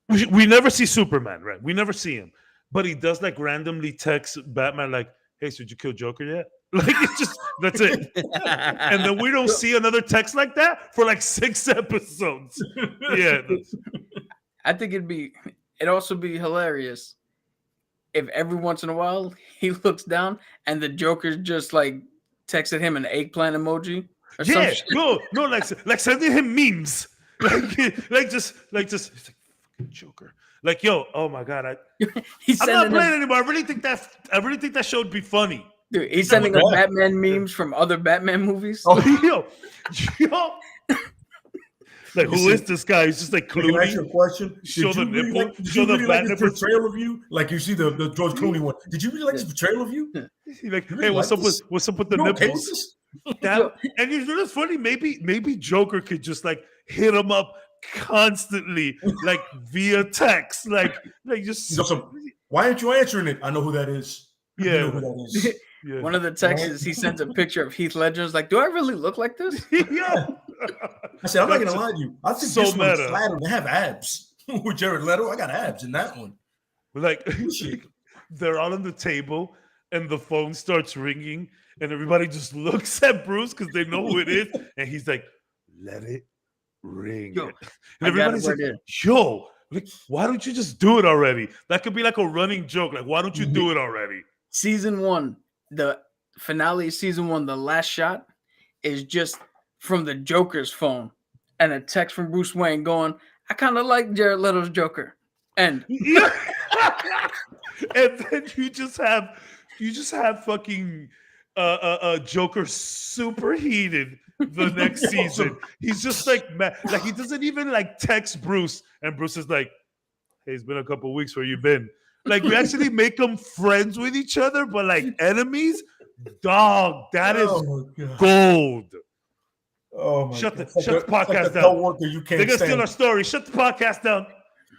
we never see Superman, right? We never see him, but he does like randomly text Batman, like, "Hey, so did you kill Joker yet?" Like it's just that's it. And then we don't see another text like that for like 6 episodes. Yeah, I think it'd also be hilarious if every once in a while he looks down and the Joker's just like texted him an eggplant emoji or some yeah, shit. no, like sending him memes, like just it's like fucking Joker. Like, yo, oh my god, He's I'm not sending playing him, anymore. I really think that show would be funny. dude, he's sending him Batman memes from other Batman movies. Oh, yo. Like, who is this guy? He's just like Can I ask you Clooney. a question? Show the nipple. Did Show you the really bat like his nipple. portrayal of you? Like you see the George Clooney one. Did you really like his portrayal of you? He's like, You hey, really what's like up this? with the You okay with nipples? this? That, and you know what's funny? Maybe Joker could just like hit him up constantly, like via text, like just You know, why aren't you answering it? I know who that is. You yeah. know who that is. Yeah. One of the texts is he sends a picture of Heath Ledger's like, do I really look like this? Yeah. I said, I'm not That's gonna lie to you. I think so this one's meta. flatter to have abs. With Jared Leto, I got abs in that one. Like they're all on the table and the phone starts ringing and everybody just looks at Bruce because they know who it is and he's like, let it ring. Yo, And I got it everybody's right like, there. yo, like, why don't you just do it already? That could be like a running joke. Like, why don't you do it already? Season 1, the finale of season 1, the last shot is just from the Joker's phone and a text from Bruce Wayne going, I kind of like Jared Leto's Joker. And Yeah. And then you just have fucking Joker superheated the next season. He's just like mad. Like he doesn't even like text Bruce, and Bruce is like, "Hey, it's been a couple weeks. Where you been?" Like you actually make them friends with each other, but like enemies. Dog, that is gold. Oh my Shut God. the podcast like down. coworker you can't They're gonna steal stand. our story. Shut the podcast down.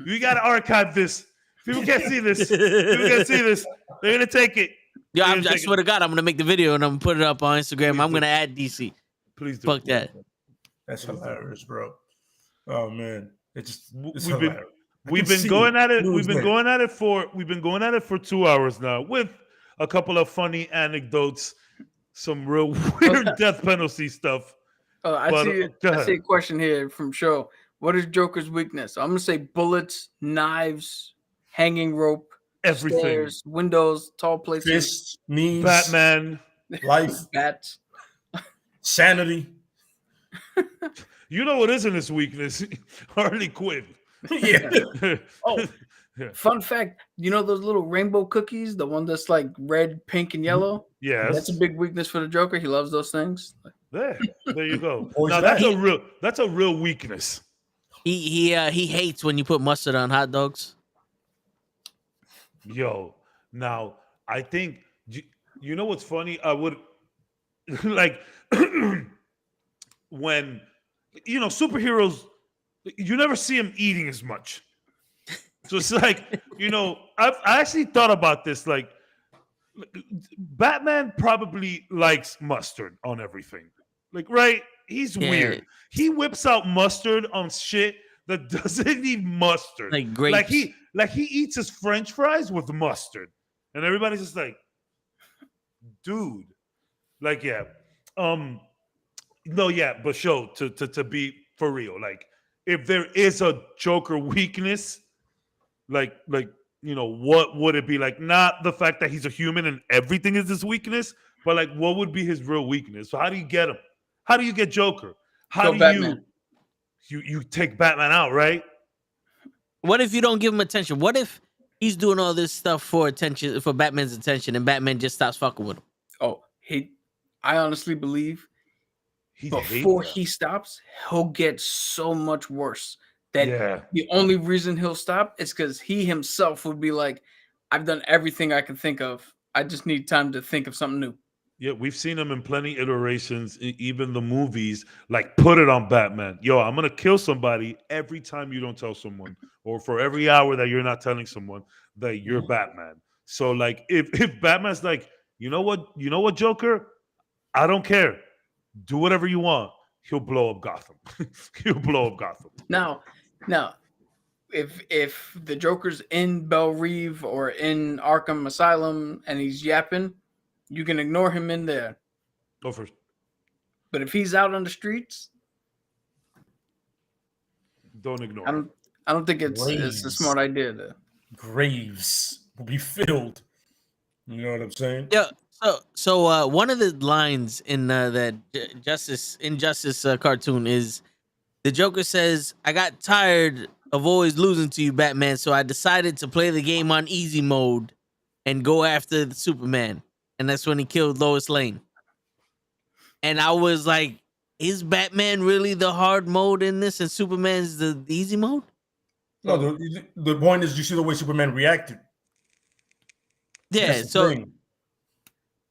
We gotta archive this. People can't see this. People can't see this. They're gonna take it. Yeah, They're gonna I take swear to God, I'm gonna make the video and I'm gonna put it up on Instagram. Please I'm do. gonna add DC. Please do. Fuck that. That's hilarious, bro. Oh man, it's We've hilarious. been I we've can been see going it. at it. It was We've been there. going at it for 2 hours now with a couple of funny anecdotes, some real weird death penalty stuff. I But, see go I ahead. see a question here from Show. What is Joker's weakness? I'm gonna say bullets, knives, hanging rope, Everything. stairs, windows, tall places, Fists, knees, Batman. life, bats. sanity. You know what isn't his weakness? Harley Quinn. Yeah. Oh, Yeah. fun fact. You know those little rainbow cookies? The one that's like red, pink, and yellow? Yes. That's a big weakness for the Joker. He loves those things. There you go. Or is Now that- that's a real weakness. He hates when you put mustard on hot dogs. Yo, now I think you know what's funny? I would like when superheroes, you never see them eating as much. So it's like, I actually thought about this. Like, Batman probably likes mustard on everything. Like, right? He's Yeah, weird. He whips out mustard on shit that doesn't need mustard. like grapes. He eats his French fries with mustard, and everybody's just like, dude, like, yeah, no, yeah, but show to be for real. Like, if there is a Joker weakness, like what would it be? Like, not the fact that he's a human and everything is his weakness, but like, what would be his real weakness? So how do you get him? How do you get Joker? How Kill do Batman. you take Batman out, right? What if you don't give him attention? What if he's doing all this stuff for attention, for Batman's attention, and Batman just stops fucking with him? Oh, I honestly believe He before he stops, he'll get so much worse. That Yeah. the only reason he'll stop is because he himself would be like, I've done everything I can think of. I just need time to think of something new. Yeah, we've seen him in plenty iterations, even the movies, like put it on Batman. Yo, I'm going to kill somebody every time you don't tell someone, or for every hour that you're not telling someone that you're Batman. So like, if Batman's like, you know what, Joker? I don't care. Do whatever you want. He'll blow up Gotham. He'll blow up Gotham. Now, if the Joker's in Belle Reve or in Arkham Asylum and he's yapping, you can ignore him in there. Go first. But if he's out on the streets, Don't ignore him. I don't think it's a smart idea. Graves will be filled. You know what I'm saying? Yeah. So one of the lines in that Injustice cartoon is the Joker says, "I got tired of always losing to you, Batman, so I decided to play the game on easy mode and go after the Superman." And that's when he killed Lois Lane. And I was like, is Batman really the hard mode in this and Superman's the easy mode? No, the point is, you see the way Superman reacted. Yeah, That's the so thing.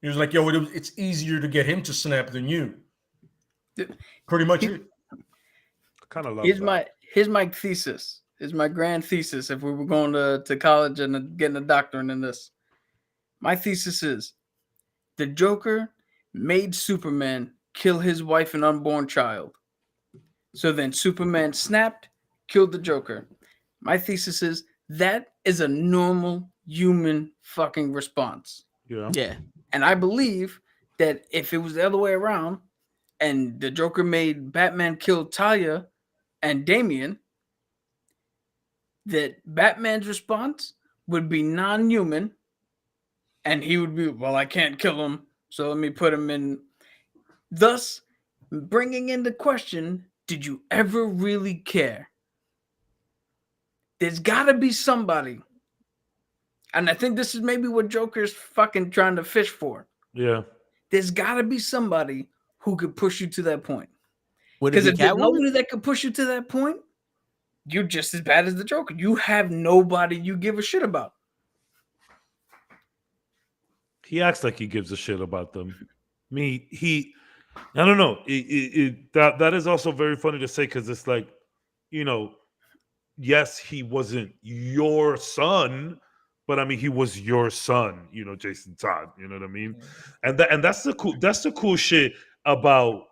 He was like, yo, it's easier to get him to snap than you. Pretty much it. Kind of love Here's my thesis. Here's my grand thesis if we were going to college and getting a doctorate in this. My thesis is the Joker made Superman kill his wife and unborn child. So then Superman snapped, killed the Joker. My thesis is that is a normal human fucking response. yeah. And I believe that if it was the other way around and the Joker made Batman kill Talia and Damian, that Batman's response would be non-human and he would be, well, I can't kill him, so let me put him in. Thus, bringing into question, did you ever really care? There's got to be somebody. And I think this is maybe what Joker's fucking trying to fish for. Yeah. There's got to be somebody who could push you to that point. Would it Because be if there's Catwoman? nobody that could push you to that point, you're just as bad as the Joker. You have nobody you give a shit about. He acts like he gives a shit about them. I don't know. That is also very funny to say because it's like, yes, he wasn't your son, but I mean, he was your son, Jason Todd. You know what I mean? And that's the cool shit about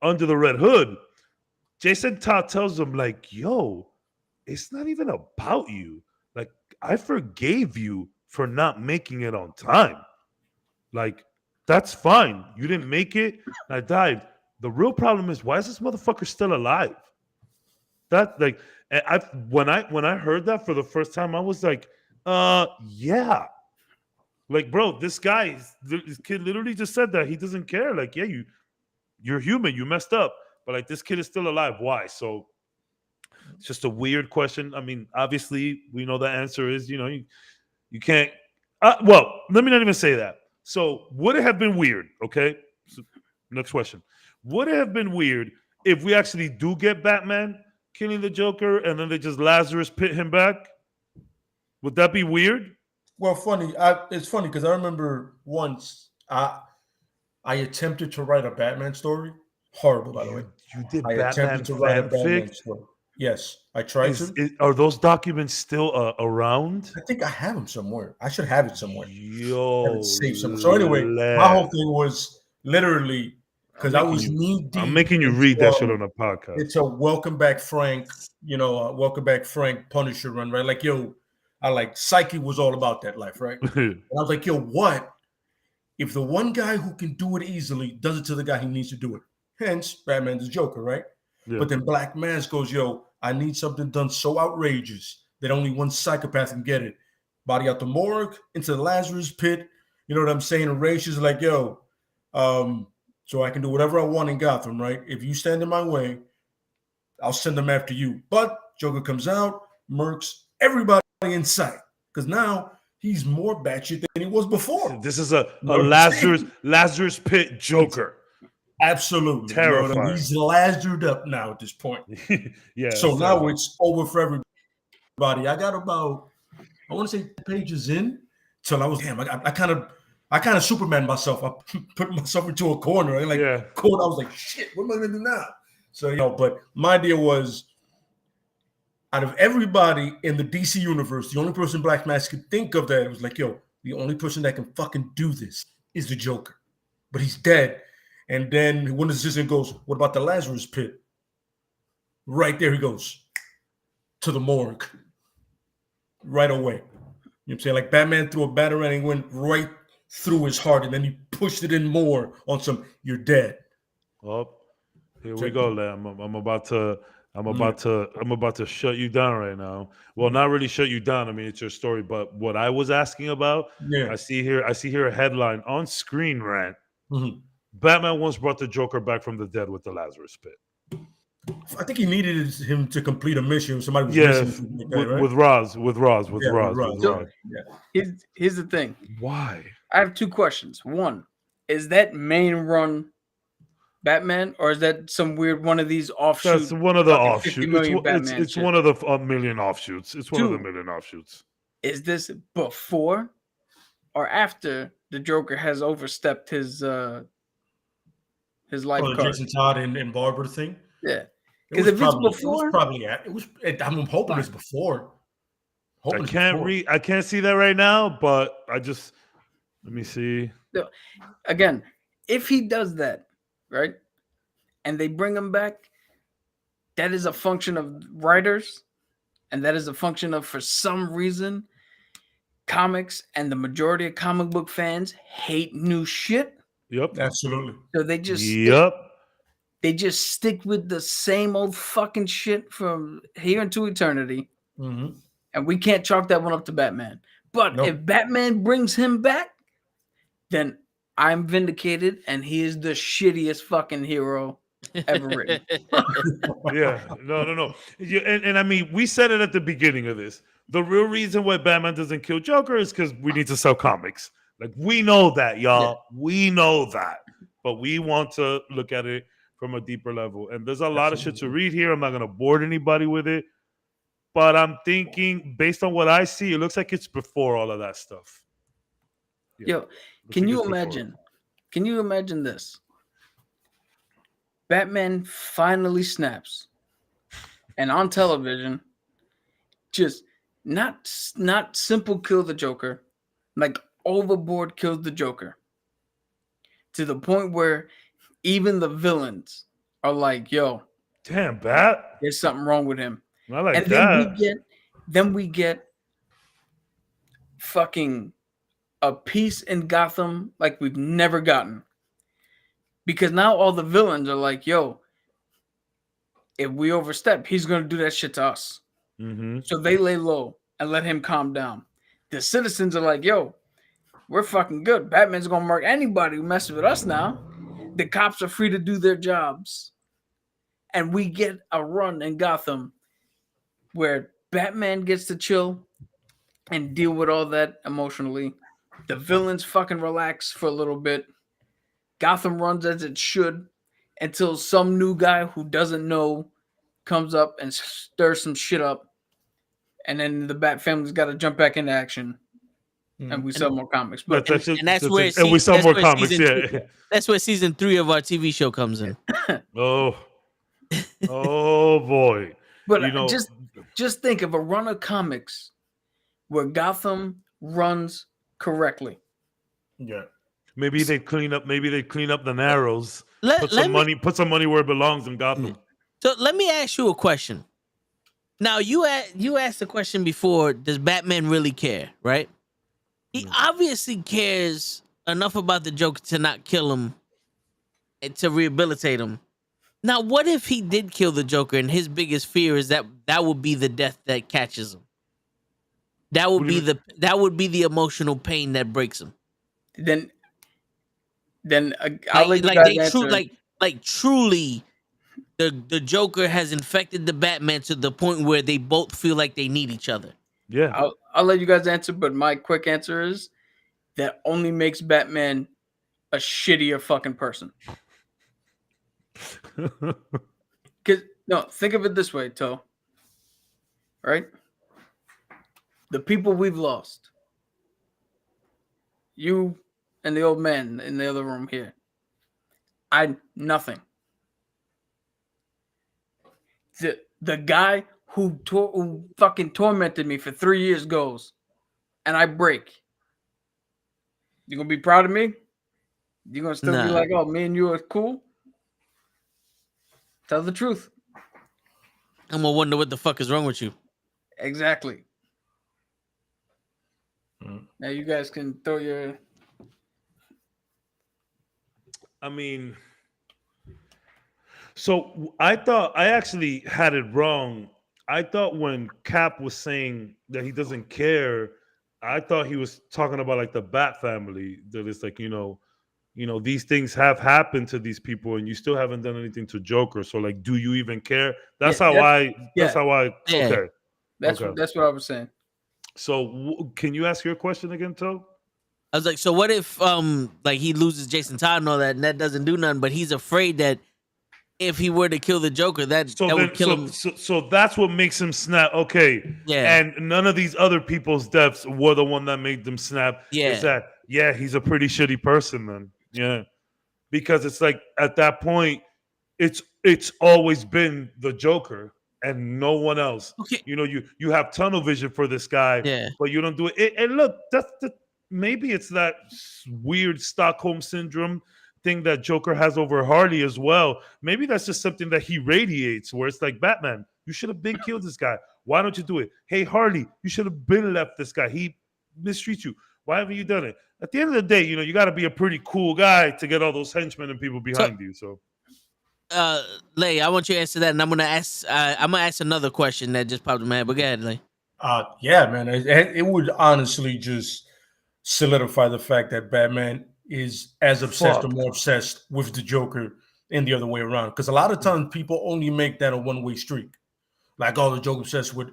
Under the Red Hood. Jason Todd tells him like, yo, it's not even about you. Like, I forgave you for not making it on time. Like, that's fine. You didn't make it. I died. The real problem is, why is this motherfucker still alive? That like, when I heard that for the first time, I was like, yeah. Like, bro, this kid literally just said that he doesn't care. Like, yeah, you're human. You messed up, but like, this kid is still alive. Why? So it's just a weird question. I mean, obviously, we know the answer is, you can't. Well, let me not even say that. So would it have been weird? Okay. So, next question. Would it have been weird if we actually do get Batman killing the Joker and then they just Lazarus pit him back? Would that be weird? Well, funny. It's funny because I remember once I attempted to write a Batman story. Horrible, by the way. You did I Batman attempted to write a Batman fanfic? story. Yes, I tried to. Are those documents still around? I think I have them somewhere. I should have it somewhere. Have it Yo, saved somewhere. So anyway, my whole thing was literally because I was knee deep. I'm making you read that shit on a podcast. It's a Welcome Back Frank, Welcome Back Frank Punisher run, right? Like, yo, I like Psyche was all about that life, right? And I was like, yo, what if the one guy who can do it easily does it to the guy who needs to do it? Hence, Batman's the Joker, right? Yeah. But then Black Mask goes, yo, I need something done so outrageous that only one psychopath can get it. Body out the morgue, into the Lazarus pit. You know what I'm saying? And Raish is like, yo, so I can do whatever I want in Gotham, right? If you stand in my way, I'll send them after you. But Joker comes out, murks everybody in sight. Because now he's more batshit than he was before. This is a Lazarus pit Joker. Absolutely. Terrifying. You know, he's lasered up now at this point. Yeah. So now it's over for everybody. I got about, I want to say pages in till I was, damn, I kind of Superman myself. I put myself into a corner. I was like, shit, what am I going to do now? So, but my idea was, out of everybody in the DC universe, the only person Black Mask could think of that was like, yo, the only person that can fucking do this is the Joker. But he's dead. And then when the assistant goes, what about the Lazarus pit? Right there he goes to the morgue. Right away. You know what I'm saying? Like Batman threw a batarang and went right through his heart, and then he pushed it in more on some, you're dead. Oh, here we go, Lam. I'm about to shut you down right now. Well, not really shut you down. I mean, it's your story, but what I was asking about, I see here a headline on screen rant. Mm-hmm. Batman once brought the Joker back from the dead with the Lazarus pit. I think he needed him to complete a mission. Somebody was missing with Roz. Here's the thing. Why? I have two questions. One, is that main run Batman, or is that some weird one of these offshoots? That's one of the offshoots. It's one of the million offshoots. It's one of the million offshoots. Is this before or after the Joker has overstepped his life card? Jason Todd and Barbara thing? Yeah. Because if it's before, I'm hoping it's before. I can't see that right now, but let me see. Again, if he does that, right, and they bring him back, that is a function of writers, and that is a function of, for some reason, comics and the majority of comic book fans hate new shit. Yep, absolutely. So they just stick with the same old fucking shit from here into eternity, and we can't chalk that one up to Batman. But if Batman brings him back, then I'm vindicated, and he is the shittiest fucking hero ever written. No. And I mean, we said it at the beginning of this. The real reason why Batman doesn't kill Joker is because we need to sell comics. Like, we know that, y'all. Yeah. We know that. But we want to look at it from a deeper level. And there's a lot of shit to read here. I'm not going to bore anybody with it. But I'm thinking, based on what I see, it looks like it's before all of that stuff. Yeah. Yo, can you imagine? Can you imagine this? Batman finally snaps. And on television, just not simple kill the Joker, like overboard kills the Joker. To the point where even the villains are like, yo, damn, Bat, there's something wrong with him. I like that. Then we get fucking a peace in Gotham like we've never gotten. Because now all the villains are like, yo, if we overstep, he's going to do that shit to us. Mm-hmm. So they lay low and let him calm down. The citizens are like, yo, we're fucking good. Batman's going to murk anybody who messes with us now. The cops are free to do their jobs. And we get a run in Gotham where Batman gets to chill and deal with all that emotionally. The villains fucking relax for a little bit. Gotham runs as it should until some new guy who doesn't know comes up and stirs some shit up. And then the Bat family's got to jump back into action. And we sell more comimics. But we sell more comics, That's where season 3 of our TV show comes in. Oh boy. But You know, just think of a run of comics where Gotham runs correctly. Yeah. maybe they clean up the Narrows. Put let some me money where it belongs in Gotham. so let me ask you a question. Now you asked the question before, does Batman really care, right? He obviously cares enough about the Joker to not kill him and to rehabilitate him. Now, what if he did kill the Joker and his biggest fear is that would be the death that catches him? That would What do you be the emotional pain that breaks him. Then I'll let you guys answer. Truly the Joker has infected the Batman to the point where they both feel like they need each other. Yeah. I'll let you guys answer, but my quick answer is that only makes Batman a shittier fucking person. Because no, think of it this way, Toe. Right? The people we've lost. You and the old man in the other room here. Nothing. The guy who fucking tormented me for 3 years goes, and I break. You gonna be proud of me? You gonna still be Nah. like, oh, me and you are cool? Tell the truth. I'm gonna wonder what the fuck is wrong with you. Exactly. Now you guys can throw your. I mean, so I actually had it wrong. I thought when Cap was saying that he doesn't care, I thought he was talking about like the Bat family. That it's like, these things have happened to these people and you still haven't done anything to Joker. So like, do you even care? That's how I okay. That's Okay. that's what I was saying. So can you ask your question again, Toe? I was like, so what if like he loses Jason Todd and all that, and that doesn't do nothing, but he's afraid that if he were to kill the Joker, that would kill him. So that's what makes him snap. Okay. Yeah. And none of these other people's deaths were the one that made them snap. Yeah. Is that he's a pretty shitty person then. Yeah. Because it's like at that point, it's always been the Joker and no one else. Okay. You have tunnel vision for this guy, but you don't do it. And look, maybe it's that weird Stockholm syndrome thing that Joker has over Harley as well. Maybe that's just something that he radiates, where it's like, Batman, you should have been killed this guy. Why don't you do it? Hey, Harley, you should have been left this guy. He mistreats you. Why haven't you done it? At the end of the day, you got to be a pretty cool guy to get all those henchmen and people behind you. So, Lay, I want you to answer that, and I'm gonna ask another question that just popped in my head. But go ahead, Lay. Yeah, man, it would honestly just solidify the fact that Batman is as obsessed or more obsessed with the Joker and the other way around. Because a lot of times people only make that a one-way streak. Like, oh, the Joker obsessed with,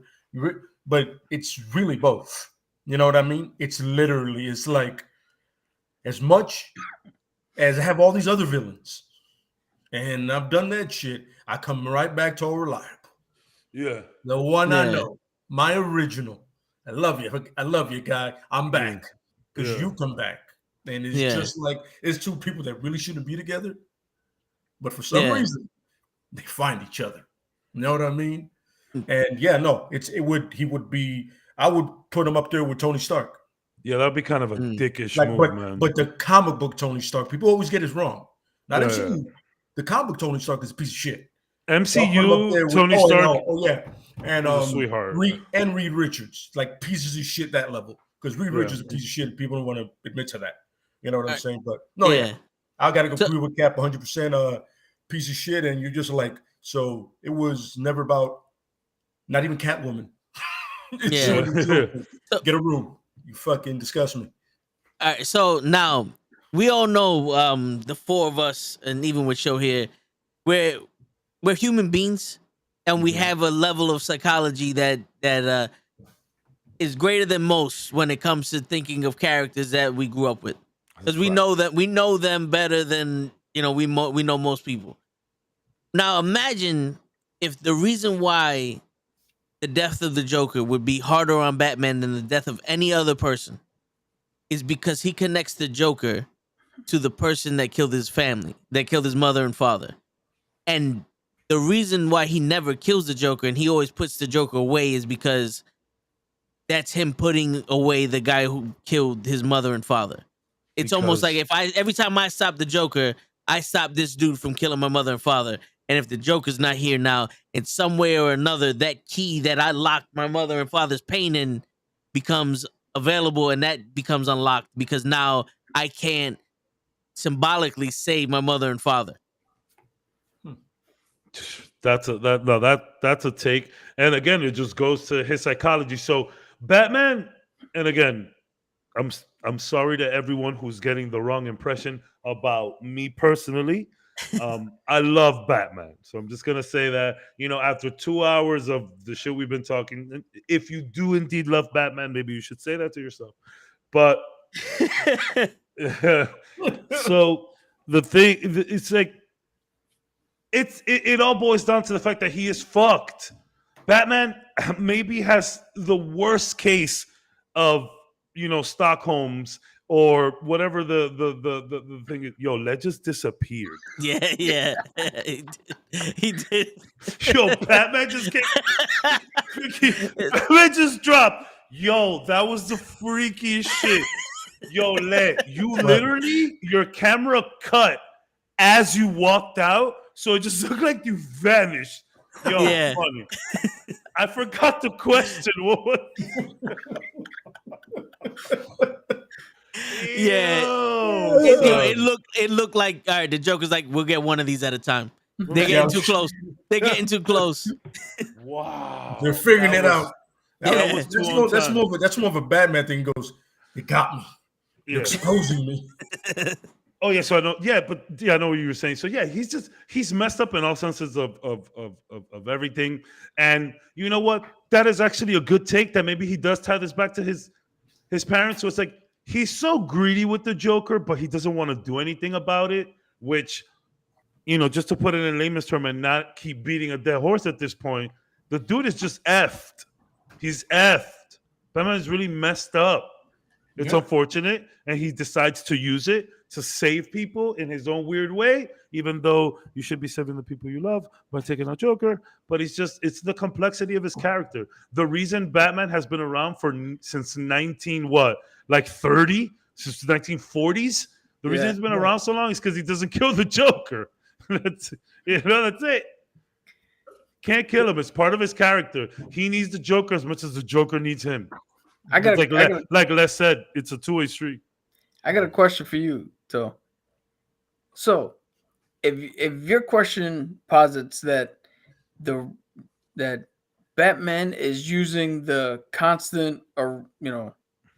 but it's really both. You know what I mean? It's like as much as I have all these other villains, and I've done that shit, I come right back to Reliable. Yeah. The one I know, my original. I love you, guy. I'm back. Because you come back. And it's just like, it's two people that really shouldn't be together. But for some reason, they find each other. You know what I mean? And I would put him up there with Tony Stark. Yeah, that'd be kind of a dickish move, man. But the comic book Tony Stark, people always get it wrong. Not MCU. The comic book Tony Stark is a piece of shit. MCU, Tony Stark. And sweetheart. Reed Richards, like pieces of shit that level. Because Reed Richards is a piece of shit. And people don't want to admit to that. You know what I'm saying? But I got to agree with Cap 100%. Piece of shit, and you're just like, so it was never about, not even Catwoman. Get a room. You fucking disgust me. All right, so now we all know the four of us, and even with Show here, we're human beings, and we have a level of psychology that is greater than most when it comes to thinking of characters that we grew up with, because we know them better than we know most people. Now imagine if the reason why the death of the Joker would be harder on Batman than the death of any other person is because he connects the Joker to the person that killed his family, that killed his mother and father. And the reason why he never kills the Joker and he always puts the Joker away is because that's him putting away the guy who killed his mother and father. It's almost like every time I stop the Joker, I stop this dude from killing my mother and father. And if the Joker's not here now, in some way or another, that key that I locked my mother and father's pain in becomes available, and that becomes unlocked because now I can't symbolically save my mother and father. That's a take. And again, it just goes to his psychology. So Batman, and again, I'm sorry to everyone who's getting the wrong impression about me personally. I love Batman. So I'm just gonna say that, after 2 hours of the shit we've been talking, if you do indeed love Batman, maybe you should say that to yourself. But so the thing, it's like it all boils down to the fact that he is fucked. Batman maybe has the worst case of Stockholm's or whatever the thing is. Yo, Ledge just disappeared. Yeah. He did. Yo, Batman just came. Batman just dropped. Yo, that was the freakiest shit. Yo, Led, you literally, your camera cut as you walked out, so it just looked like you vanished. Yo, Yeah. funny. I forgot the question. What was Yeah. Yo. It looked like, all right, the Joker's like, we'll get one of these at a time. They're getting too close. They're getting too close. Wow. They're figuring it out. Yeah. That's more of a Batman thing. Goes, you got me. You're exposing me. Oh yeah, so I know. Yeah, but yeah, I know what you were saying. So yeah, he's messed up in all senses of everything. And you know what? That is actually a good take. That maybe he does tie this back to his parents. So it's like he's so greedy with the Joker, but he doesn't want to do anything about it. Which, just to put it in layman's term and not keep beating a dead horse at this point, the dude is just effed. He's effed. Batman is really messed up. It's unfortunate, and he decides to use it to save people in his own weird way, even though you should be saving the people you love by taking out Joker. But it's the complexity of his character. The reason Batman has been around since 30? Since the 1940s? The reason he's been around so long is because he doesn't kill the Joker. That's it. Can't kill him. It's part of his character. He needs the Joker as much as the Joker needs him. Like Les said, it's a two-way street. I got a question for you, So if your question posits that Batman is using the constant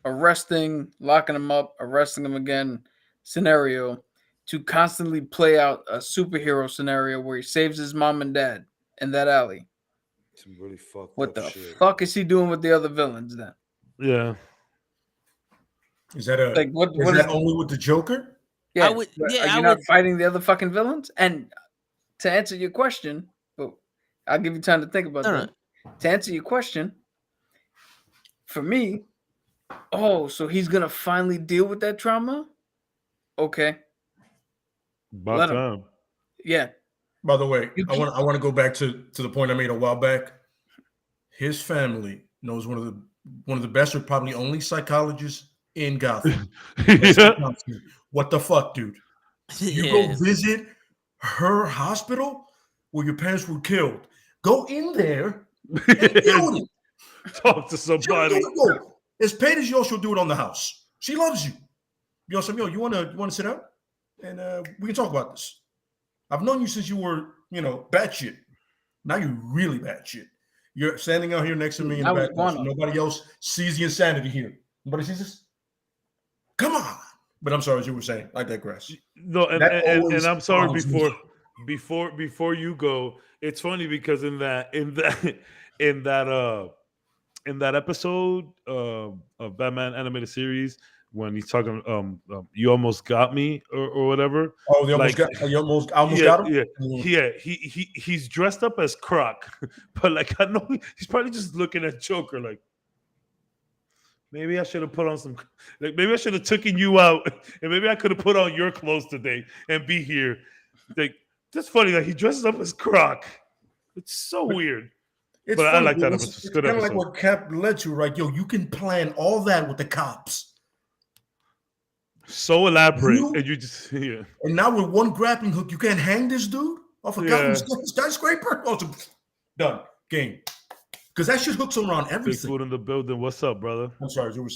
arresting, locking him up, arresting him again scenario to constantly play out a superhero scenario where he saves his mom and dad in that alley. Some really fucked what up the shit. fuck is he doing with the other villains then? Yeah. Is that only with the Joker? Yeah. Are you not fighting the other fucking villains? And to answer your question, but I'll give you time to think about that. To answer your question, for me, so he's gonna finally deal with that trauma? Okay. About time. Yeah. By the way, I want to go back to the point I made a while back. His family knows one of the best or probably only psychologists in Gotham. What the fuck, dude? You go visit her hospital where your parents were killed. Go in there and deal with it. Talk to somebody. As paid as yours, she'll do it on the house. She loves you. You want to sit down and we can talk about this. I've known you since you were, batshit. Now you're really batshit. You're standing out here next to me in the back. Nobody else sees the insanity here. Nobody sees this? Come on. But I'm sorry, as you were saying, I digress. No, and I'm sorry before you go. It's funny because in that episode of Batman animated series, when he's talking, you almost got me or whatever. Oh, you almost got him. Yeah. He's dressed up as Croc, but I know he's probably just looking at Joker like, maybe I should have put on some. Maybe I should have taken you out, and maybe I could have put on your clothes today and be here. That's funny that he dresses up as Croc. It's so weird. It's But I funny, like that dude. episode. It's a It's good kind of like episode. what Cap led to, right? Yo, you can plan all that with the cops. So elaborate, You- and you just yeah. And now with one grappling hook, you can't hang this dude off a Yeah. Gotham skyscraper? Oh, done. Game. Because that shit hooks around Big everything. food in the building. What's up, brother? I'm sorry, as you were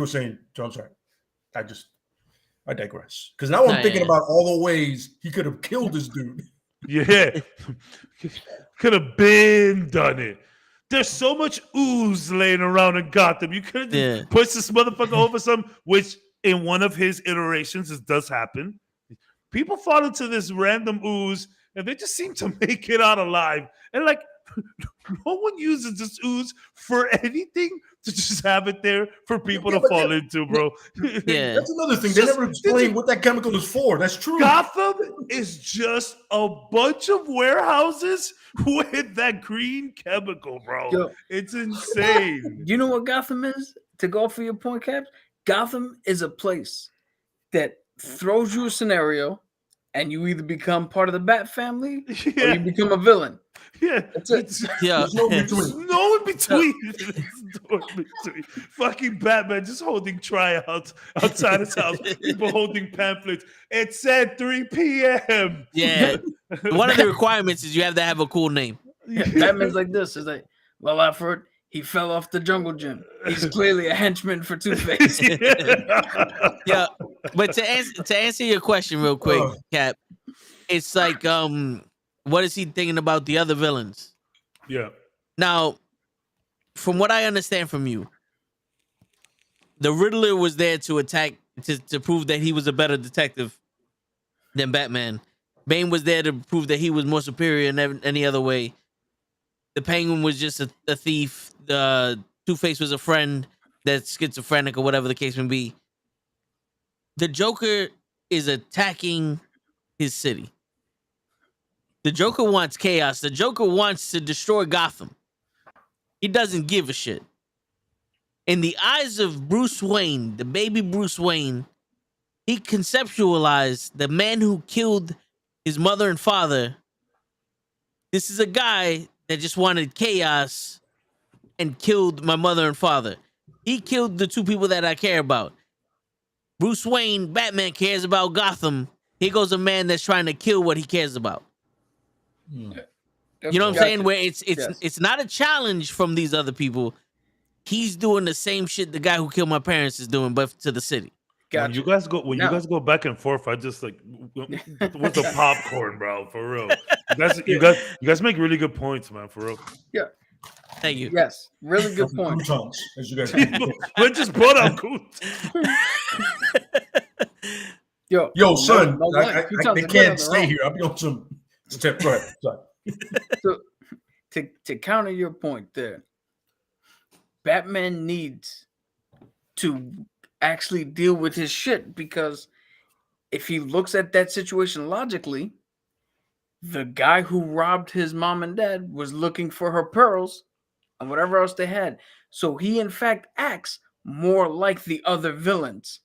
saying, Joe, I'm sorry. I digress. Because now I'm thinking about all the ways he could have killed this dude. Yeah, could have been done it. There's so much ooze laying around in Gotham. You could have just pushed this motherfucker over some, which in one of his iterations, this does happen. People fall into this random ooze and they just seem to make it out alive. And like, no one uses this ooze for anything to just have it there for people to fall into, bro. Yeah. That's another thing. They never explain what that chemical is for. That's true. Gotham is just a bunch of warehouses with that green chemical, bro. Yo. It's insane. You know what Gotham is? To go for your point, Caps, Gotham is a place that throws you a scenario and you either become part of the Bat family or you become a villain. Yeah. That's it. There's no between. There's no in between. There's no in between. Fucking Batman just holding tryouts outside his house. People holding pamphlets. It said 3 p.m. Yeah. One of the requirements is you have to have a cool name. Yeah, Batman's like this. It's like, well, I've heard he fell off the jungle gym. He's clearly a henchman for Two-Face. Yeah. But to answer your question real quick, Cap, it's like what is he thinking about the other villains? Yeah. Now, from what I understand from you, the Riddler was there to attack to prove that he was a better detective than Batman. Bane was there to prove that he was more superior in any other way. The Penguin was just a thief. The Two-Face was a friend that's schizophrenic or whatever the case may be. The Joker is attacking his city. The Joker wants chaos. The Joker wants to destroy Gotham. He doesn't give a shit. In the eyes of Bruce Wayne, the baby Bruce Wayne, he conceptualized the man who killed his mother and father. This is a guy that just wanted chaos and killed my mother and father. He killed the two people that I care about. Bruce Wayne, Batman, cares about Gotham. Here goes a man that's trying to kill what he cares about. You know what I'm saying? Where it's not a challenge from these other people. He's doing the same shit the guy who killed my parents is doing, but to the city. When you guys go back and forth, I just like with the popcorn, bro. For real, you guys make really good points, man. For real. Yeah. Thank you. Yes, really good point. As you guys we just brought out Coot. Yo, son, I they can't stay here. I'll be on some step. Go ahead. Sorry. So, to counter your point there, Batman needs to actually deal with his shit, because if he looks at that situation logically, the guy who robbed his mom and dad was looking for her pearls and whatever else they had. So he in fact acts more like the other villains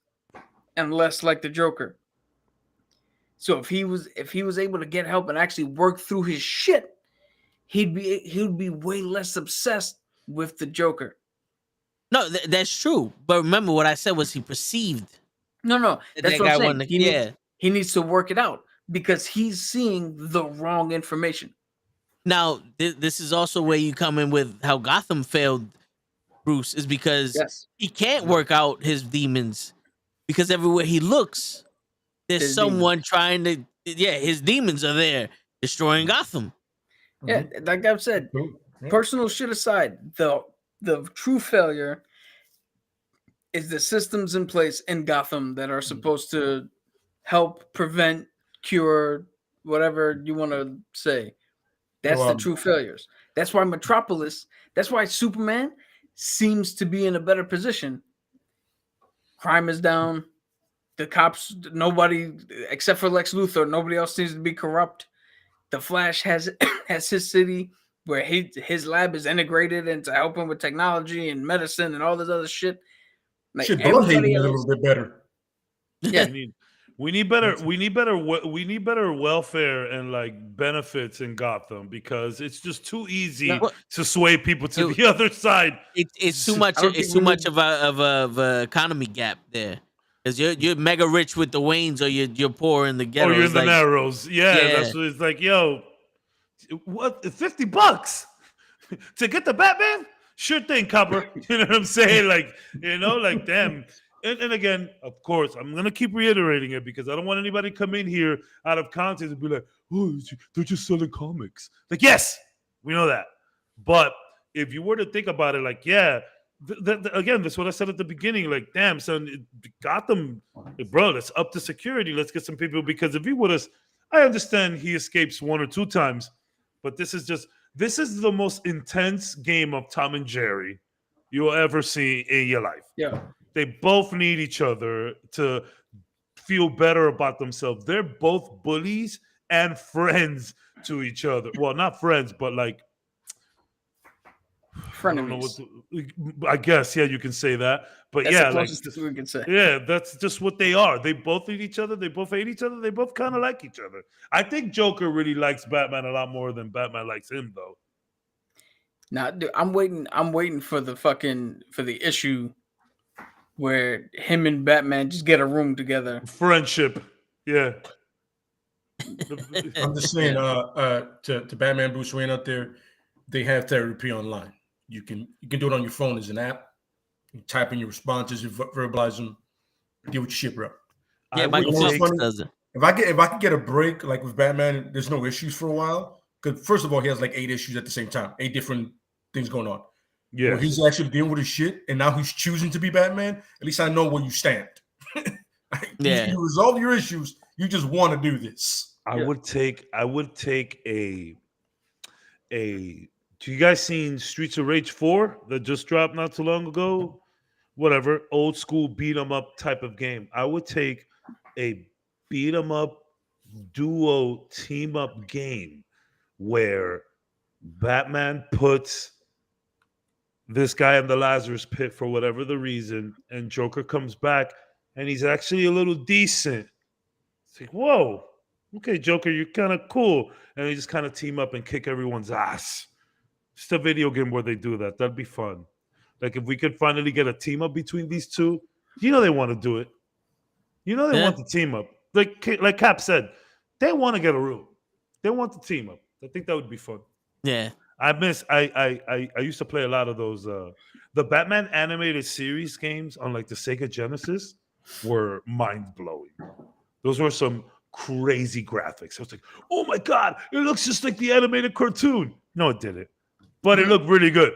and less like the Joker. So if he was able to get help and actually work through his shit, he'd be way less obsessed with the Joker. No, that's true. But remember what I said was he perceived. No, that's what I'm saying. He needs to work it out because he's seeing the wrong information. Now, this is also where you come in with how Gotham failed Bruce, is because he can't work out his demons, because everywhere he looks, there's someone trying to, his demons are there destroying Gotham. Yeah, like I've said, personal shit aside, the true failure is the systems in place in Gotham that are supposed to help prevent, cure, whatever you want to say. That's the true failures. That's why that's why Superman seems to be in a better position. Crime is down. The cops, nobody except for Lex Luthor, nobody else seems to be corrupt. The Flash has his city where his lab is integrated into helping with technology and medicine and all this other shit. Like Bloodhaven is a little bit better. Yeah, We need better. We need better. We need better welfare and like benefits in Gotham because it's just too easy No. to sway people to the other side. It's too much. I don't It's think too we much need- of a economy gap there, because you're mega rich with the Waynes, or you're poor in the ghetto. Or you're in It's the like, narrows. Yeah, yeah. that's what it's like. Yo, what? $50 to get the Batman? Sure thing, copper. You know what I'm saying? Like, like damn. And again, of course, I'm gonna keep reiterating it because I don't want anybody to come in here out of context and be like, "Oh, they're just selling comics." Like, yes, we know that, but if you were to think about it, like, yeah, again, that's what I said at the beginning. Like, damn, son, Gotham, bro, let's up the security. Let's get some people because if he would have, I understand he escapes 1 or 2 times, but this is the most intense game of Tom and Jerry you'll ever see in your life. Yeah. They both need each other to feel better about themselves. They're both bullies and friends to each other. Well, not friends, but like Frenemies. I guess, yeah, you can say that. But That's yeah, the like closest we can say. yeah, that's just what they are. They both need each other. They both hate each other. They both kind of like each other. I think Joker really likes Batman a lot more than Batman likes him, though. Nah, dude, I'm waiting for the issue where him and Batman just get a room together. Friendship, yeah. I'm just saying, to Batman Bruce Wayne out there, they have therapy online. You can do it on your phone as an app. You type in your responses, you verbalize them, deal with your shit, bro. Yeah, Michael Phelps does it. If I could get a break, like with Batman, there's no issues for a while. Because first of all, he has like 8 issues at the same time, 8 different things going on. Yeah, where he's actually dealing with his shit, and now he's choosing to be Batman. At least I know where you stand. Yeah, you resolve your issues. You just want to do this. I would take a. Do you guys seen Streets of Rage 4 that just dropped not too long ago? Whatever, old school beat 'em up type of game. I would take a beat 'em up duo team up game where Batman puts this guy in the Lazarus pit for whatever the reason, and Joker comes back and he's actually a little decent. It's like, whoa, okay, Joker, you're kind of cool. And they just kind of team up and kick everyone's ass. Just a video game where they do that. That'd be fun. Like if we could finally get a team up between these two, they want to do it. They want the team up. Like Cap said, they want to get a room. They want the team up. I think that would be fun. yeah. I used to play a lot of those the Batman animated series games on like the Sega Genesis were mind-blowing. Those were some crazy graphics. I was like, oh my god, it looks just like the animated cartoon. No, it didn't. But it looked really good.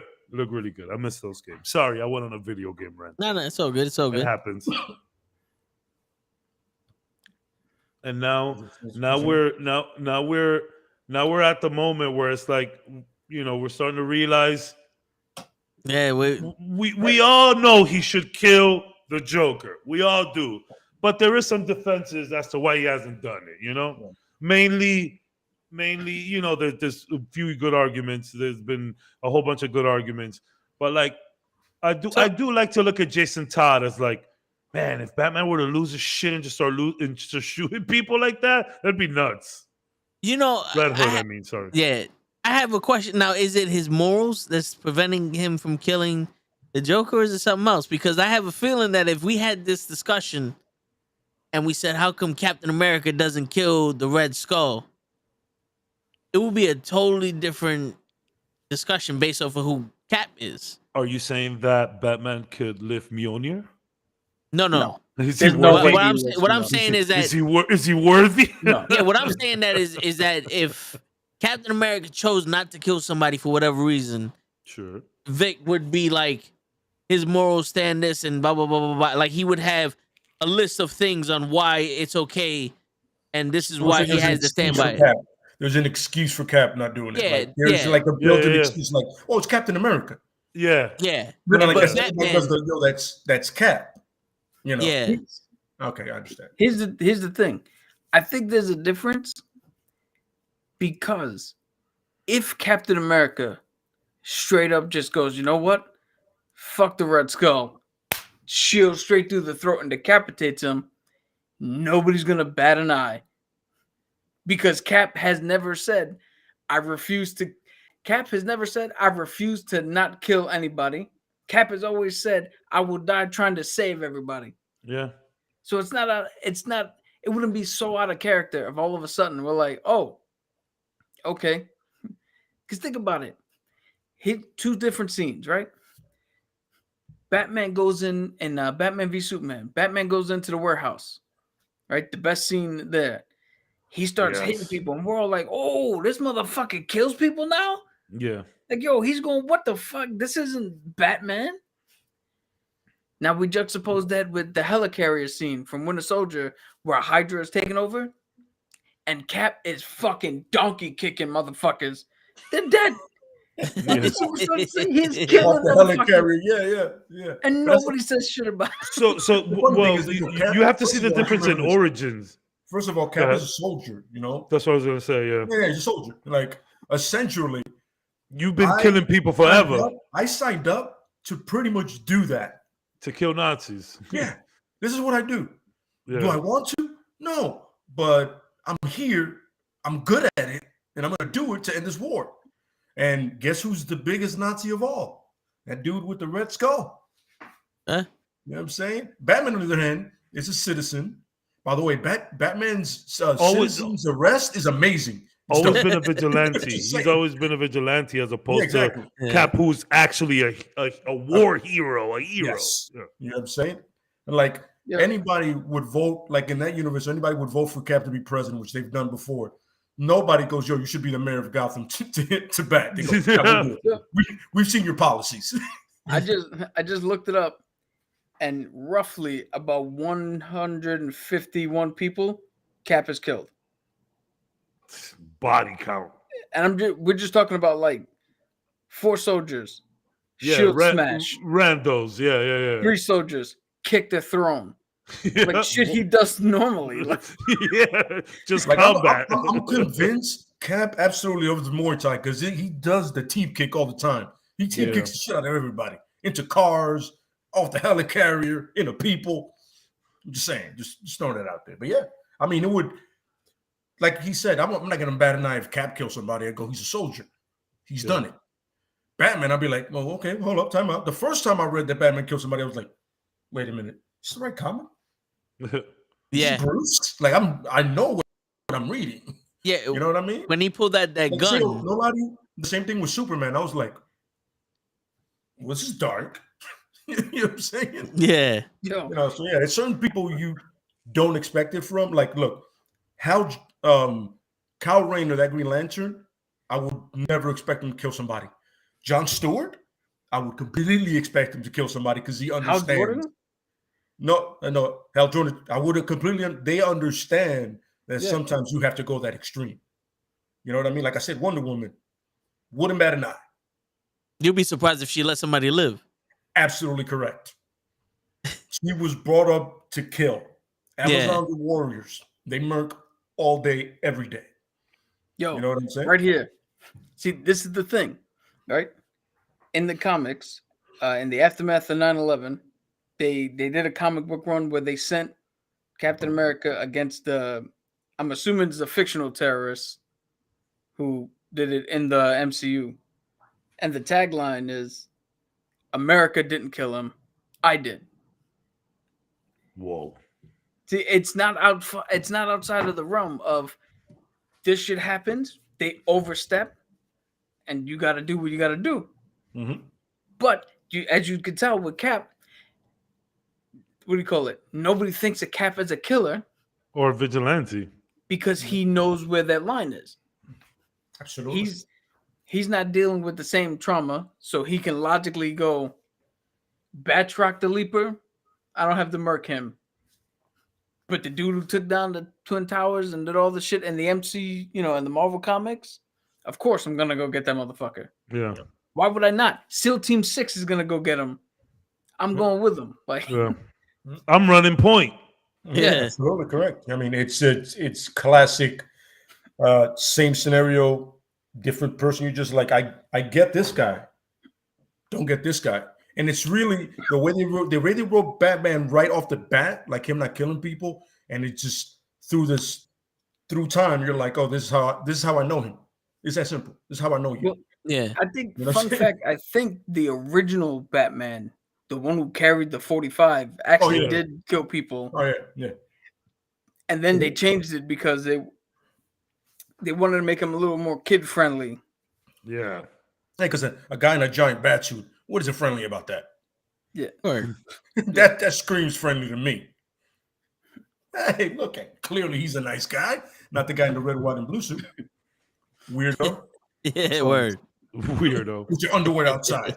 I miss those games. Sorry, I went on a video game rant. No, it's all good. It's all It good. happens. And now we're at the moment where it's like, we're starting to realize Yeah, we all know he should kill the Joker. We all do. But there is some defenses as to why he hasn't done it, Mainly, there's a few good arguments. There's been a whole bunch of good arguments. But like I do like to look at Jason Todd as like, man, if Batman were to lose his shit and just start shooting people like that, that'd be nuts. Red Hood, sorry. Yeah. I have a question now. Is it his morals that's preventing him from killing the Joker, or is it something else? Because I have a feeling that if we had this discussion and we said, how come Captain America doesn't kill the Red Skull, it would be a totally different discussion based off of who Cap is. Are you saying that Batman could lift Mjolnir? No. Is There's he no worthy? way. What I'm saying is that is he worthy? No. yeah, what I'm saying that is that if Captain America chose not to kill somebody for whatever reason, Sure. Vic would be like, his morals stand this and blah blah blah blah blah. Like he would have a list of things on why it's okay, and this is why he has to stand by it. There's an excuse for Cap not doing it. Yeah, Like, there's yeah. like a built-in Yeah. excuse, like, oh, it's Captain America. Yeah. Yeah, But like, but that's Batman, that's Cap. yeah, Okay, I understand. Here's the thing. I think there's a difference because if Captain America straight up just goes, you know what? Fuck the Red Skull, shield straight through the throat and decapitates him, nobody's gonna bat an eye because Cap has never said, "I refuse to." Cap has never said, "I refuse to not kill anybody." Cap has always said, "I will die trying to save everybody." Yeah. So it's not. It wouldn't be so out of character if all of a sudden we're like, "Oh, okay." Because think about it. Hit 2 different scenes, right? Batman goes in Batman v Superman. Batman goes into the warehouse, right? The best scene there. He starts hitting people, and we're all like, "Oh, this motherfucker kills people now." Yeah. Like, yo, he's going, "What the fuck? This isn't Batman." Now we juxtapose that with the helicarrier scene from Winter Soldier, where Hydra is taking over, and Cap is fucking donkey kicking motherfuckers. They're dead. He's killing the helicarrier. Yeah. And nobody says shit about it. So well, you have to see the difference in origins. First of all, Cap is a soldier, you know. That's what I was gonna say. Yeah, he's a soldier. Like, essentially, you've been killing people forever. I signed up to pretty much do that. To kill Nazis. Yeah, this is what I do. Yeah. Do I want to? No, but I'm here. I'm good at it, and I'm gonna do it to end this war. And guess who's the biggest Nazi of all? That dude with the red skull. Huh? You know what I'm saying? Batman, on the other hand, is a citizen. By the way, Batman's citizen's arrest is amazing. Always been a vigilante. He's always been a vigilante as opposed to Cap, who's actually a war hero, a hero. Yes. Yeah. You know what I'm saying? And like anybody would vote, like in that universe, anybody would vote for Cap to be president, which they've done before. Nobody goes, "Yo, you should be the mayor of Gotham to bat." They go, we've seen your policies. I just looked it up, and roughly about 151 people Cap has killed. Body count. And we're just talking about like 4 soldiers, shield smash, randos, yeah. 3 soldiers kick the throne. Like shit he does normally. Like, yeah, just like combat. I'm convinced Cap absolutely over the Muay Thai because he does the teep kick all the time. He teep kicks the shit out of everybody into cars, off the helicarrier, into people. I'm just saying, just throwing it out there. But yeah, I mean, it would, like he said, I'm not gonna bat an eye if Cap kills somebody. I go, he's a soldier. He's done it. Batman, I'd be like, well, okay, hold up, time out. The first time I read that Batman killed somebody, I was like, wait a minute, is this the right comic? Yeah, Bruce. Like I know what I'm reading. Yeah, you know what I mean. When he pulled that gun, nobody. The same thing with Superman. I was like, well, this is dark. You know what I'm saying? Yeah. You know, so yeah, there's certain people you don't expect it from. Like, look, how Kyle Rayner, that Green Lantern, I would never expect him to kill somebody. John Stewart, I would completely expect him to kill somebody because he understands. Hal Jordan? No, Hal Jordan. I would have completely. They understand that sometimes you have to go that extreme. You know what I mean? Like I said, Wonder Woman wouldn't bat an eye. You'd be surprised if she let somebody live. Absolutely correct. She was brought up to kill. Amazon the warriors. They murk all day, every day. Yo, you know what I'm saying? Right here. See, this is the thing, right? In the comics, in the aftermath of 9/11, they did a comic book run where they sent Captain America against I'm assuming it's a fictional terrorist who did it in the MCU. And the tagline is, America didn't kill him, I did. Whoa. See, it's not outside of the realm of this shit happens, they overstep, and you got to do what you got to do. Mm-hmm. But as you can tell with Cap, what do you call it? Nobody thinks of Cap as a killer or a vigilante because he knows where that line is. Absolutely. He's not dealing with the same trauma, so he can logically go, Batroc the Leaper, I don't have to murk him. But the dude who took down the Twin Towers and did all the shit in the MC, in the Marvel comics, of course I'm gonna go get that motherfucker. Yeah. Why would I not? SEAL Team 6 is gonna go get him. I'm going with him. Like, I'm running point. Yeah, absolutely correct. I mean, it's classic. Same scenario, different person. You just like, I get this guy, don't get this guy. And it's really the way they wrote Batman right off the bat, like him not killing people, and it just through time, you're like, oh, this is how I know him. It's that simple. This is how I know you. Well, Yeah. I think, You know what I'm fun saying? fact, I think the original Batman, the one who carried the 45, actually yeah. did kill people. Oh yeah, yeah. And then they changed it because they wanted to make him a little more kid friendly. Yeah. Hey, because a guy in a giant bat suit, what is it friendly about that? Yeah. Word. that screams friendly to me. Hey, look at clearly he's a nice guy, not the guy in the red, white, and blue suit. Weirdo. Yeah, So, word. Weirdo. with your underwear outside.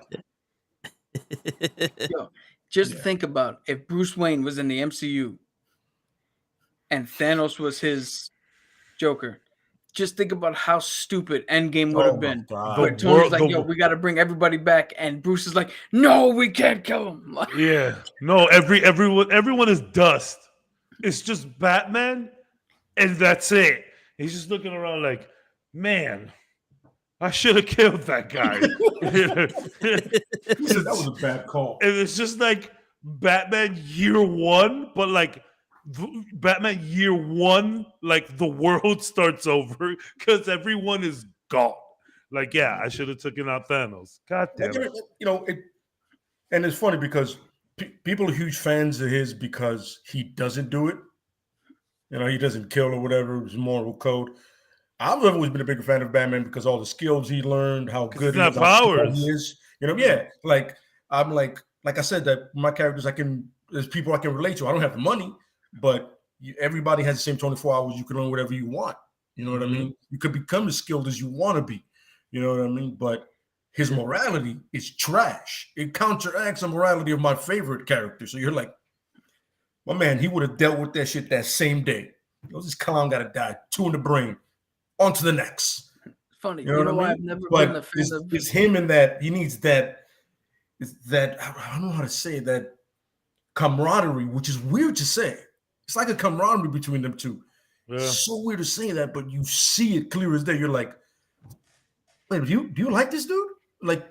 Yo, just Yeah. think about if Bruce Wayne was in the MCU and Thanos was his Joker. Just think about how stupid Endgame would have Oh my been. God. Where The Tony's world- like, the yo, wo- we got to bring everybody back. And Bruce is like, no, we can't kill him. Yeah. No, everyone is dust. It's just Batman, and that's it. He's just looking around like, man, I should have killed that guy. He said that was a bad call. And it's just like Batman Year One, but like Batman Year One, like the world starts over because everyone is gone. Like, yeah, I should have taken out Thanos. God damn it. You know, and it's funny because people are huge fans of his because he doesn't do it. You know, he doesn't kill or whatever, his moral code. I've always been a bigger fan of Batman because all the skills he learned, how good he's got is, how strong powers. he is. You know, yeah. Like I'm like I said, that my characters there's people I can relate to. I don't have the money, but everybody has the same 24 hours. You can learn whatever you want. You know what I mean? You could become as skilled as you want to be. You know what I mean? But his morality is trash. It counteracts the morality of my favorite character. So you're like, my man, he would have dealt with that shit that same day. This clown got to die. 2 in the brain. On to the next. Funny. You know what I why mean? I've never But been a fan of it's him in that he needs that I don't know how to say it, that camaraderie, which is weird to say. It's like a camaraderie between them two. Yeah. It's so weird to say that, but you see it clear as day. You're like, wait, do you like this dude? Like,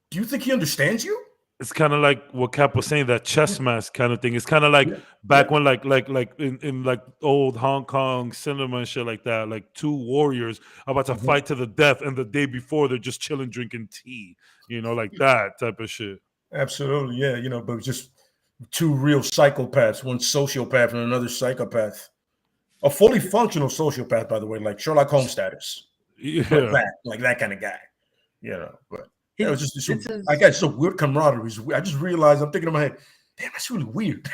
do you think he understands you? It's kind of like what Cap was saying, that chess match kind of thing. It's kind of like back when like in like old Hong Kong cinema and shit like that, like two warriors about to fight to the death, and the day before they're just chilling drinking tea, you know, like that type of shit. Absolutely, yeah. You know, but just 2 real psychopaths, one sociopath and another psychopath. A fully functional sociopath, by the way, like Sherlock Holmes status. Yeah. Like that kind of guy. You know, but it was just It's I got some weird camaraderie. I just realized, I'm thinking in my head, damn, that's really weird.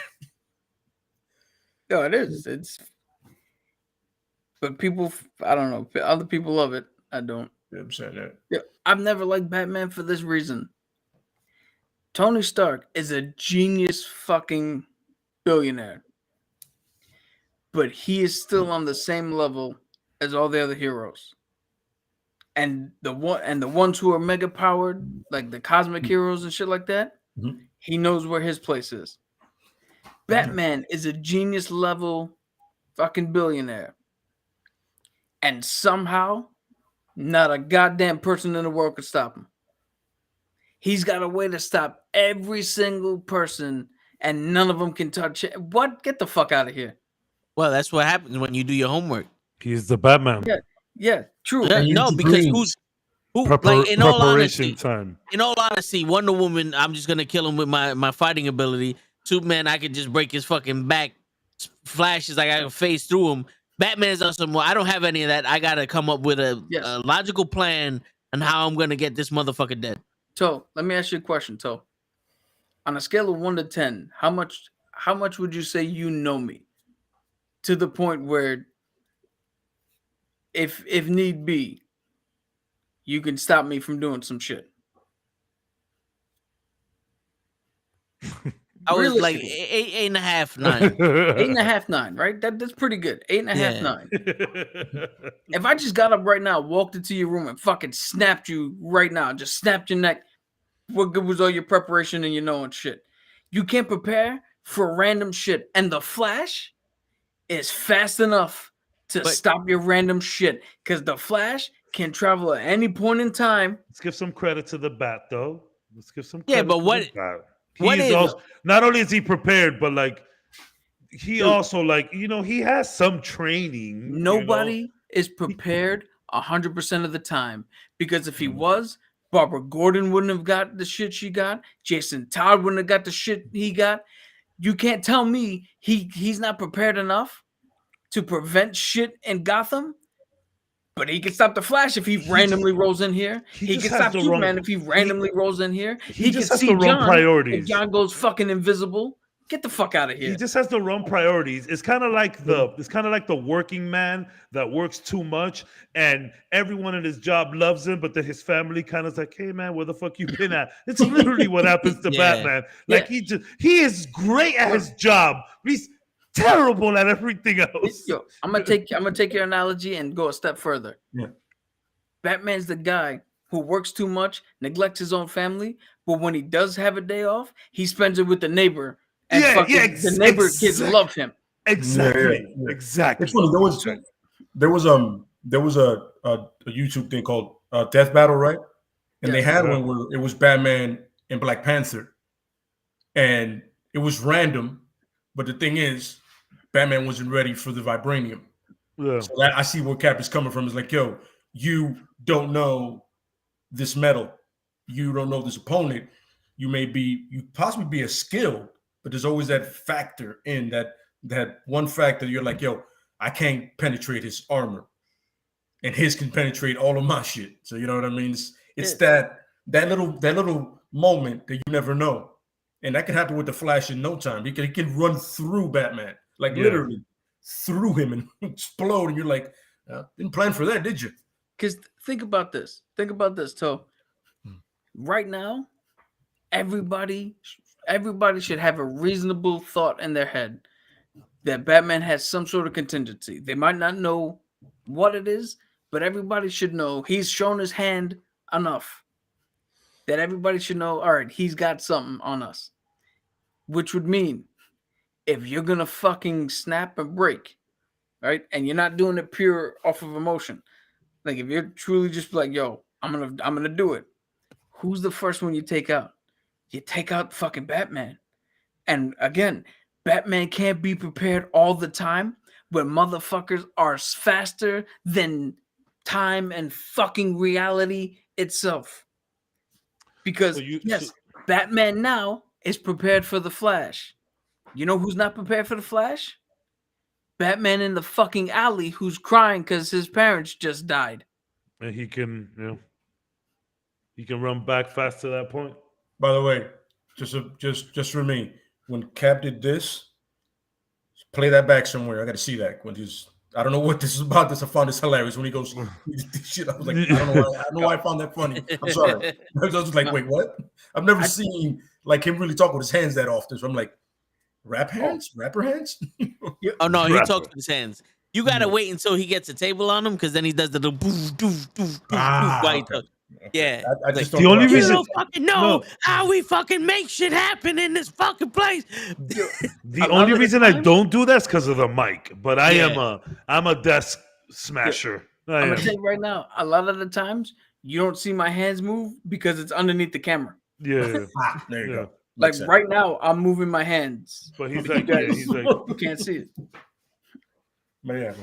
No, it is. It's, but people, I don't know. Other people love it. I don't. You know what I'm saying? Yeah. Yeah, I've never liked Batman for this reason. Tony Stark is a genius fucking billionaire, but he is still on the same level as all the other heroes. And the ones who are mega powered, like the cosmic heroes and shit like that, he knows where his place is. Batman is a genius level fucking billionaire. And somehow, not a goddamn person in the world could stop him. He's got a way to stop every single person, and none of them can touch it. What? Get the fuck out of here. Well, that's what happens when you do your homework. He's the Batman. Yeah, true. Yeah, no, because who like in all honesty, time. in all honesty, Wonder Woman, I'm just gonna kill him with my fighting ability. Superman, I could just break his fucking back. Flash is like I can phase through him. Batman's on some more. I don't have any of that. I gotta come up with a logical plan on how I'm gonna get this motherfucker dead. So let me ask you a question. So on a scale of 1 to 10, how much would you say you know me? To the point where if need be, you can stop me from doing some shit. I was like 8.5, 9. 8.5, 9, right? That's pretty good. 8.5, 9. If I just got up right now, walked into your room, and fucking snapped you right now, just snapped your neck, what good was all your preparation and your knowing shit? You can't prepare for random shit, and the Flash is fast enough to stop your random shit, because the Flash can travel at any point in time. Let's give some credit to the Bat, though. Let's give some credit. Yeah, but what? He's also, not only is he prepared, but like he Dude. also like he has some training. Nobody is prepared 100% of the time, because if he was, Barbara Gordon wouldn't have got the shit she got. Jason Todd wouldn't have got the shit he got. You can't tell me he's not prepared enough to prevent shit in Gotham. But he can stop the Flash if he randomly rolls in here. He can stop Superman if he randomly rolls in here. He can just has see the wrong John priorities. if John goes fucking invisible. Get the fuck out of here. He just has the wrong priorities. It's kind of like the working man that works too much, and everyone in his job loves him, but then his family kind of like, "Hey man, where the fuck you been at?" It's literally what happens to Batman. Like he is great at his job, but he's terrible at everything else. Yo, I'm gonna take your analogy and go a step further. Yeah. Batman's the guy who works too much, neglects his own family, but when he does have a day off, he spends it with the neighbor. And the neighbor kids love him. Exactly. Exactly. It's funny. There was a YouTube thing called Death Battle, right? And they had one where it was Batman and Black Panther, and it was random. But the thing is, Batman wasn't ready for the vibranium. Yeah. So I see where Cap is coming from. It's like, yo, you don't know this metal. You don't know this opponent. You possibly be a skill, but there's always that factor in that one factor. You're like, yo, I can't penetrate his armor, and his can penetrate all of my shit. So you know what I mean? It's that little moment that you never know, and that can happen with the Flash in no time. He can run through Batman, like literally through him and explode, and you're like, didn't plan for that, did you? Because think about this, Toe. Right now, everybody should have a reasonable thought in their head that Batman has some sort of contingency. They might not know what it is, but everybody should know he's shown his hand enough that everybody should know, all right, he's got something on us. Which would mean if you're going to fucking snap and break, right, and you're not doing it pure off of emotion, like if you're truly just like, yo, I'm gonna do it, who's the first one you take out? You take out fucking Batman. And again, Batman can't be prepared all the time when motherfuckers are faster than time and fucking reality itself. Because Batman now is prepared for the Flash. You know who's not prepared for the Flash? Batman in the fucking alley who's crying because his parents just died. And he can run back fast to that point. By the way, just for me, when Cap did this, play that back somewhere. I got to see that when I don't know what this is about. I found this hilarious when he goes shit. I was like, I don't know why I found that funny. I'm sorry. I was just like, wait, what? I've never seen like him really talk with his hands that often. So I'm like, rapper hands? Oh no, he talks with his hands. You gotta wait until he gets a table on him, because then he does the doof doof doof doof while he talks. Yeah, I just the only reason you don't fucking know how we fucking make shit happen in this fucking place. The only reason I don't do that is because of the mic. But I'm a desk smasher. I'm gonna tell you right now, a lot of the times you don't see my hands move because it's underneath the camera. Yeah. There you go. Like right now, I'm moving my hands. But he's like, you can't see it. But yeah.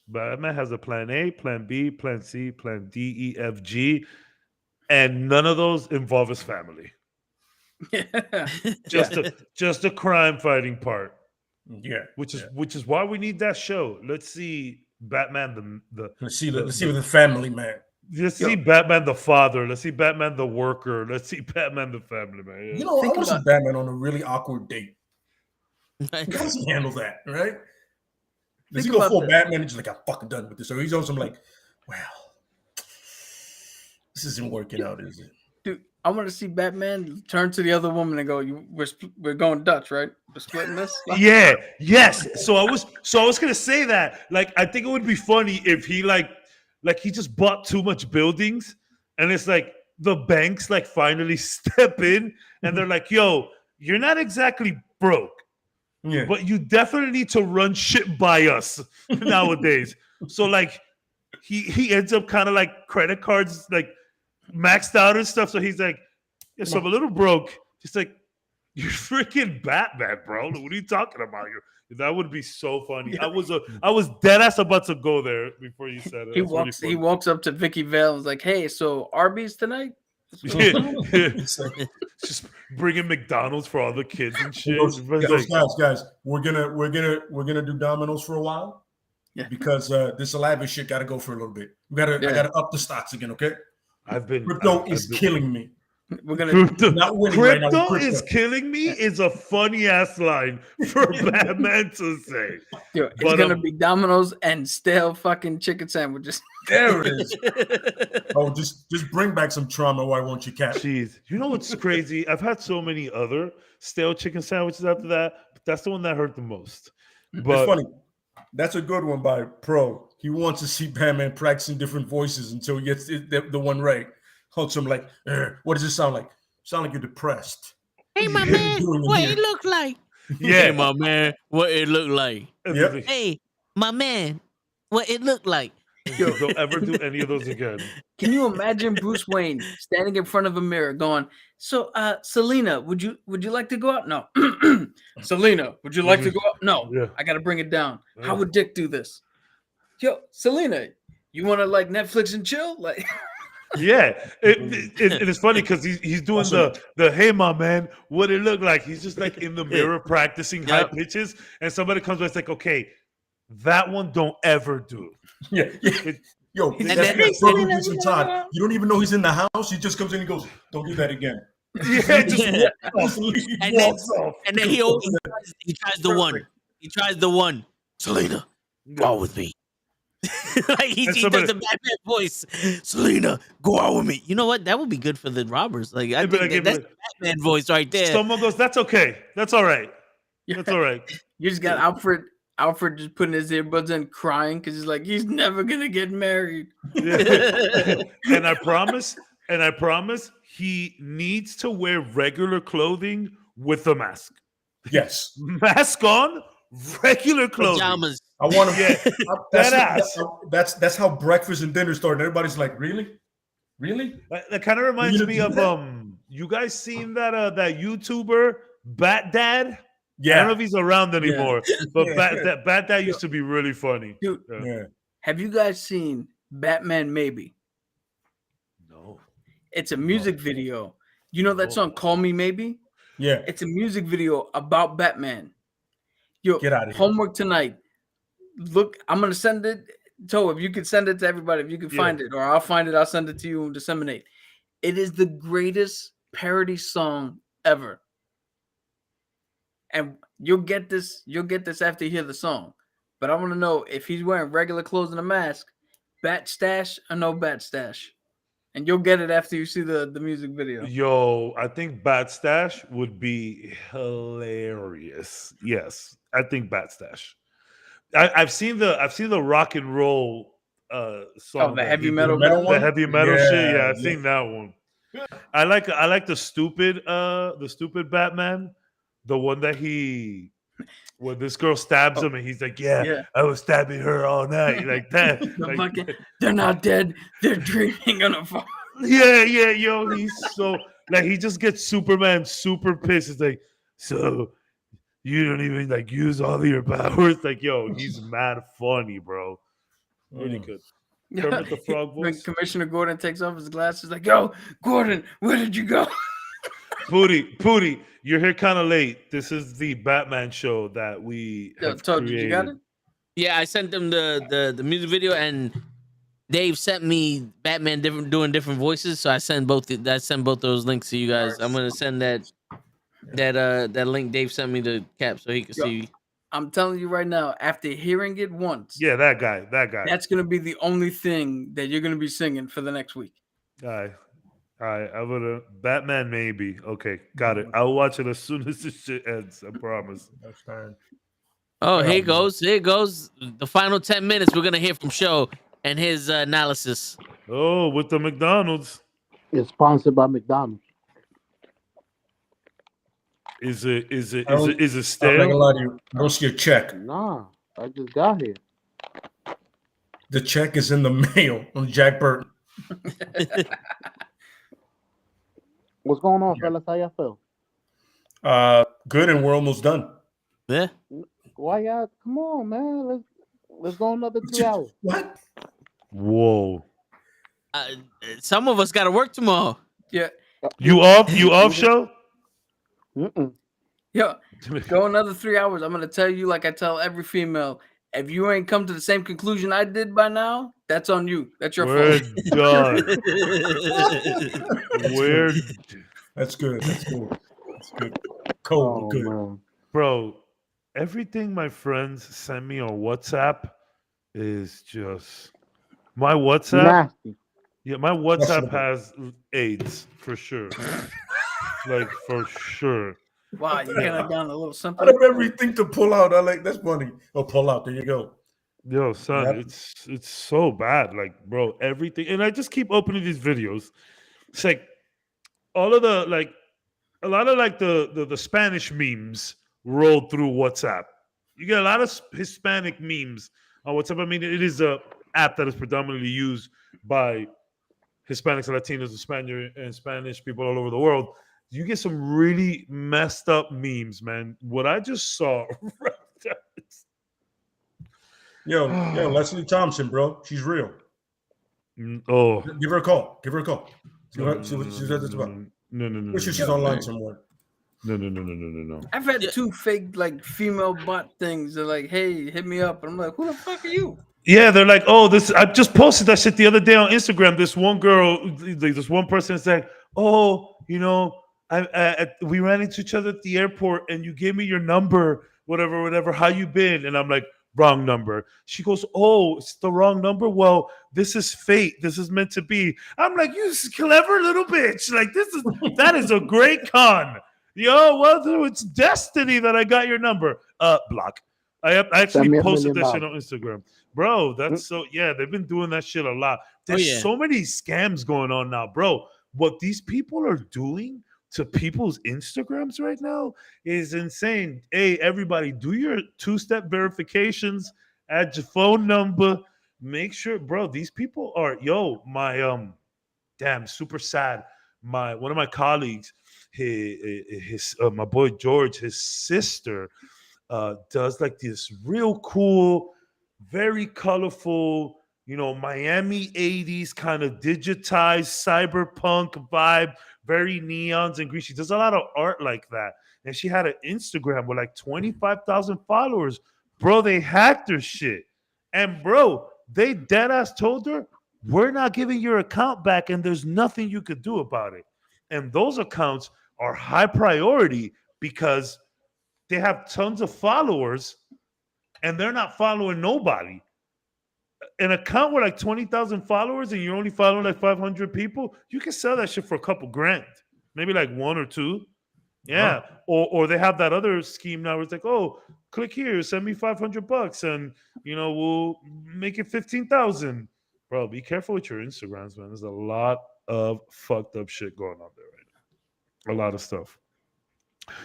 Batman has a plan A, plan B, plan C, plan D, E, F, G, and none of those involve his family. Just a crime fighting part. Yeah, which is why we need that show. Let's see Batman let's see with the family man. Let's see Batman the father. Let's see Batman the worker. Let's see Batman the family man. Yeah. You know, I want to see Batman on a really awkward date. How does he handle that, right? Does he go full Batman and just like, I'm fucking done with this? Or he's also like, well, this isn't working out, is it? Dude, I want to see Batman turn to the other woman and go, we're going Dutch, right? We're splitting this? Yeah, yes. So I was gonna say that. Like, I think it would be funny if he like he just bought too much buildings, and it's like the banks like finally step in and they're like, yo, you're not exactly broke. Yeah. But you definitely need to run shit by us nowadays. So like he ends up kind of like credit cards like maxed out and stuff. So he's like, yes, I'm a little broke. Just like, You're freaking Batman, bro. What are you talking about? That would be so funny. I was dead ass about to go there before you said it. He walks up to Vicky Vale and is like, "Hey, so Arby's tonight?" Just bringing McDonald's for all the kids and shit. Guys, we're gonna do Domino's for a while, because this lavish shit got to go for a little bit. I gotta up the stocks again, okay? Crypto is killing me. We're gonna not winning right now. Crypto is killing me is a funny ass line for Batman to say. Yo, it's gonna be Domino's and stale fucking chicken sandwiches. There it is. Oh, just bring back some trauma. Why won't you, Cat? Jeez, you know what's crazy? I've had so many other stale chicken sandwiches after that, but that's the one that hurt the most. But it's funny. That's a good one by Pro. He wants to see Batman practicing different voices until he gets the one right. Holds him like, what does it sound like? Sound like you're depressed. Hey, my man, what it look like? Yeah, hey, my man, what it look like? Yep. Hey, my man, what it look like? Yo, don't ever do any of those again. Can you imagine Bruce Wayne standing in front of a mirror going, "So, Selena, would you like to go out?" No. Selena, would you like to go out? No. Yeah. I got to bring it down. Yeah. How would Dick do this? Yo, Selena, you want to like Netflix and chill? Like, yeah, it is funny because he's doing the hey, my man, what it look like? He's just like in the mirror practicing high pitches, and somebody comes by, it's like, okay, that one don't ever do. Yeah. Yo, you don't even know he's in the house. He just comes in and goes, "Don't do that again." Yeah, and then he tries the one. He tries the one. Selena, go out with me. Like he does the Batman voice. Selena, go out with me. You know what? That would be good for the robbers. Like I think that's the Batman voice right there. Someone goes, "That's okay. That's all right. That's all right." You just got Alfred just putting his earbuds in, crying because he's like, he's never gonna get married. Yeah. And I promise, he needs to wear regular clothing with a mask. Yes, mask on, regular clothing. Pajamas. I want to. That's how breakfast and dinner started. Everybody's like, really? That kind of reminds me of you guys seen that YouTuber Bat Dad? Yeah, I don't know if he's around anymore, but Bat Dad used to be really funny. Dude, have you guys seen Batman Maybe? No. It's a music video. You know that song Call Me Maybe? Yeah. It's a music video about Batman. Yo, get out of here. Homework tonight. Look, I'm going to send it. So if you can send it to everybody, if you can find it, or I'll find it, I'll send it to you and disseminate. It is the greatest parody song ever. And you'll get this after you hear the song. But I want to know if he's wearing regular clothes and a mask, bat stash or no bat stash. And you'll get it after you see the music video. Yo, I think Bat Stash would be hilarious. Yes, I think Bat Stash. I've seen the rock and roll song. Oh, the heavy metal one? The heavy metal shit. Yeah, I've seen that one. I like the stupid Batman. The one that when this girl stabs him and he's like, yeah, I was stabbing her all night. Like that. They're not dead. They're dreaming on a phone. Yeah, yo. He's so like he just gets Superman super pissed. It's like, so you don't even like use all of your powers. Like, yo, he's mad funny, bro. Really good. Kermit the Frog voice. When Commissioner Gordon takes off his glasses, like, yo, Gordon, where did you go? Pooty, you're here kind of late. This is the Batman show that we have created. Did you got it? Yeah, I sent them the music video, and Dave sent me Batman doing different voices. So I send both those links to you guys. I'm gonna send that link Dave sent me to Cap so he can see. I'm telling you right now, after hearing it once, that guy. That's gonna be the only thing that you're gonna be singing for the next week. All right, I would have Batman maybe. Okay, got it. I'll watch it as soon as this shit ends. I promise. That's fine. Oh, here goes. The final 10 minutes. We're gonna hear from Show and his analysis. Oh, with the McDonald's. It's sponsored by McDonald's. Is it stale? I'm not gonna lie to you. I don't see a check. Nah, I just got here. The check is in the mail on Jack Burton. What's going on, fellas? How y'all feel? Good, and we're almost done. Yeah. Why y'all? Come on, man. Let's go another 3 hours. What? Whoa. Some of us got to work tomorrow. Yeah. You off show? Mm-mm. Yeah. Go another 3 hours. I'm gonna tell you, like I tell every female, if you ain't come to the same conclusion I did by now, that's on you. That's your We're fault. done. We're That's good. That's good. That's good. Cold, Oh good. man. bro. Everything my friends send me on WhatsApp is just my WhatsApp. Nasty. Yeah, my WhatsApp Questionable. has AIDS for sure. Like for sure. Wow, you kind of done a little Out something. of everything to pull out, I like that's funny. Oh, pull out. There you go. Yo, son, Yep. it's so bad. Like, bro, everything. And I just keep opening these videos. It's like all of the like a lot of like the Spanish memes roll through WhatsApp. You get a lot of Hispanic memes on WhatsApp. I mean, it is a app that is predominantly used by Hispanics, Latinos, and Spanish people all over the world. You get some really messed up memes, man. What I just saw. Yo, Leslie Thompson, bro. She's real. Oh, Give her a call. Give her a call. See what she's about. no. Pretty sure she's online somewhere. No. I've had two fake like female bot things. They're like, "Hey, hit me up," and I'm like, "Who the fuck are you?" Yeah, they're like, oh, this. I just posted that shit the other day on Instagram. This one girl, this one person said, oh, you know, we ran into each other at the airport, and you gave me your number, whatever. How you been? And I'm like, wrong number. She goes, oh, it's the wrong number. Well, this is fate. This is meant to be. I'm like, you clever little bitch. Like that is a great con. Yo, well, it's destiny that I got your number. Block. I actually Send me $1 posted million. that shit on Instagram. Bro, that's so yeah, they've been doing that shit a lot. There's yeah. so many scams going on now, bro. What these people are doing to people's Instagrams right now is insane. Hey, everybody, do your two-step verifications, add your phone number, make sure, bro. These people are my damn super sad. One of my colleagues, his my boy George, his sister does like this real cool, very colorful, Miami 80s kind of digitized cyberpunk vibe, very neons and green. She does a lot of art like that. And she had an Instagram with like 25,000 followers. Bro, they hacked her shit. And bro, they dead ass told her, we're not giving your account back and there's nothing you could do about it. And those accounts are high priority because they have tons of followers and they're not following nobody. An account with like 20,000 followers and you're only following like 500 people, you can sell that shit for a couple grand, maybe like one or two. Yeah. Or they have that other scheme now where it's like, oh, click here, send me $500 and, we'll make it 15,000. Bro, be careful with your Instagrams, man. There's a lot of fucked up shit going on there right now. A lot of stuff.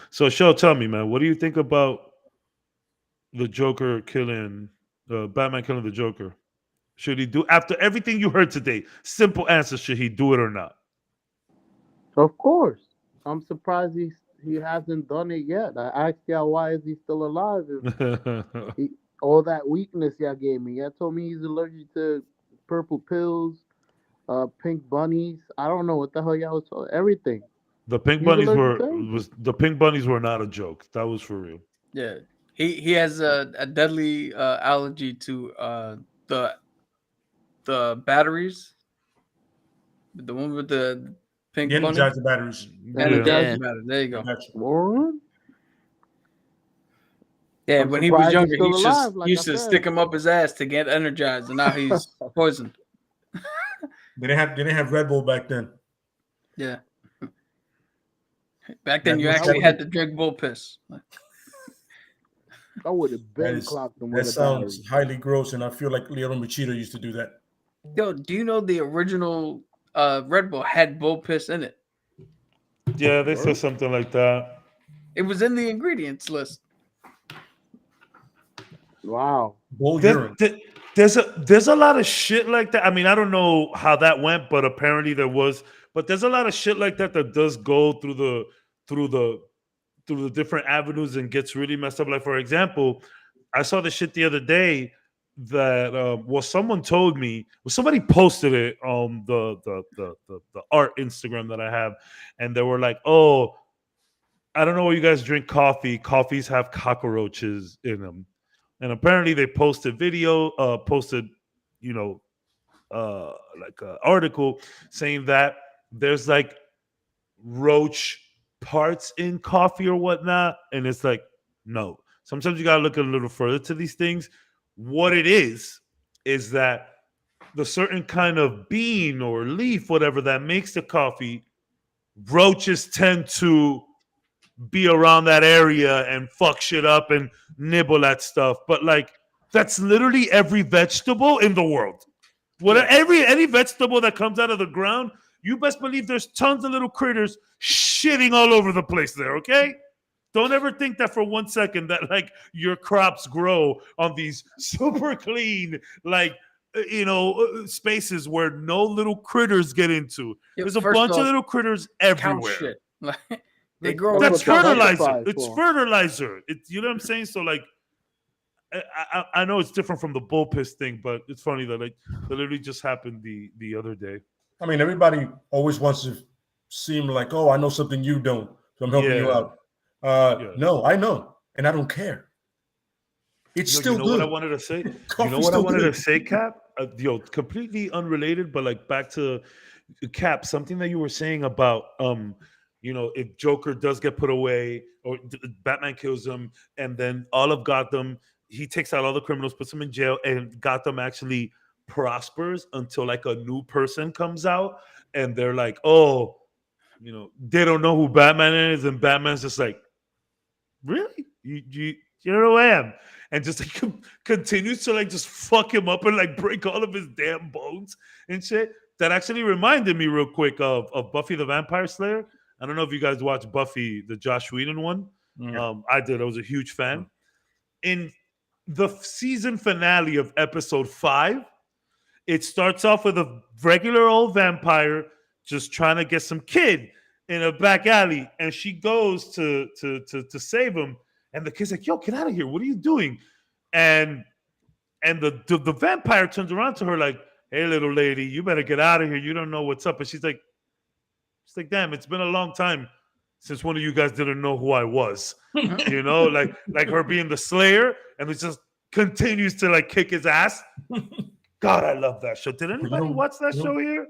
So, Shell, tell me, man, what do you think about the Joker killing, Batman killing the Joker? Should he do, after everything you heard today, simple answer, should he do it or not? Of course. I'm surprised he hasn't done it yet. I asked y'all why is he still alive? If all that weakness y'all gave me. Y'all told me he's allergic to purple pills, pink bunnies. I don't know what the hell y'all was talking. Everything. The pink bunnies were not a joke. That was for real. Yeah, he has a deadly allergy to the batteries. The one with the pink The bunny. Energizer batteries. Energizer battery. There you go. What? Yeah, I'm when he was surprised he's younger, still alive, like he used I to said. stick him up his ass to get energized, and now he's poisoned. They didn't have Red Bull back then. Yeah. Back then, you That actually was- had to drink bull piss. I would have been That clocked him That with a sounds battery. highly gross, and I feel like Leo Machida used to do that. Yo, do you know the original Red Bull had bull piss in it? Yeah, they said something like that. It was in the ingredients list. Wow. Bull urine. There's a lot of shit like that. I mean, I don't know how that went, but apparently there was. But there's a lot of shit like that that does go through the through the different avenues and gets really messed up. Like, for example, I saw the shit the other day that someone told me, somebody posted it on the art Instagram that I have, and they were like, "Oh, I don't know why you guys drink coffee. Coffees have cockroaches in them." And apparently they posted you know, like an article saying that there's like roach parts in coffee or whatnot. And it's like, no. Sometimes you got to look a little further to these things. What it is that the certain kind of bean or leaf, whatever that makes the coffee, roaches tend to be around that area and fuck shit up and nibble at stuff. But like, that's literally every vegetable in the world. Any vegetable that comes out of the ground, you best believe there's tons of little critters shitting all over the place there, okay? Don't ever think that for 1 second that like your crops grow on these super clean, like, spaces where no little critters get into. There's a bunch of little critters everywhere. Cow shit. They grow. That's fertilizer. Fertilizer. It's fertilizer. You know what I'm saying? So like, I know it's different from the bull piss thing, but it's funny that like that literally just happened the other day. I mean, everybody always wants to seem like, oh, I know something you don't, so I'm helping you out. No, I know, and I don't care. It's still good. What I wanted to say? You know what I wanted to say, Cap? Completely unrelated, but like back to Cap, something that you were saying about if Joker does get put away or Batman kills him, and then all of Gotham, he takes out all the criminals, puts them in jail, and Gotham actually prospers until like a new person comes out, and they're like, oh, they don't know who Batman is, and Batman's just like, really? You don't know who I am? And just like continues to like just fuck him up and like break all of his damn bones and shit. That actually reminded me real quick of Buffy the Vampire Slayer. I don't know if you guys watched Buffy, the Joss Whedon one. Yeah. I did. I was a huge fan. In the season finale of episode 5, it starts off with a regular old vampire just trying to get some kid in a back alley, and she goes to save him, and the kid's like, "Yo, get out of here! What are you doing?" And the vampire turns around to her like, "Hey, little lady, you better get out of here. You don't know what's up." And she's like, "Damn, it's been a long time since one of you guys didn't know who I was." Like her being the Slayer, and it just continues to like kick his ass. God, I love that show. Did anybody watch that show here?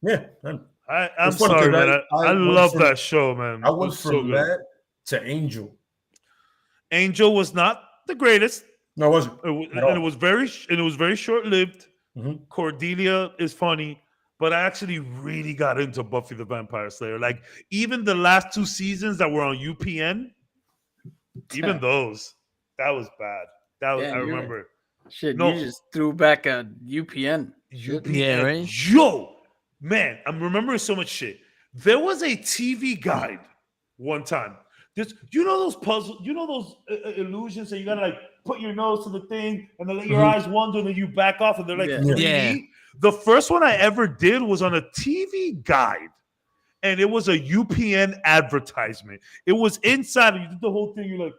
Yeah, I'm sorry, man. I love that show, man. I went from that to Angel. Angel was not the greatest. No, it wasn't. It was very short-lived. Mm-hmm. Cordelia is funny, but I actually really got into Buffy the Vampire Slayer. Like even the last 2 seasons that were on UPN, even those, that was bad. I remember. Shit, you just threw back a UPN. Yeah, right? Yo, man, I'm remembering so much shit. There was a TV guide one time. Those puzzles, those illusions that you gotta like put your nose to the thing and then let your eyes wander and then you back off and they're like 3D. Yeah. The first one I ever did was on a TV guide, and it was a UPN advertisement. It was inside, and you did the whole thing. You're like,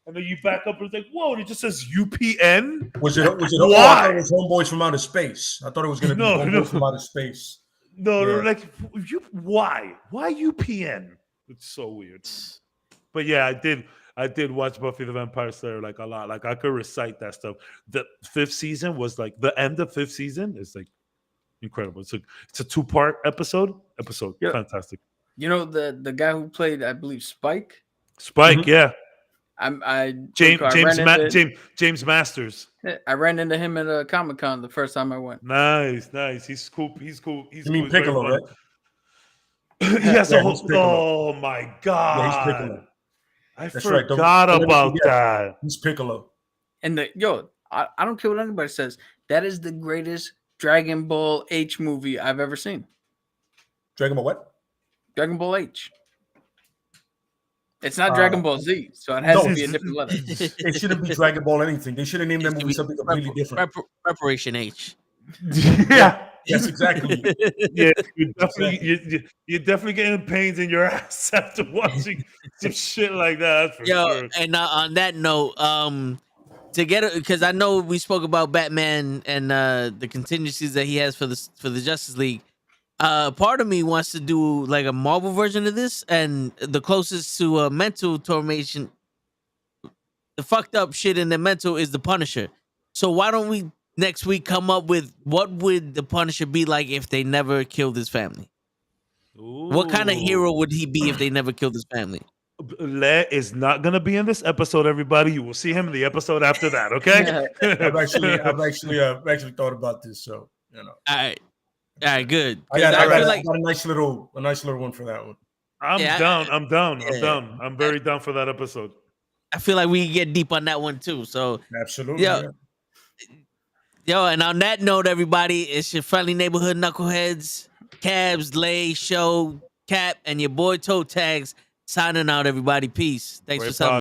and then you back up and it's like, whoa, it just says UPN. Was it why? It was Homeboys from Outer Space. I thought it was going to be Homeboys from Outer Space. No, like, why? Why UPN? It's so weird. But yeah, I did watch Buffy the Vampire Slayer like a lot. Like I could recite that stuff. The 5th season was like the end of 5th season is like incredible. It's a 2-part episode. Yeah. Fantastic. The guy who played, I believe, Spike. Mm-hmm. Yeah. James Masters. I ran into him at a Comic-Con the first time I went. Nice. He's cool. You mean Piccolo, right? Yes. Oh my God. Yeah, he's Piccolo. I forgot about that. He's Piccolo. And I don't care what anybody says. That is the greatest Dragon Ball H movie I've ever seen. Dragon Ball what? Dragon Ball H. It's not Dragon Ball Z, so it has to be a different letter. It shouldn't be Dragon Ball anything. They should have named that movie something completely different. Preparation H. Yeah. That's exactly it. Yeah, you're definitely Exactly. you're definitely getting pains in your ass after watching some shit like that. That's for Yo, sure. and on that note, to get it, because I know we spoke about Batman and the contingencies that he has for the Justice League. Part of me wants to do like a Marvel version of this, and the closest to a mental tormentation, the fucked up shit in the mental is the Punisher. So why don't we next week come up with what would the Punisher be like if they never killed his family? What kind of Ooh. hero would he be if they never killed his family? Le is not gonna be in this episode, everybody. You will see him in the episode after that, okay? I've actually thought about this, so you know. All right, good. I 'Cause got feel like a nice little one for that one. I'm Yeah, down. I'm down. I'm yeah. down. I'm very down for that episode. I feel like we can get deep on that one too. So Absolutely. Yo. Yeah. yo, and on that note, everybody, it's your friendly neighborhood knuckleheads, Cabs, Lay, Show, Cap, and your boy Toe Tags signing out. Everybody, peace. Thanks Great for